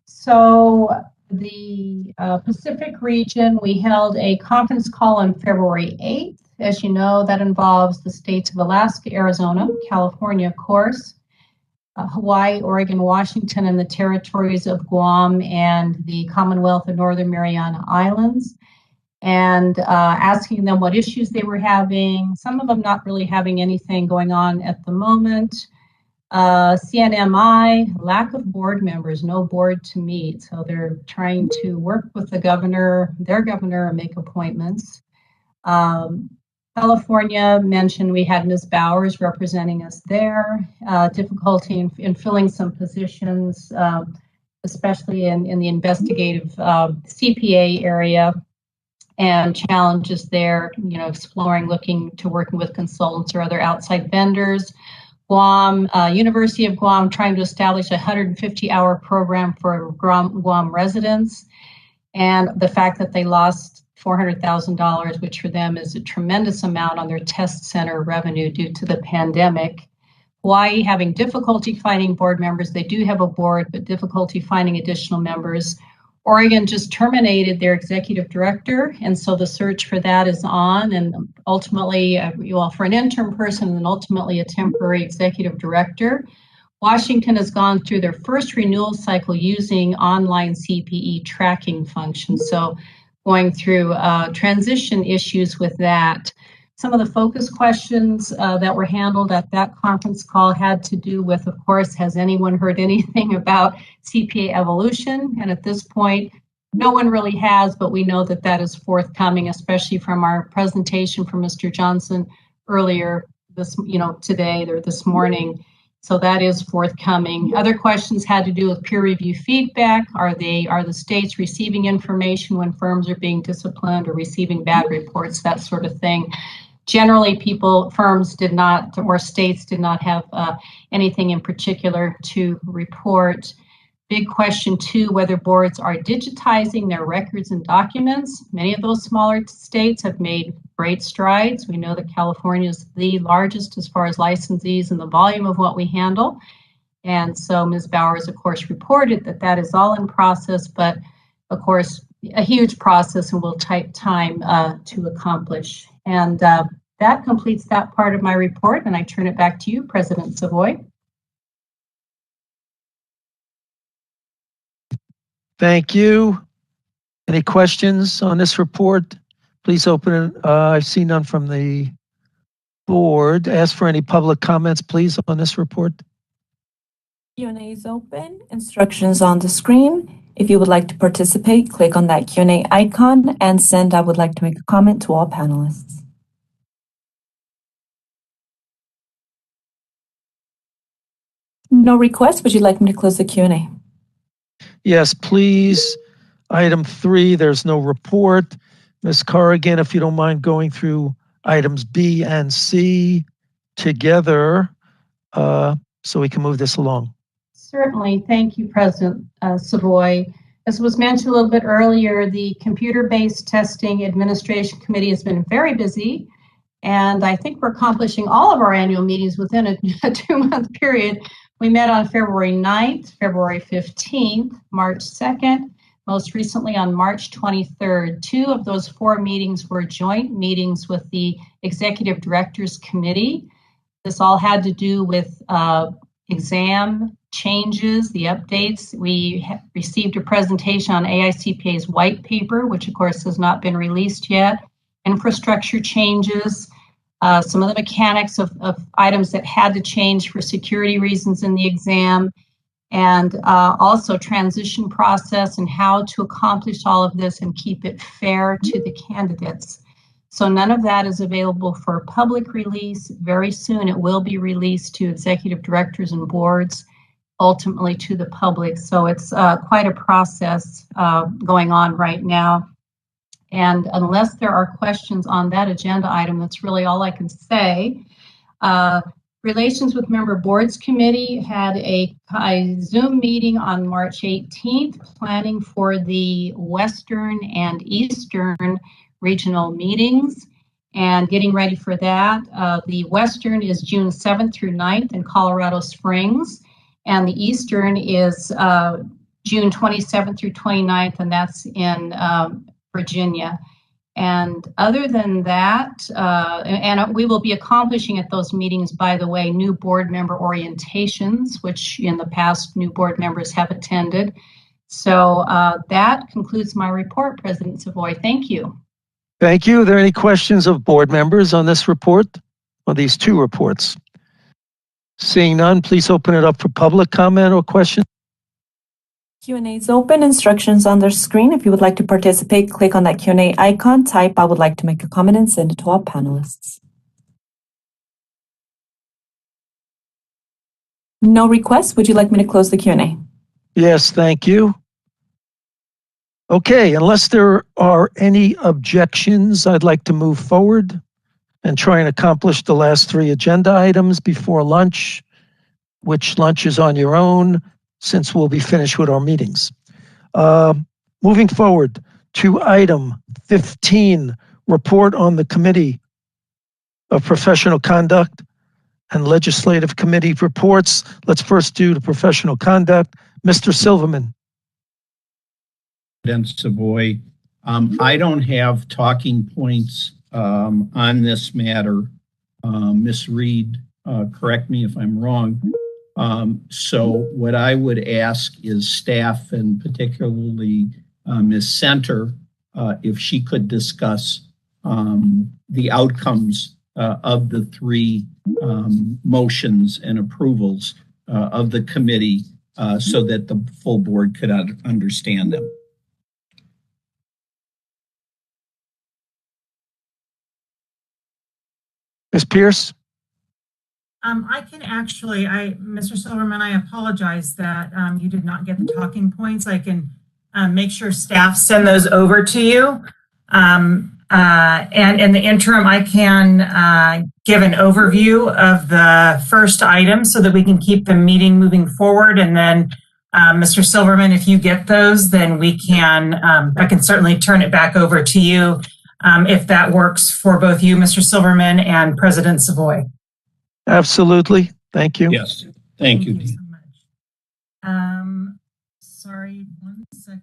So the Pacific region, we held a conference call on February 8th. As you know, that involves the states of Alaska, Arizona, California, of course, Hawaii, Oregon, Washington, and the territories of Guam and the Commonwealth of Northern Mariana Islands, and asking them what issues they were having, some of them not really having anything going on at the moment. CNMI, lack of board members, no board to meet. So they're trying to work with the governor, their governor, and make appointments. California mentioned we had Ms. Bowers representing us there. Difficulty in filling some positions, especially in the investigative CPA area, and challenges there, exploring, looking to working with consultants or other outside vendors. Guam, University of Guam trying to establish a 150-hour program for Guam residents, and the fact that they lost $400,000, which for them is a tremendous amount on their test center revenue due to the pandemic. Hawaii having difficulty finding board members. They do have a board, but difficulty finding additional members. Oregon just terminated their executive director, and so the search for that is on, and ultimately, for an interim person and then ultimately a temporary executive director. Washington has gone through their first renewal cycle using online CPE tracking functions, so going through transition issues with that. Some of the focus questions that were handled at that conference call had to do with, of course, has anyone heard anything about CPA evolution? And at this point, no one really has, but we know that that is forthcoming, especially from our presentation from Mr. Johnson earlier today or this morning. So that is forthcoming. Other questions had to do with peer review feedback. Are the states receiving information when firms are being disciplined or receiving bad reports, that sort of thing. Generally, firms did not, or states did not have anything in particular to report. Big question too, whether boards are digitizing their records and documents. Many of those smaller states have made great strides. We know that California is the largest as far as licensees and the volume of what we handle. And so Ms. Bowers, of course, reported that that is all in process, but of course, a huge process and will take time to accomplish. And that completes that part of my report, and I turn it back to you, President Savoy. Thank you. Any questions on this report? Please open it. I see none from the board. Ask for any public comments, please, on this report. Q&A is open. Instructions on the screen. If you would like to participate, click on that Q&A icon and send. I would like to make a comment to all panelists. No requests. Would you like me to close the Q&A? Yes, please. Item 3, there's no report. Ms. Corrigan, if you don't mind going through items B and C together so we can move this along. Certainly. Thank you, President Savoy. As was mentioned a little bit earlier, the Computer-Based Testing Administration Committee has been very busy, and I think we're accomplishing all of our annual meetings within a 2-month period. We met on February 9th, February 15th, March 2nd, most recently on March 23rd. 2 of those 4 meetings were joint meetings with the Executive Directors Committee. This all had to do with exam changes, the updates. We received a presentation on AICPA's white paper, which of course has not been released yet, infrastructure changes, some of the mechanics of items that had to change for security reasons in the exam, and also transition process and how to accomplish all of this and keep it fair to the candidates. So none of that is available for public release. Very soon it will be released to executive directors and boards, ultimately to the public. So it's quite a process going on right now. And unless there are questions on that agenda item, that's really all I can say. Relations with Member Boards Committee had a Zoom meeting on March 18th, planning for the Western and Eastern regional meetings and getting ready for that. The Western is June 7th through 9th in Colorado Springs, and the Eastern is June 27th through 29th, and that's in Virginia. And other than that, and we will be accomplishing at those meetings, by the way, new board member orientations, which in the past new board members have attended. So that concludes my report, President Savoy. Thank you. Thank you. Are there any questions of board members on this report or these two reports? Seeing none, please open it up for public comment or question. Q&A is open. Instructions on the screen. If you would like to participate, click on that Q&A icon, type "I would like to make a comment," and send it to all panelists. No requests. Would you like me to close the Q&A? Yes, thank you. Okay, unless there are any objections, I'd like to move forward and try and accomplish the last three agenda items before lunch, which lunch is on your own, since we'll be finished with our meetings. Moving forward to item 15, report on the Committee of Professional Conduct and Legislative Committee reports. Let's first do the professional conduct. Mr. Silverman. President Savoy, I don't have talking points on this matter. Ms. Reed, correct me if I'm wrong. So what I would ask is staff, and particularly Ms. Center, if she could discuss the outcomes of the three motions and approvals of the committee so that the full board could understand them. Ms. Pierce? I can actually, Mr. Silverman, I apologize that you did not get the talking points. I can make sure staff send those over to you. And in the interim, I can give an overview of the first item so that we can keep the meeting moving forward. And then, Mr. Silverman, if you get those, then we can, I can certainly turn it back over to you if that works for both you, Mr. Silverman, and President Savoy. Absolutely. Thank you. Yes. Thank you. So much. Sorry, 1 second.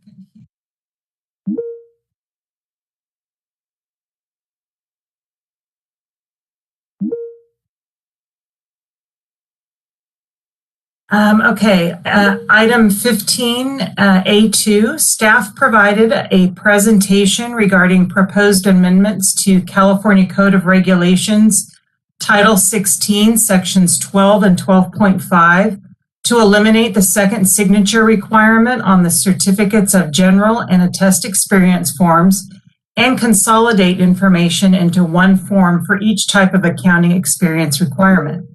Okay, item 15A2, staff provided a presentation regarding proposed amendments to California Code of Regulations, Title 16, Sections 12 and 12.5, to eliminate the second signature requirement on the certificates of general and attest experience forms and consolidate information into one form for each type of accounting experience requirement.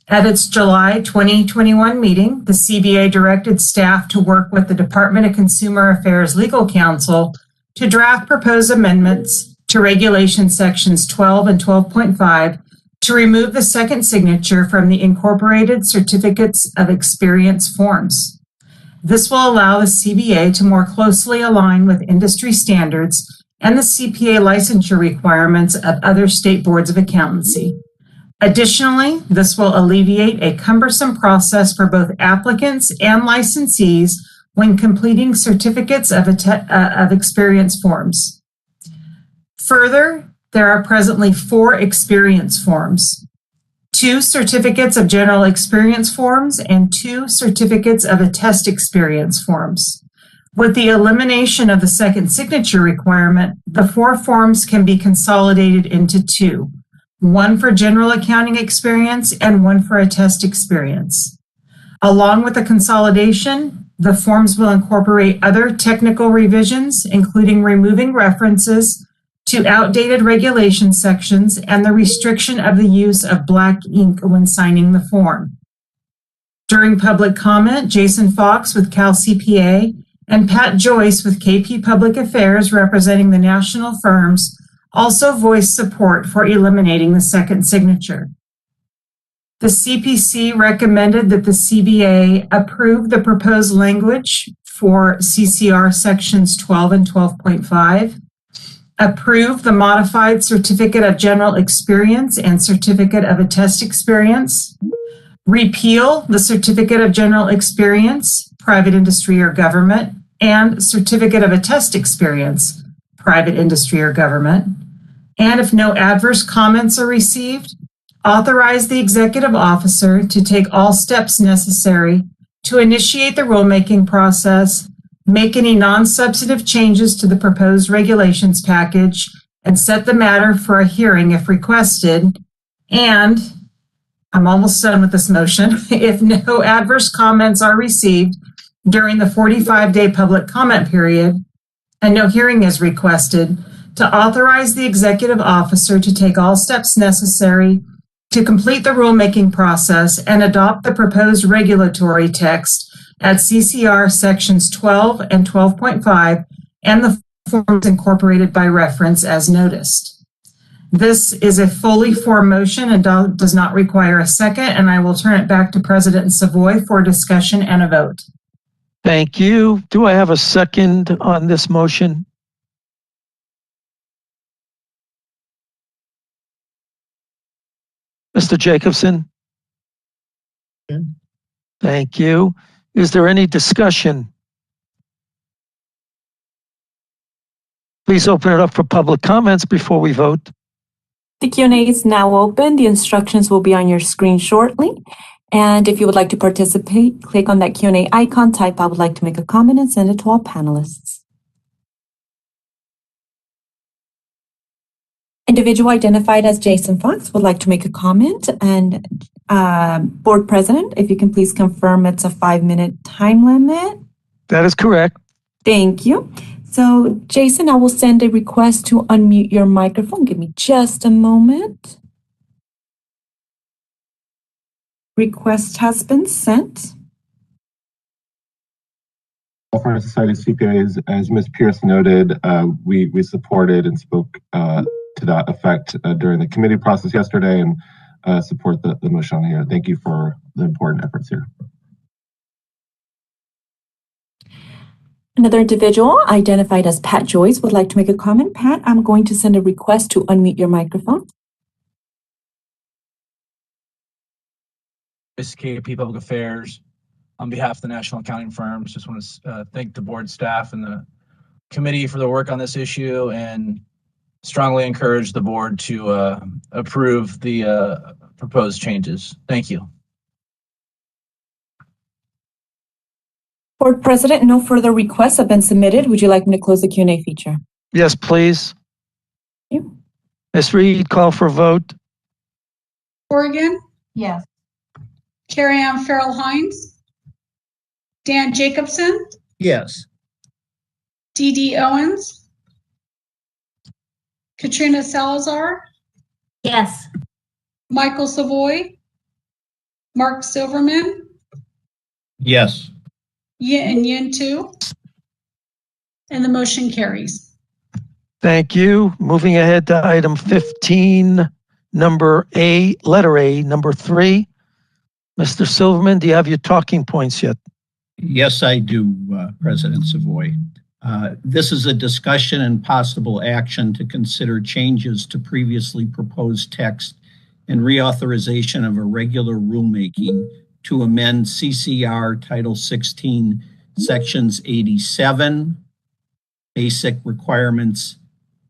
At its July 2021 meeting, the CBA directed staff to work with the Department of Consumer Affairs Legal Counsel to draft proposed amendments to Regulation Sections 12 and 12.5 to remove the second signature from the incorporated certificates of experience forms. This will allow the CBA to more closely align with industry standards and the CPA licensure requirements of other state boards of accountancy. Additionally, this will alleviate a cumbersome process for both applicants and licensees when completing certificates of experience forms. Further, there are presently 4 experience forms. 2 certificates of general experience forms, and 2 certificates of attest experience forms. With the elimination of the second signature requirement, the 4 forms can be consolidated into 2, one for general accounting experience and one for attest experience. Along with the consolidation, the forms will incorporate other technical revisions, including removing references to outdated regulation sections and the restriction of the use of black ink when signing the form. During public comment, Jason Fox with Cal CPA and Pat Joyce with KP Public Affairs representing the national firms also voiced support for eliminating the second signature. The CPC recommended that the CBA approve the proposed language for CCR sections 12 and 12.5, approve the modified certificate of general experience and certificate of attest experience, repeal the certificate of general experience, private industry or government, and certificate of attest experience, private industry or government, and if no adverse comments are received, authorize the executive officer to take all steps necessary to initiate the rulemaking process, make any non-substantive changes to the proposed regulations package, and set the matter for a hearing if requested. And I'm almost done with this motion. If no adverse comments are received during the 45-day public comment period and no hearing is requested, to authorize the executive officer to take all steps necessary to complete the rulemaking process and adopt the proposed regulatory text at CCR sections 12 and 12.5 and the forms incorporated by reference as noticed. This is a fully formed motion and does not require a second, and I will turn it back to President Savoy for discussion and a vote. Thank you. Do I have a second on this motion? Mr. Jacobson? Thank you. Is there any discussion? Please open it up for public comments before we vote. The Q&A is now open. The instructions will be on your screen shortly. And if you would like to participate, click on that Q&A icon, type "I would like to make a comment," and send it to all panelists. Individual identified as Jason Fox would like to make a comment. And Board President, if you can please confirm it's a 5-minute time limit. That is correct. Thank you. So Jason, I will send a request to unmute your microphone. Give me just a moment. Request has been sent. California Society of CPAs, as Ms. Pierce noted, we supported and spoke to that effect during the committee process yesterday, and support the motion here. Thank you for the important efforts here. Another individual identified as Pat Joyce would like to make a comment. Pat, I'm going to send a request to unmute your microphone. KP Public Affairs. On behalf of the national accounting firms, just want to thank the board staff and the committee for the work on this issue, and strongly encourage the board to approve the proposed changes. Thank you. Board President, no further requests have been submitted. Would you like me to close the Q&A feature? Yes, please. Thank you. Ms. Reed, call for a vote. Corrigan? Yes. Carrie Ann Farrell Hines? Dan Jacobson? Yes. Dee Dee Owens? Katrina Salazar? Yes. Michael Savoy? Mark Silverman? Yes. Yin and Yin too. And the motion carries. Thank you. Moving ahead to item 15, number A, letter A, number 3. Mr. Silverman, do you have your talking points yet? Yes, I do, President Savoy. This is a discussion and possible action to consider changes to previously proposed text and reauthorization of a regular rulemaking to amend CCR Title 16, Sections 87, Basic Requirements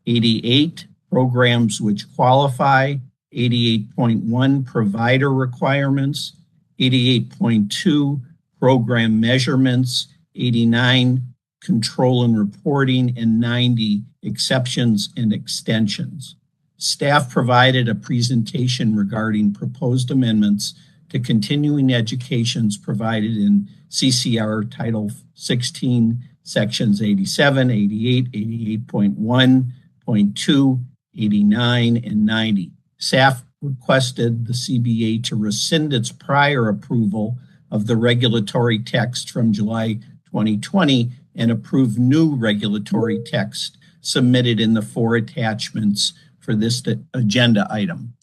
88, Programs which qualify, 88.1 provider requirements, 88.2 program measurements, 89 control and reporting, and 90 exceptions and extensions. Staff provided a presentation regarding proposed amendments to continuing educations provided in CCR Title 16, Sections 87, 88, 88.1.2, 89, and 90. Staff requested the CBA to rescind its prior approval of the regulatory text from July 2020 and approve new regulatory text submitted in the 4 attachments for this agenda item.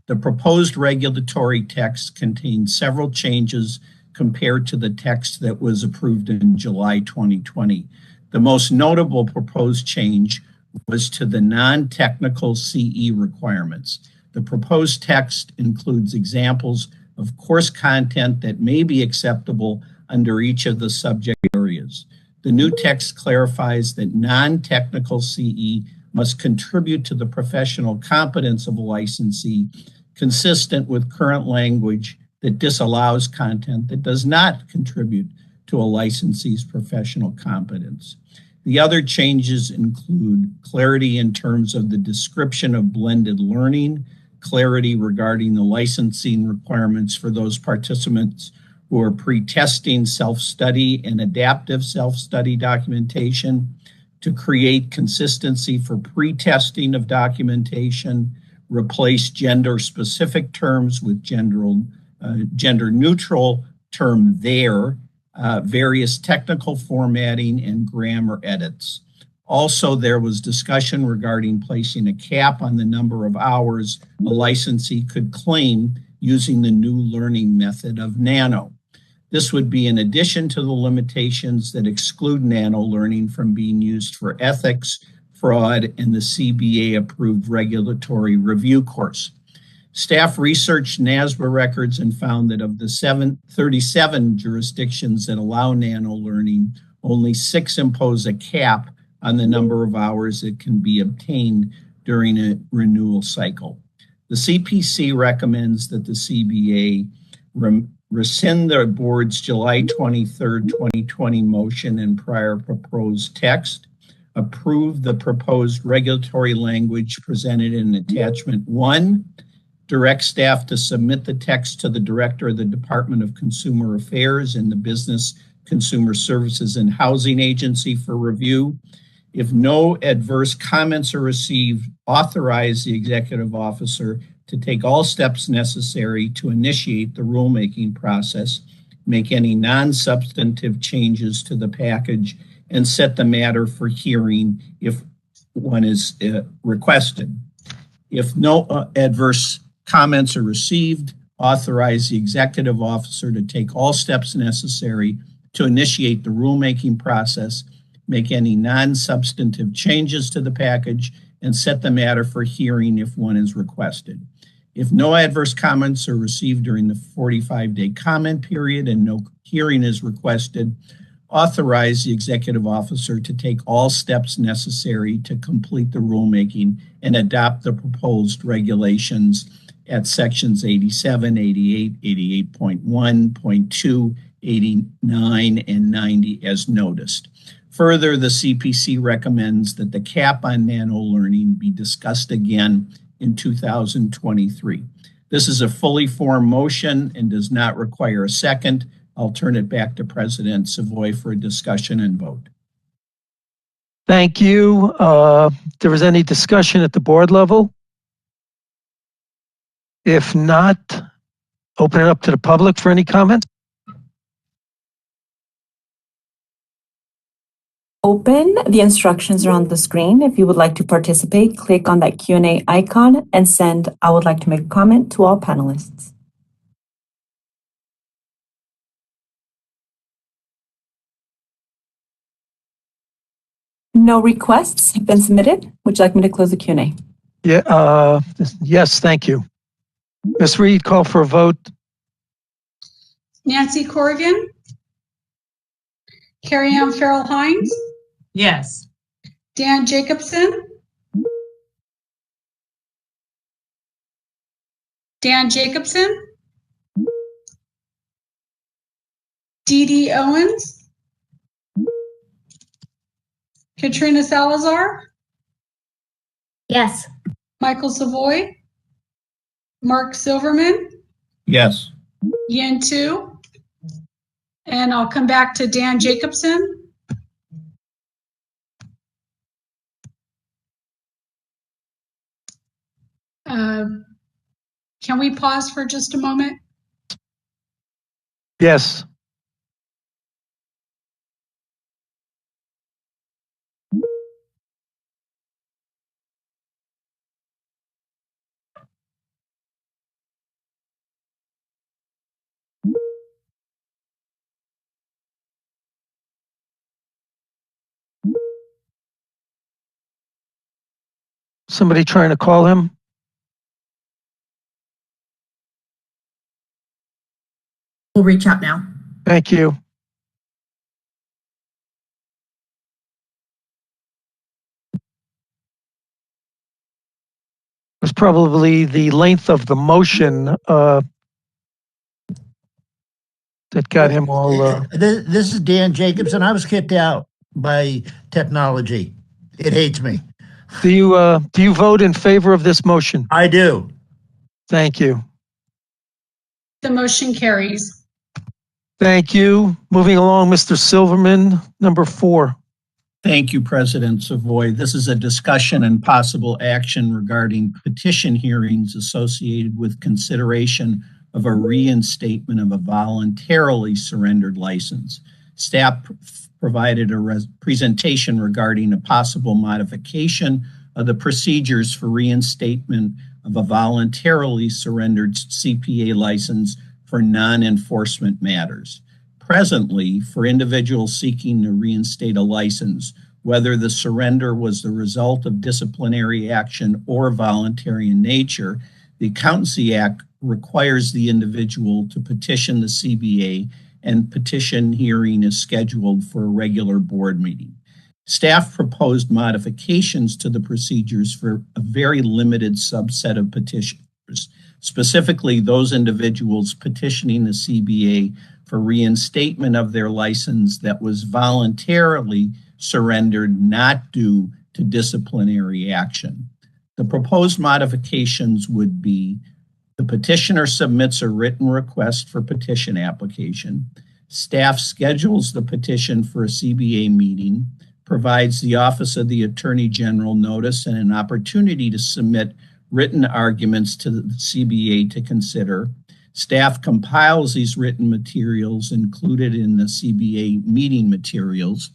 The proposed regulatory text contains several changes compared to the text that was approved in July 2020. The most notable proposed change was to the non-technical CE requirements. The proposed text includes examples of course content that may be acceptable under each of the subject areas. The new text clarifies that non-technical CE must contribute to the professional competence of a licensee, consistent with current language that disallows content that does not contribute to a licensee's professional competence. The other changes include clarity in terms of the description of blended learning, clarity regarding the licensing requirements for those participants who are pre-testing self-study and adaptive self-study documentation, to create consistency for pre-testing of documentation, replace gender-specific terms with gender-neutral term there, various technical formatting and grammar edits. Also, there was discussion regarding placing a cap on the number of hours a licensee could claim using the new learning method of NANO. This would be in addition to the limitations that exclude NANO learning from being used for ethics, fraud, and the CBA-approved regulatory review course. Staff researched NASBA records and found that of the 37 jurisdictions that allow NANO learning, only 6 impose a cap on the number of hours that can be obtained during a renewal cycle. The CPC recommends that the CBA rescind the board's July 23rd, 2020 motion and prior proposed text, approve the proposed regulatory language presented in attachment 1, direct staff to submit the text to the director of the Department of Consumer Affairs and the Business, Consumer Services and Housing Agency for review. If no adverse comments are received, authorize the executive officer to take all steps necessary to initiate the rulemaking process, make any non-substantive changes to the package, and set the matter for hearing if one is requested. If no adverse comments are received, authorize the executive officer to take all steps necessary to initiate the rulemaking process, make any non-substantive changes to the package, and set the matter for hearing if one is requested. If no adverse comments are received during the 45-day comment period and no hearing is requested, authorize the executive officer to take all steps necessary to complete the rulemaking and adopt the proposed regulations at sections 87, 88, 88.1.2, 89, and 90 as noticed. Further, the CPC recommends that the cap on NANO learning be discussed again in 2023. This is a fully formed motion and does not require a second. I'll turn it back to President Savoy for a discussion and vote. Thank you. There was any discussion at the board level? If not, open it up to the public for any comments. Open. The instructions are on the screen. If you would like to participate, click on that Q&A icon and send "I would like to make a comment" to all panelists. No requests have been submitted. Would you like me to close the Q&A? Yeah. Yes, thank you. Ms. Reed, call for a vote. Nancy Corrigan? Carrie Ann Farrell Hines? Yes. Dan Jacobson? Dan Jacobson, Dee Dee Owens, Katrina Salazar, Yes. Michael Savoy, Mark Silverman, Yes. Yin Tu, and I'll come back to Dan Jacobson. Can we pause for just a moment? Yes. Somebody trying to call him? We'll reach out now. Thank you. It was probably the length of the motion that got him all. This is Dan Jacobson. I was kicked out by technology. It hates me. Do you vote in favor of this motion? I do. Thank you. The motion carries. Thank you. Moving along, Mr. Silverman, number 4. Thank you, President Savoy. This is a discussion and possible action regarding petition hearings associated with consideration of a reinstatement of a voluntarily surrendered license. Staff provided a presentation regarding a possible modification of the procedures for reinstatement of a voluntarily surrendered CPA license for non-enforcement matters. Presently, for individuals seeking to reinstate a license, whether the surrender was the result of disciplinary action or voluntary in nature, the Accountancy Act requires the individual to petition the CBA, and petition hearing is scheduled for a regular board meeting. Staff proposed modifications to the procedures for a very limited subset of petitioners, specifically those individuals petitioning the CBA for reinstatement of their license that was voluntarily surrendered, not due to disciplinary action. The proposed modifications would be: the petitioner submits a written request for petition application. Staff schedules the petition for a CBA meeting, provides the Office of the Attorney General notice and an opportunity to submit written arguments to the CBA to consider. Staff compiles these written materials included in the CBA meeting materials.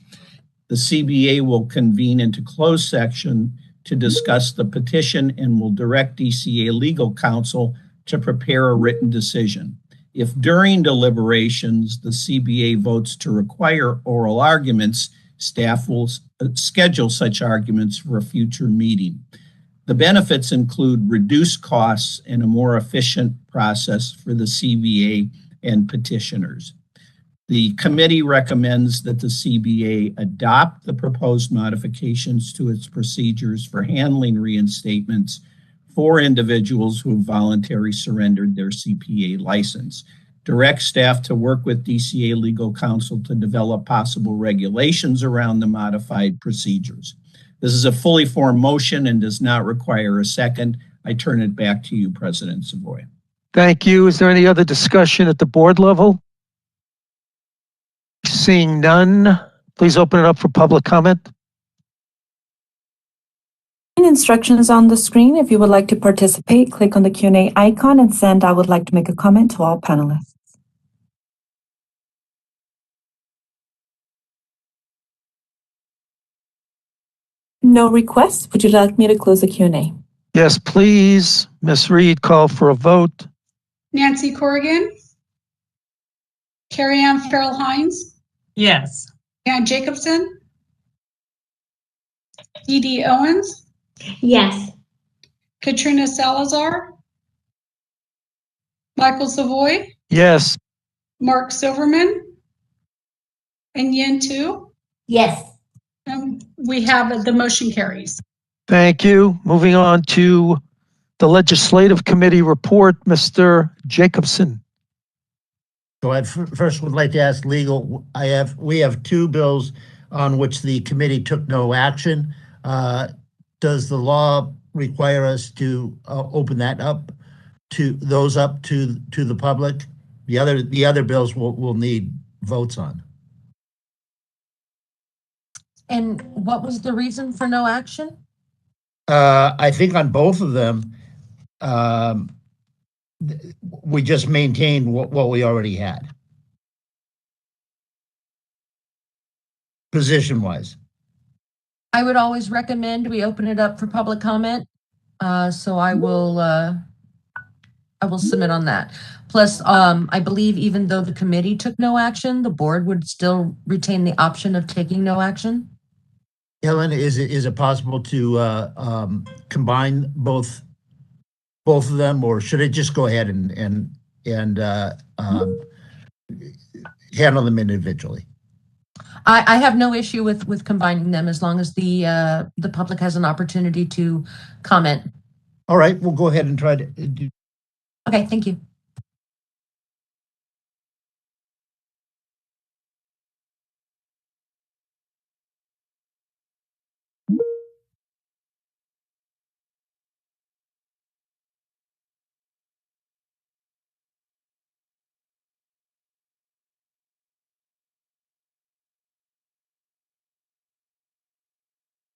The CBA will convene into closed section to discuss the petition and will direct DCA legal counsel to prepare a written decision. If during deliberations the CBA votes to require oral arguments, staff will schedule such arguments for a future meeting. The benefits include reduced costs and a more efficient process for the CBA and petitioners. The committee recommends that the CBA adopt the proposed modifications to its procedures for handling reinstatements for individuals who voluntarily surrendered their CPA license. Direct staff to work with DCA legal counsel to develop possible regulations around the modified procedures. This is a fully formed motion and does not require a second. I turn it back to you, President Savoy. Thank you. Is there any other discussion at the board level? Seeing none, please open it up for public comment. Instructions on the screen. If you would like to participate, click on the Q&A icon and send "I would like to make a comment" to all panelists. No requests. Would you like me to close the Q&A? Yes, please. Ms. Reed, call for a vote. Nancy Corrigan, Carrie Ann Farrell Hines, Yes. Dan Jacobson, Dee Dee Owens, Yes. Katrina Salazar, Michael Savoy, Yes. Mark Silverman, and Yin Tu. Yes. We have the motion carries. Thank you. Moving on to The Legislative Committee report, Mr. Jacobson. So I first would like to ask legal, we have two bills on which the committee took no action. Does the law require us to open that up to the public? The other bills will need votes on. And what was the reason for no action? I think on both of them, we just maintained what we already had, position-wise. I would always recommend we open it up for public comment. So I will submit on that. Plus, I believe even though the committee took no action, the board would still retain the option of taking no action. Helen, is it possible to combine both of them, or should it just go ahead and handle them individually? I have no issue with combining them as long as the public has an opportunity to comment. All right, we'll go ahead and try to do. Okay, thank you.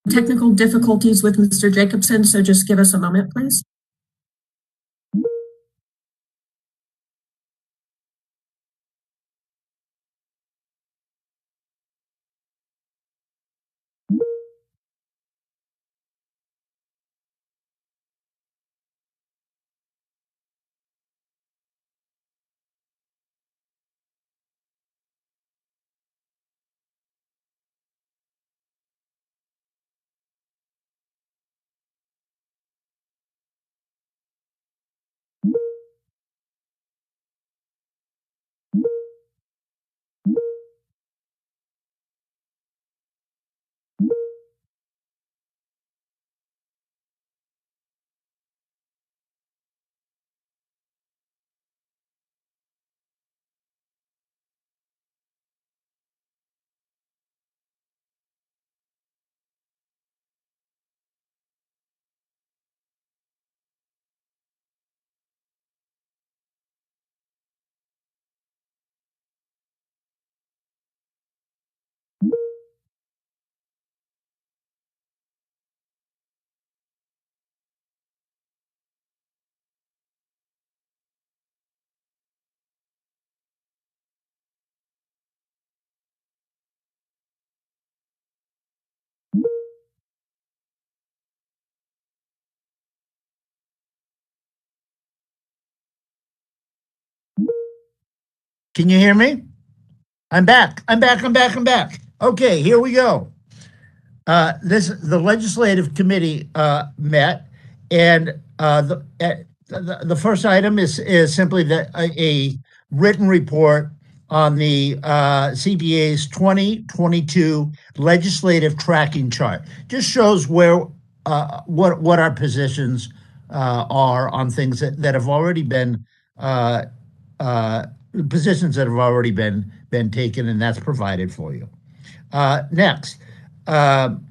Technical difficulties with Mr. Jacobson, so just give us a moment, please. Can you hear me? I'm back. Okay, here we go. The legislative committee met, and the first item is simply a written report on the CBA's 2022 legislative tracking chart. Just shows where what our positions are on things that have already been positions that have already been taken, and that's provided for you. Next, I'm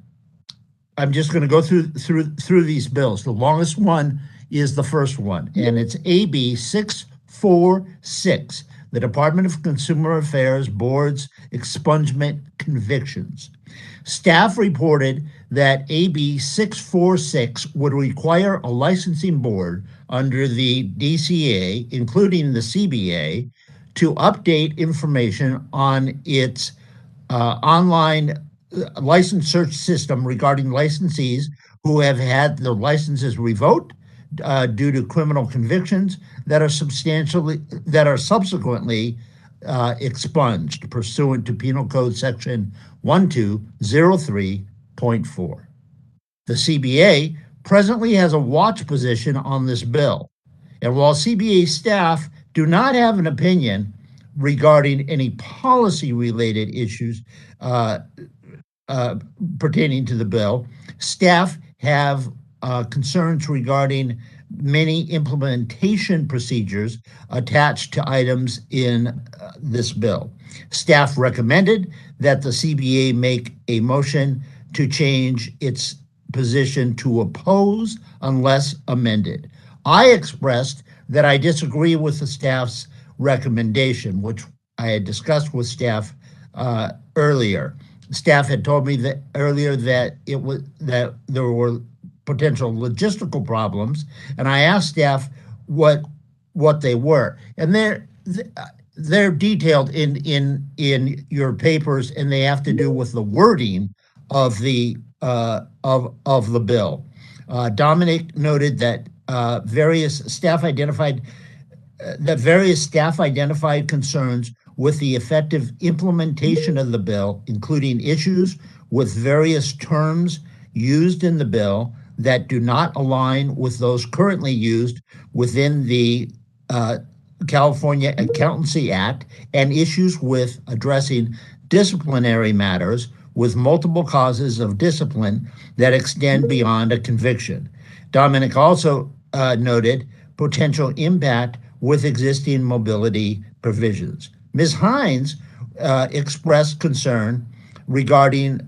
just going to go through these bills. The longest one is the first one, and it's AB 646, the Department of Consumer Affairs Board's expungement convictions. Staff reported that AB 646 would require a licensing board under the DCA, including the CBA, to update information on its online license search system regarding licensees who have had their licenses revoked due to criminal convictions that are subsequently expunged pursuant to Penal Code Section 1203.4. The CBA presently has a watch position on this bill, and while CBA staff do not have an opinion regarding any policy-related issues pertaining to the bill, staff have concerns regarding many implementation procedures attached to items in this bill. Staff recommended that the CBA make a motion to change its position to oppose unless amended. I expressed that I disagree with the staff's recommendation, which I had discussed with staff earlier. Staff had told me that earlier that there were potential logistical problems, and I asked staff what they were, and they're detailed in your papers, and they have to do with the wording of the bill. Dominic noted that various staff identified concerns with the effective implementation of the bill, including issues with various terms used in the bill that do not align with those currently used within the California Accountancy Act, and issues with addressing disciplinary matters with multiple causes of discipline that extend beyond a conviction. Dominic also noted potential impact with existing mobility provisions. Ms. Hines expressed concern regarding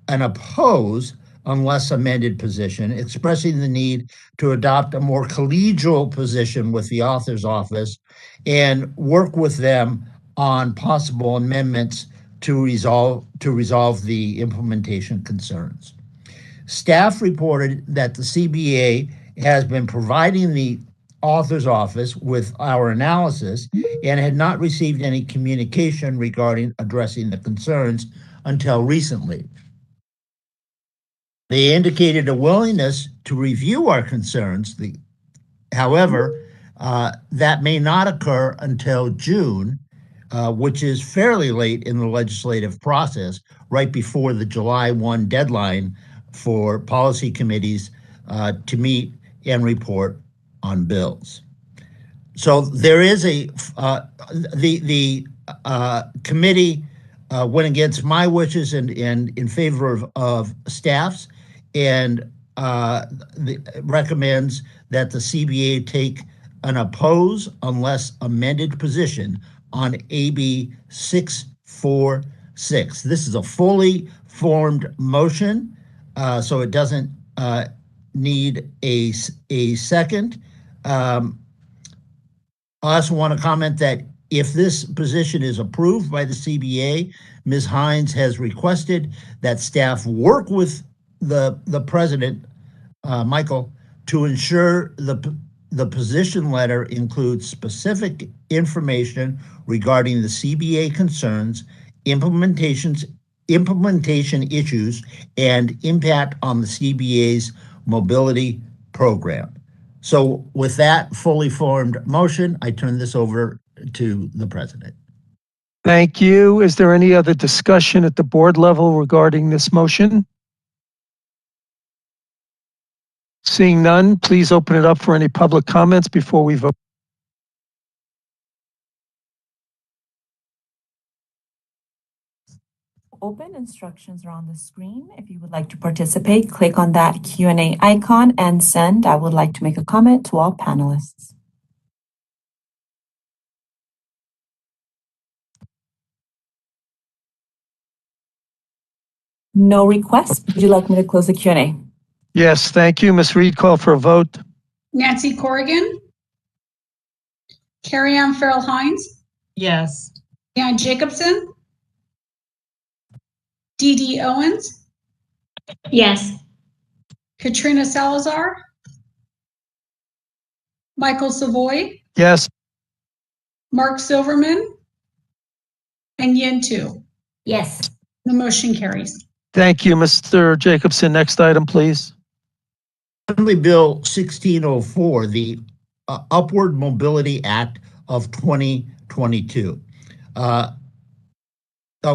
an oppose unless amended position, expressing the need to adopt a more collegial position with the author's office and work with them on possible amendments to resolve the implementation concerns. Staff reported that the CBA has been providing the author's office with our analysis and had not received any communication regarding addressing the concerns until recently. They indicated a willingness to review our concerns. However, that may not occur until June, which is fairly late in the legislative process, right before the July 1 deadline for policy committees to meet and report on bills. So there is the committee went against my wishes and in favor of staff's, and recommends that the CBA take an oppose unless amended position on AB 646. This is a fully formed motion, so it doesn't need a second. I also want to comment that if this position is approved by the CBA, Ms. Hines has requested that staff work with the president, Michael, to ensure the position letter includes specific information regarding the CBA concerns, implementation issues, and impact on the CBA's mobility program. So with that fully formed motion, I turn this over to the president. Thank you. Is there any other discussion at the board level regarding this motion? Seeing none, please open it up for any public comments before we vote. Open instructions are on the screen. If you would like to participate, click on that Q&A icon and send. I would like to make a comment to all panelists. No requests. Would you like me to close the Q&A? Yes, thank you. Ms. Reed, call for a vote. Nancy Corrigan. Carrie Ann Farrell Hines. Yes. Dan Jacobson. Dee Dee Owens. Yes. Katrina Salazar. Michael Savoy. Yes. Mark Silverman. And Yin Tu. Yes. The motion carries. Thank you, Mr. Jacobson. Next item, please. Assembly Bill 1604, the Upward Mobility Act of 2022. Oh,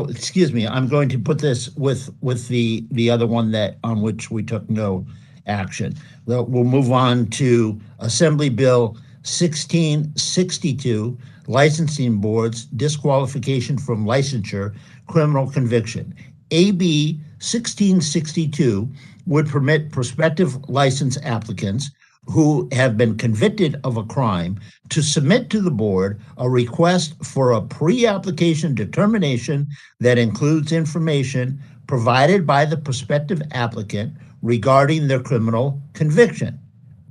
excuse me. I'm going to put this with the other one on which we took no action. We'll move on to Assembly Bill 1662, Licensing Boards, Disqualification from Licensure, Criminal Conviction. AB 1662 would permit prospective license applicants who have been convicted of a crime to submit to the board a request for a pre-application determination that includes information provided by the prospective applicant regarding their criminal conviction.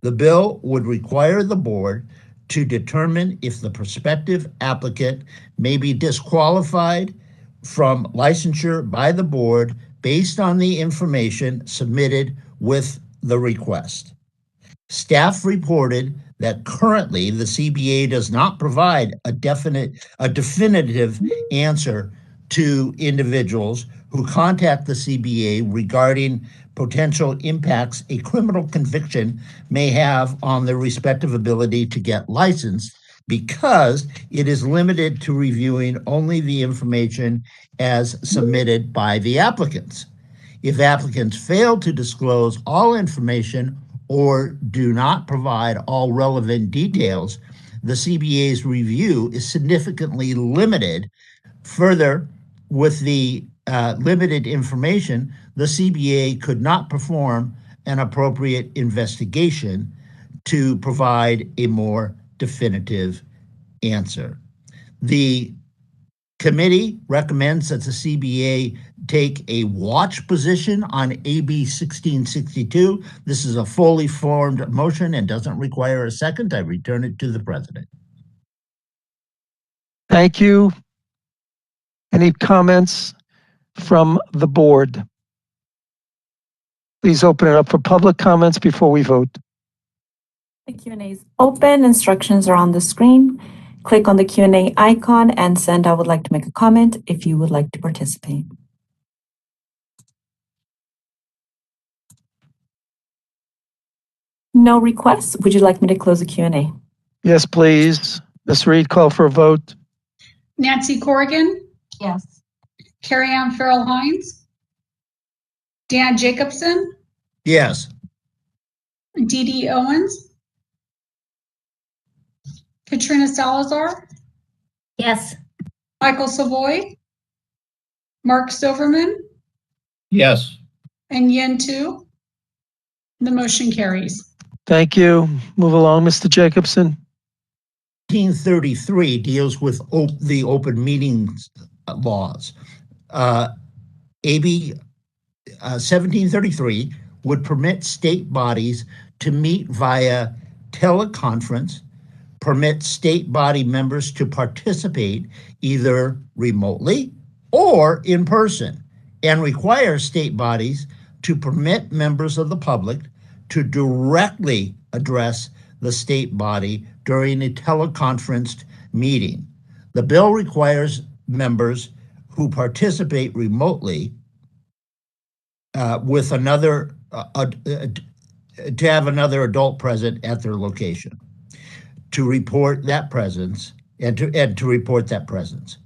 The bill would require the board to determine if the prospective applicant may be disqualified from licensure by the board based on the information submitted with the request. Staff reported that currently the CBA does not provide a definitive answer to individuals who contact the CBA regarding potential impacts a criminal conviction may have on their respective ability to get licensed, because it is limited to reviewing only the information as submitted by the applicants. If applicants fail to disclose all information or do not provide all relevant details, the CBA's review is significantly limited. Further, with the limited information, the CBA could not perform an appropriate investigation to provide a more definitive answer. The committee recommends that the CBA take a watch position on AB 1662. This is a fully formed motion and doesn't require a second. I return it to the president. Thank you. Any comments from the board? Please open it up for public comments before we vote. The Q&A is open. Instructions are on the screen. Click on the Q&A icon and send "I would like to make a comment" if you would like to participate. No requests. Would you like me to close the Q&A? Yes, please. Ms. Reed, call for a vote. Nancy Corrigan, Yes. Carrie Ann Farrell Hines, Dan Jacobson, Yes. Dee Dee Owens, Katrina Salazar, Yes. Michael Savoy, Mark Silverman, Yes. and Yin Tu. The motion carries. Thank you. Move along, Mr. Jacobson. 1733 deals with the open meetings laws. AB 1733 would permit state bodies to meet via teleconference, permit state body members to participate either remotely or in person, and require state bodies to permit members of the public to directly address the state body during a teleconferenced meeting. The bill requires members who participate remotely with another to have another adult present at their location to report that presence and to report that presence.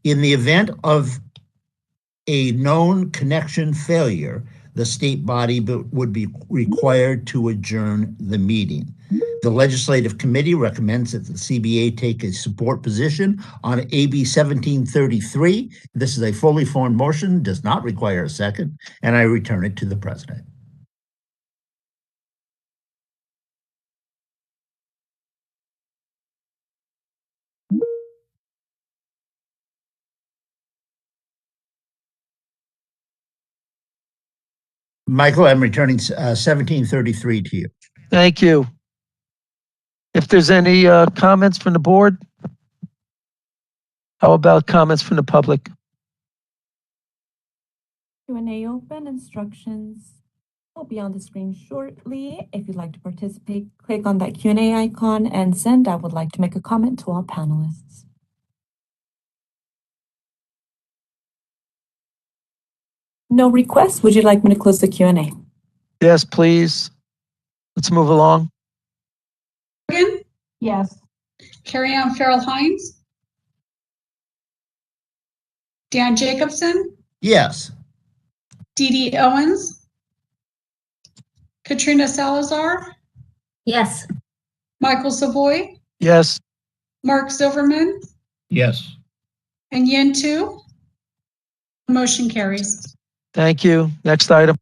In the event of a known connection failure, the state body would be required to adjourn the meeting. The Legislative Committee recommends that the CBA take a support position on AB 1733. This is a fully formed motion, does not require a second, and I return it to the president. Michael, I'm returning 1733 to you. Thank you. If there's any comments from the board, how about comments from the public? Q&A open. Instructions will be on the screen shortly. If you'd like to participate, click on that Q&A icon and send "I would like to make a comment" to all panelists. No requests. Would you like me to close the Q&A? Yes, please. Let's move along. Corrigan, Yes. Carrie Ann Farrell Hines, Dan Jacobson, Yes. Dee Dee Owens, Katrina Salazar, Yes. Michael Savoy, Yes. Mark Silverman, Yes. and Yin Tu. The motion carries. Thank you. Next item.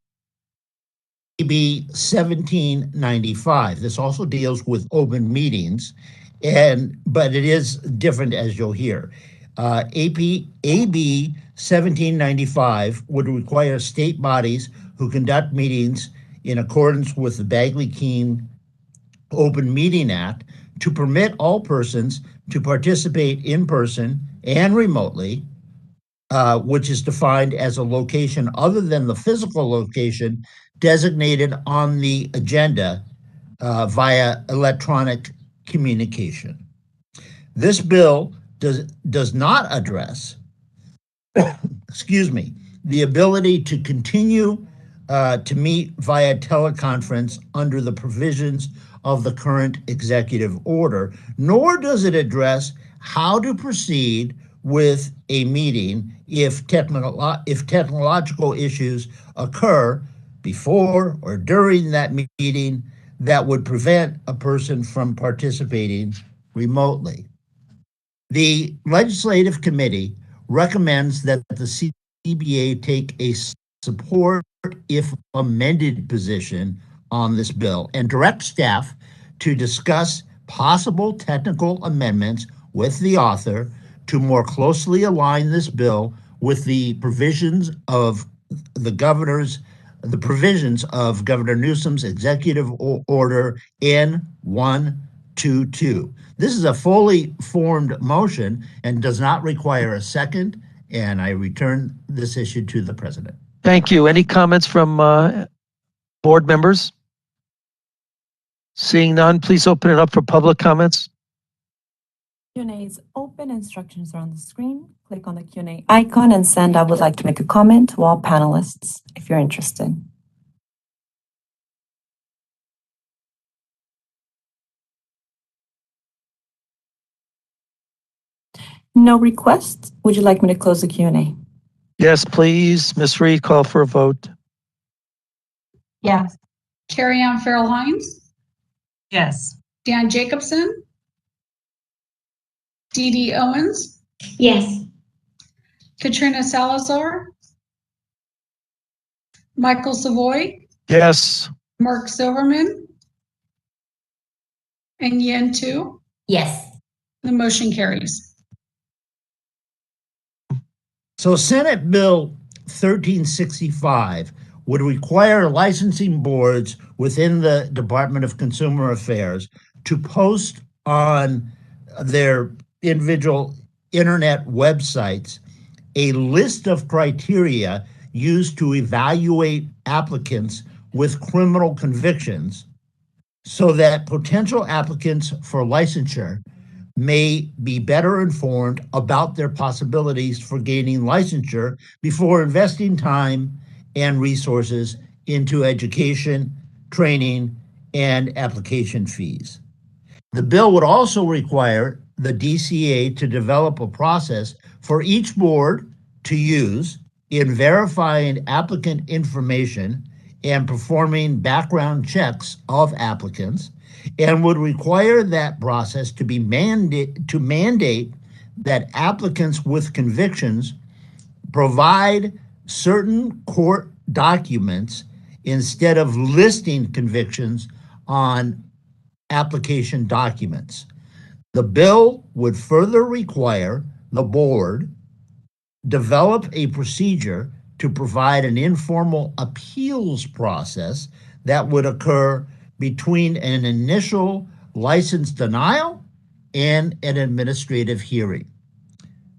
AB 1795. This also deals with open meetings, but it is different, as you'll hear. AB 1795 would require state bodies who conduct meetings in accordance with the Bagley-Keene Open Meeting Act to permit all persons to participate in person and remotely, which is defined as a location other than the physical location designated on the agenda via electronic communication. This bill does not address, excuse me, the ability to continue to meet via teleconference under the provisions of the current executive order, nor does it address how to proceed with a meeting if technological issues occur before or during that meeting that would prevent a person from participating remotely. The Legislative Committee recommends that the CBA take a support if amended position on this bill and direct staff to discuss possible technical amendments with the author to more closely align this bill with the provisions of Governor Newsom's Executive Order N-122. This is a fully formed motion and does not require a second, and I return this issue to the president. Thank you. Any comments from board members? Seeing none, please open it up for public comments. Q&A is open. Instructions are on the screen. Click on the Q&A icon and send "I would like to make a comment" to all panelists if you're interested. No requests. Would you like me to close the Q&A? Yes, please. Ms. Reed, call for a vote. Yes. Carrie Ann Farrell Hines, Yes. Dan Jacobson, Dee Dee Owens, Yes. Katrina Salazar, Michael Savoy, Yes. Mark Silverman, and Yen Tu. Yes. The motion carries. So Senate Bill 1365 would require licensing boards within the Department of Consumer Affairs to post on their individual internet websites a list of criteria used to evaluate applicants with criminal convictions so that potential applicants for licensure may be better informed about their possibilities for gaining licensure before investing time and resources into education, training, and application fees. The bill would also require the DCA to develop a process for each board to use in verifying applicant information and performing background checks of applicants, and would require that process to be mandate that applicants with convictions provide certain court documents instead of listing convictions on application documents. The bill would further require the board develop a procedure to provide an informal appeals process that would occur between an initial license denial and an administrative hearing.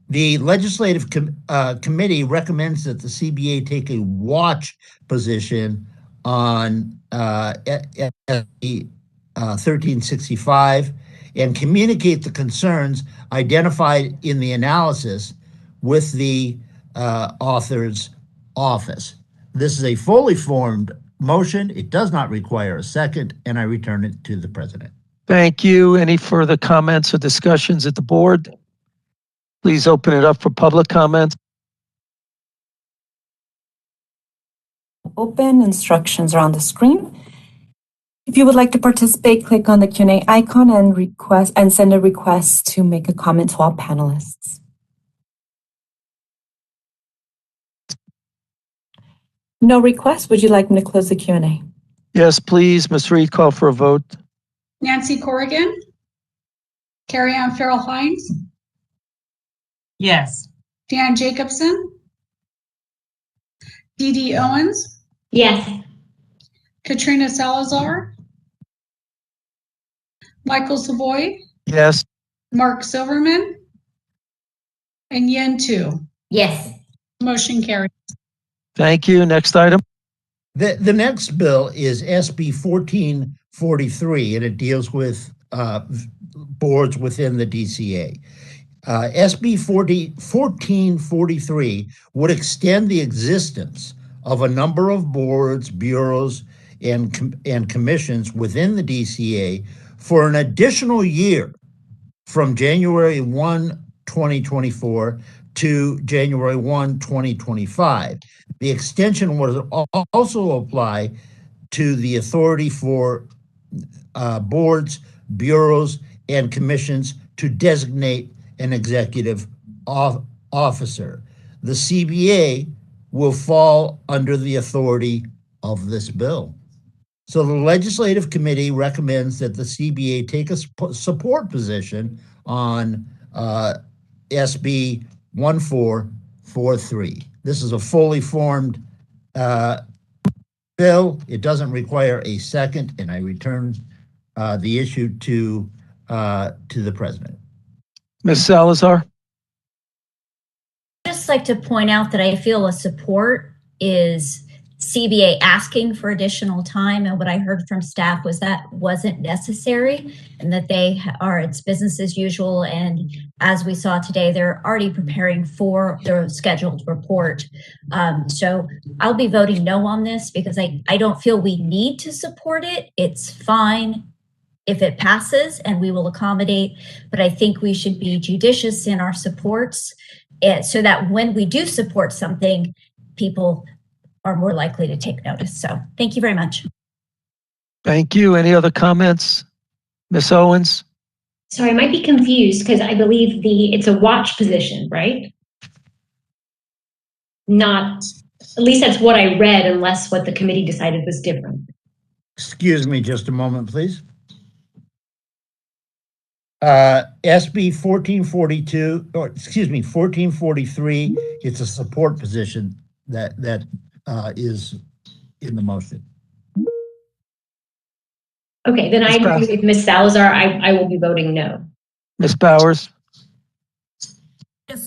The Legislative Committee recommends that the CBA take a watch position on 1365 and communicate the concerns identified in the analysis with the author's office. This is a fully formed motion. It does not require a second, and I return it to the president. Thank you. Any further comments or discussions at the board? Please open it up for public comments. Open. Instructions are on the screen. If you would like to participate, click on the Q&A icon and send a request to make a comment to all panelists. No request. Would you like me to close the Q&A? Yes, please. Ms. Reed, call for a vote. Nancy Corrigan, Carrie Ann Farrell Hines, Yes. Dan Jacobson, Dee Dee Owens, Yes. Katrina Salazar, Michael Savoy, Yes. Mark Silverman, and Yen Tu. Yes. Motion carries. Thank you. Next item. The next bill is SB 1443, and it deals with boards within the DCA. SB 1443 would extend the existence of a number of boards, bureaus, and commissions within the DCA for an additional year from January 1, 2024 to January 1, 2025. The extension would also apply to the authority for boards, bureaus, and commissions to designate an executive officer. The CBA will fall under the authority of this bill. So the Legislative Committee recommends that the CBA take a support position on SB 1443. This is a fully formed bill. It doesn't require a second, and I return the issue to the president. Ms. Salazar. I'd just like to point out that I feel a support is CBA asking for additional time, and what I heard from staff was that wasn't necessary and that it's business as usual, and as we saw today, they're already preparing for their scheduled report. So I'll be voting no on this because I don't feel we need to support it. It's fine if it passes and we will accommodate, but I think we should be judicious in our supports so that when we do support something, people are more likely to take notice. So thank you very much. Thank you. Any other comments? Ms. Owens? Sorry, I might be confused because I believe it's a watch position, right? Not, at least that's what I read, unless what the committee decided was different. Excuse me just a moment, please. SB 1443, it's a support position that is in the motion. Okay, then I agree with Ms. Salazar. I will be voting no. Ms. Bowers?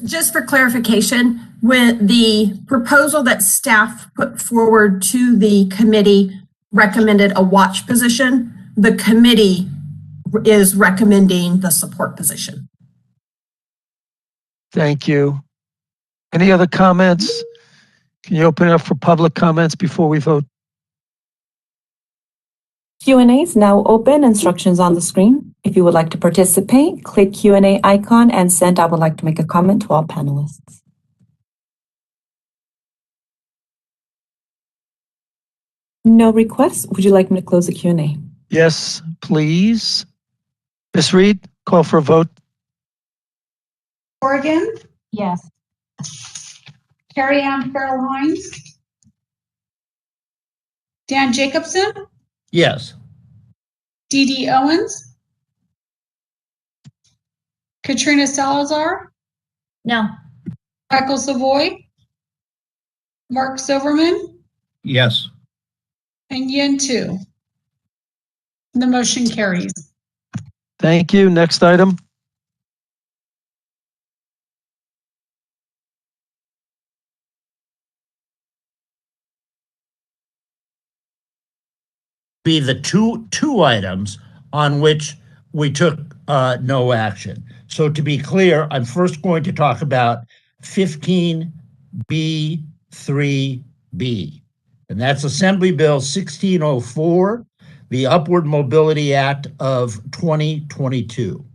Just for clarification, with the proposal that staff put forward to the committee recommended a watch position, the committee is recommending the support position. Thank you. Any other comments? Can you open it up for public comments before we vote? Q&A is now open. Instructions on the screen. If you would like to participate, click Q&A icon and send I would like to make a comment to all panelists. No requests. Would you like me to close the Q&A? Yes, please. Ms. Reed, call for a vote. Corrigan, Yes. Carrie Ann Farrell Hines, Dan Jacobson, Yes. Dee Dee Owens, Katrina Salazar, No. Michael Savoy, Mark Silverman, Yes. and Yen Tu. The motion carries. Thank you. Next item. Be the two items on which we took no action. So to be clear, I'm first going to talk about 15B3B, and that's Assembly Bill 1604, the Upward Mobility Act of 2022.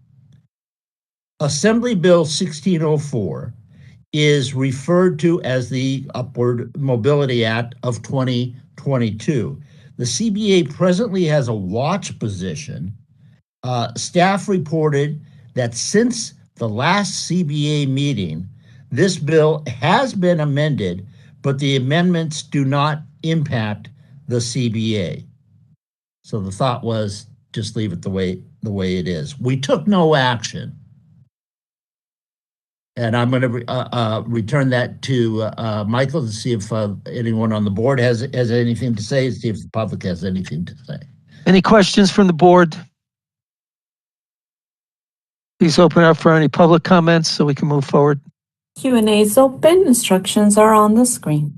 Assembly Bill 1604 is referred to as the Upward Mobility Act of 2022. The CBA presently has a watch position. Staff reported that since the last CBA meeting, this bill has been amended, but the amendments do not impact the CBA. So the thought was just leave it the way it is. We took no action. And I'm going to return that to Michael to see if anyone on the board has anything to say, see if the public has anything to say. Any questions from the board? Please open up for any public comments so we can move forward. Q&A is open. Instructions are on the screen.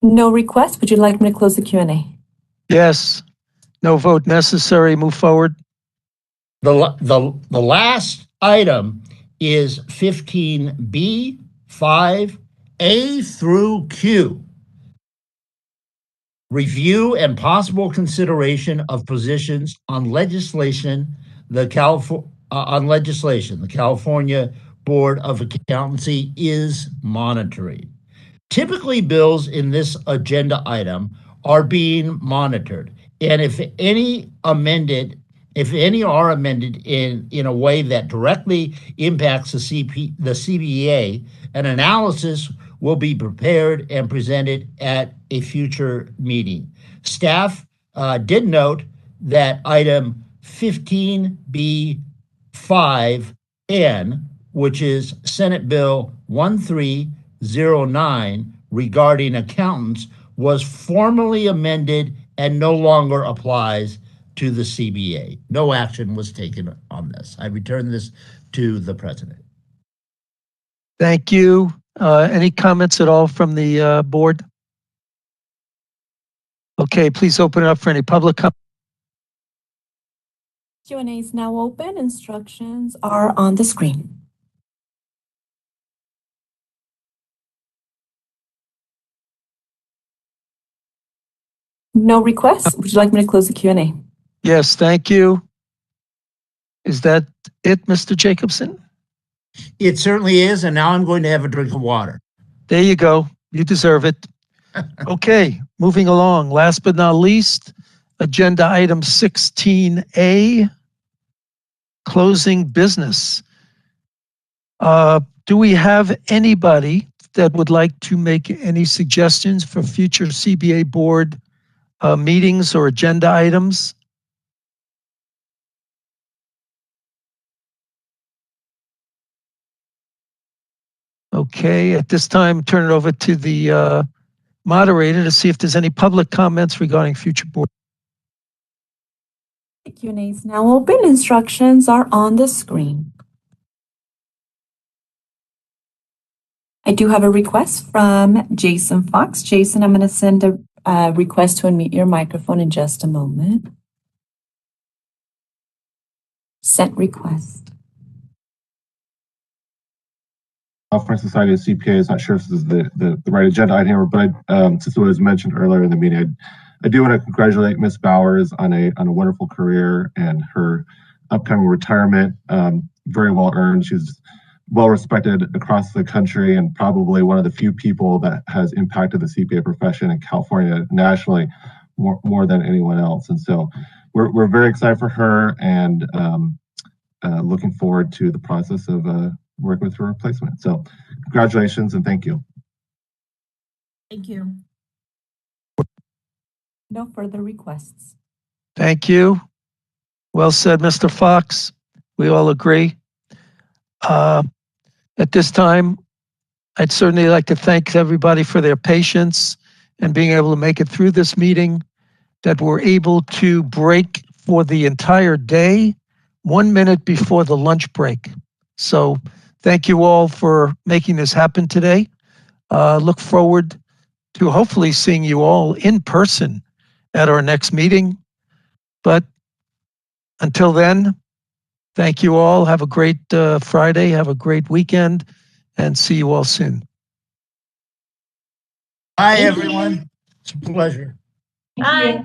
No request. Would you like me to close the Q&A? Yes. No vote necessary. Move forward. The last item is 15B, 5A through Q. Review and possible consideration of positions on legislation. The California Board of Accountancy is monitoring. Typically, bills in this agenda item are being monitored, and if any are amended in a way that directly impacts the CBA, an analysis will be prepared and presented at a future meeting. Staff did note that item 15B5N, which is Senate Bill 1309 regarding accountants, was formally amended and no longer applies to the CBA. No action was taken on this. I return this to the president. Thank you. Any comments at all from the board? Okay, please open it up for any public comments. Q&A is now open. Instructions are on the screen. No requests. Would you like me to close the Q&A? Yes, thank you. Is that it, Mr. Jacobson? It certainly is, and now I'm going to have a drink of water. There you go. You deserve it. Okay, moving along. Last but not least, agenda item 16A, closing business. Do we have anybody that would like to make any suggestions for future CBA board meetings or agenda items? Okay, at this time, turn it over to the moderator to see if there's any public comments regarding future board. The Q&A is now open. Instructions are on the screen. I do have a request from Jason Fox. Jason, I'm going to send a request to unmute your microphone in just a moment. Sent request. California Society of CPAs, not sure if this is the right agenda item here, but since it was mentioned earlier in the meeting, I do want to congratulate Ms. Bowers on a wonderful career and her upcoming retirement. Very well earned. She's well respected across the country and probably one of the few people that has impacted the CPA profession in California nationally more than anyone else. And so we're very excited for her and looking forward to the process of working with her replacement. So congratulations and thank you. Thank you. No further requests. Thank you. Well said, Mr. Fox. We all agree. At this time, I'd certainly like to thank everybody for their patience and being able to make it through this meeting, that we're able to break for the entire day, 1 minute before the lunch break. So thank you all for making this happen today. Look forward to hopefully seeing you all in person at our next meeting. But until then, thank you all. Have a great Friday. Have a great weekend and see you all soon. Bye, everyone. It's a pleasure. Bye.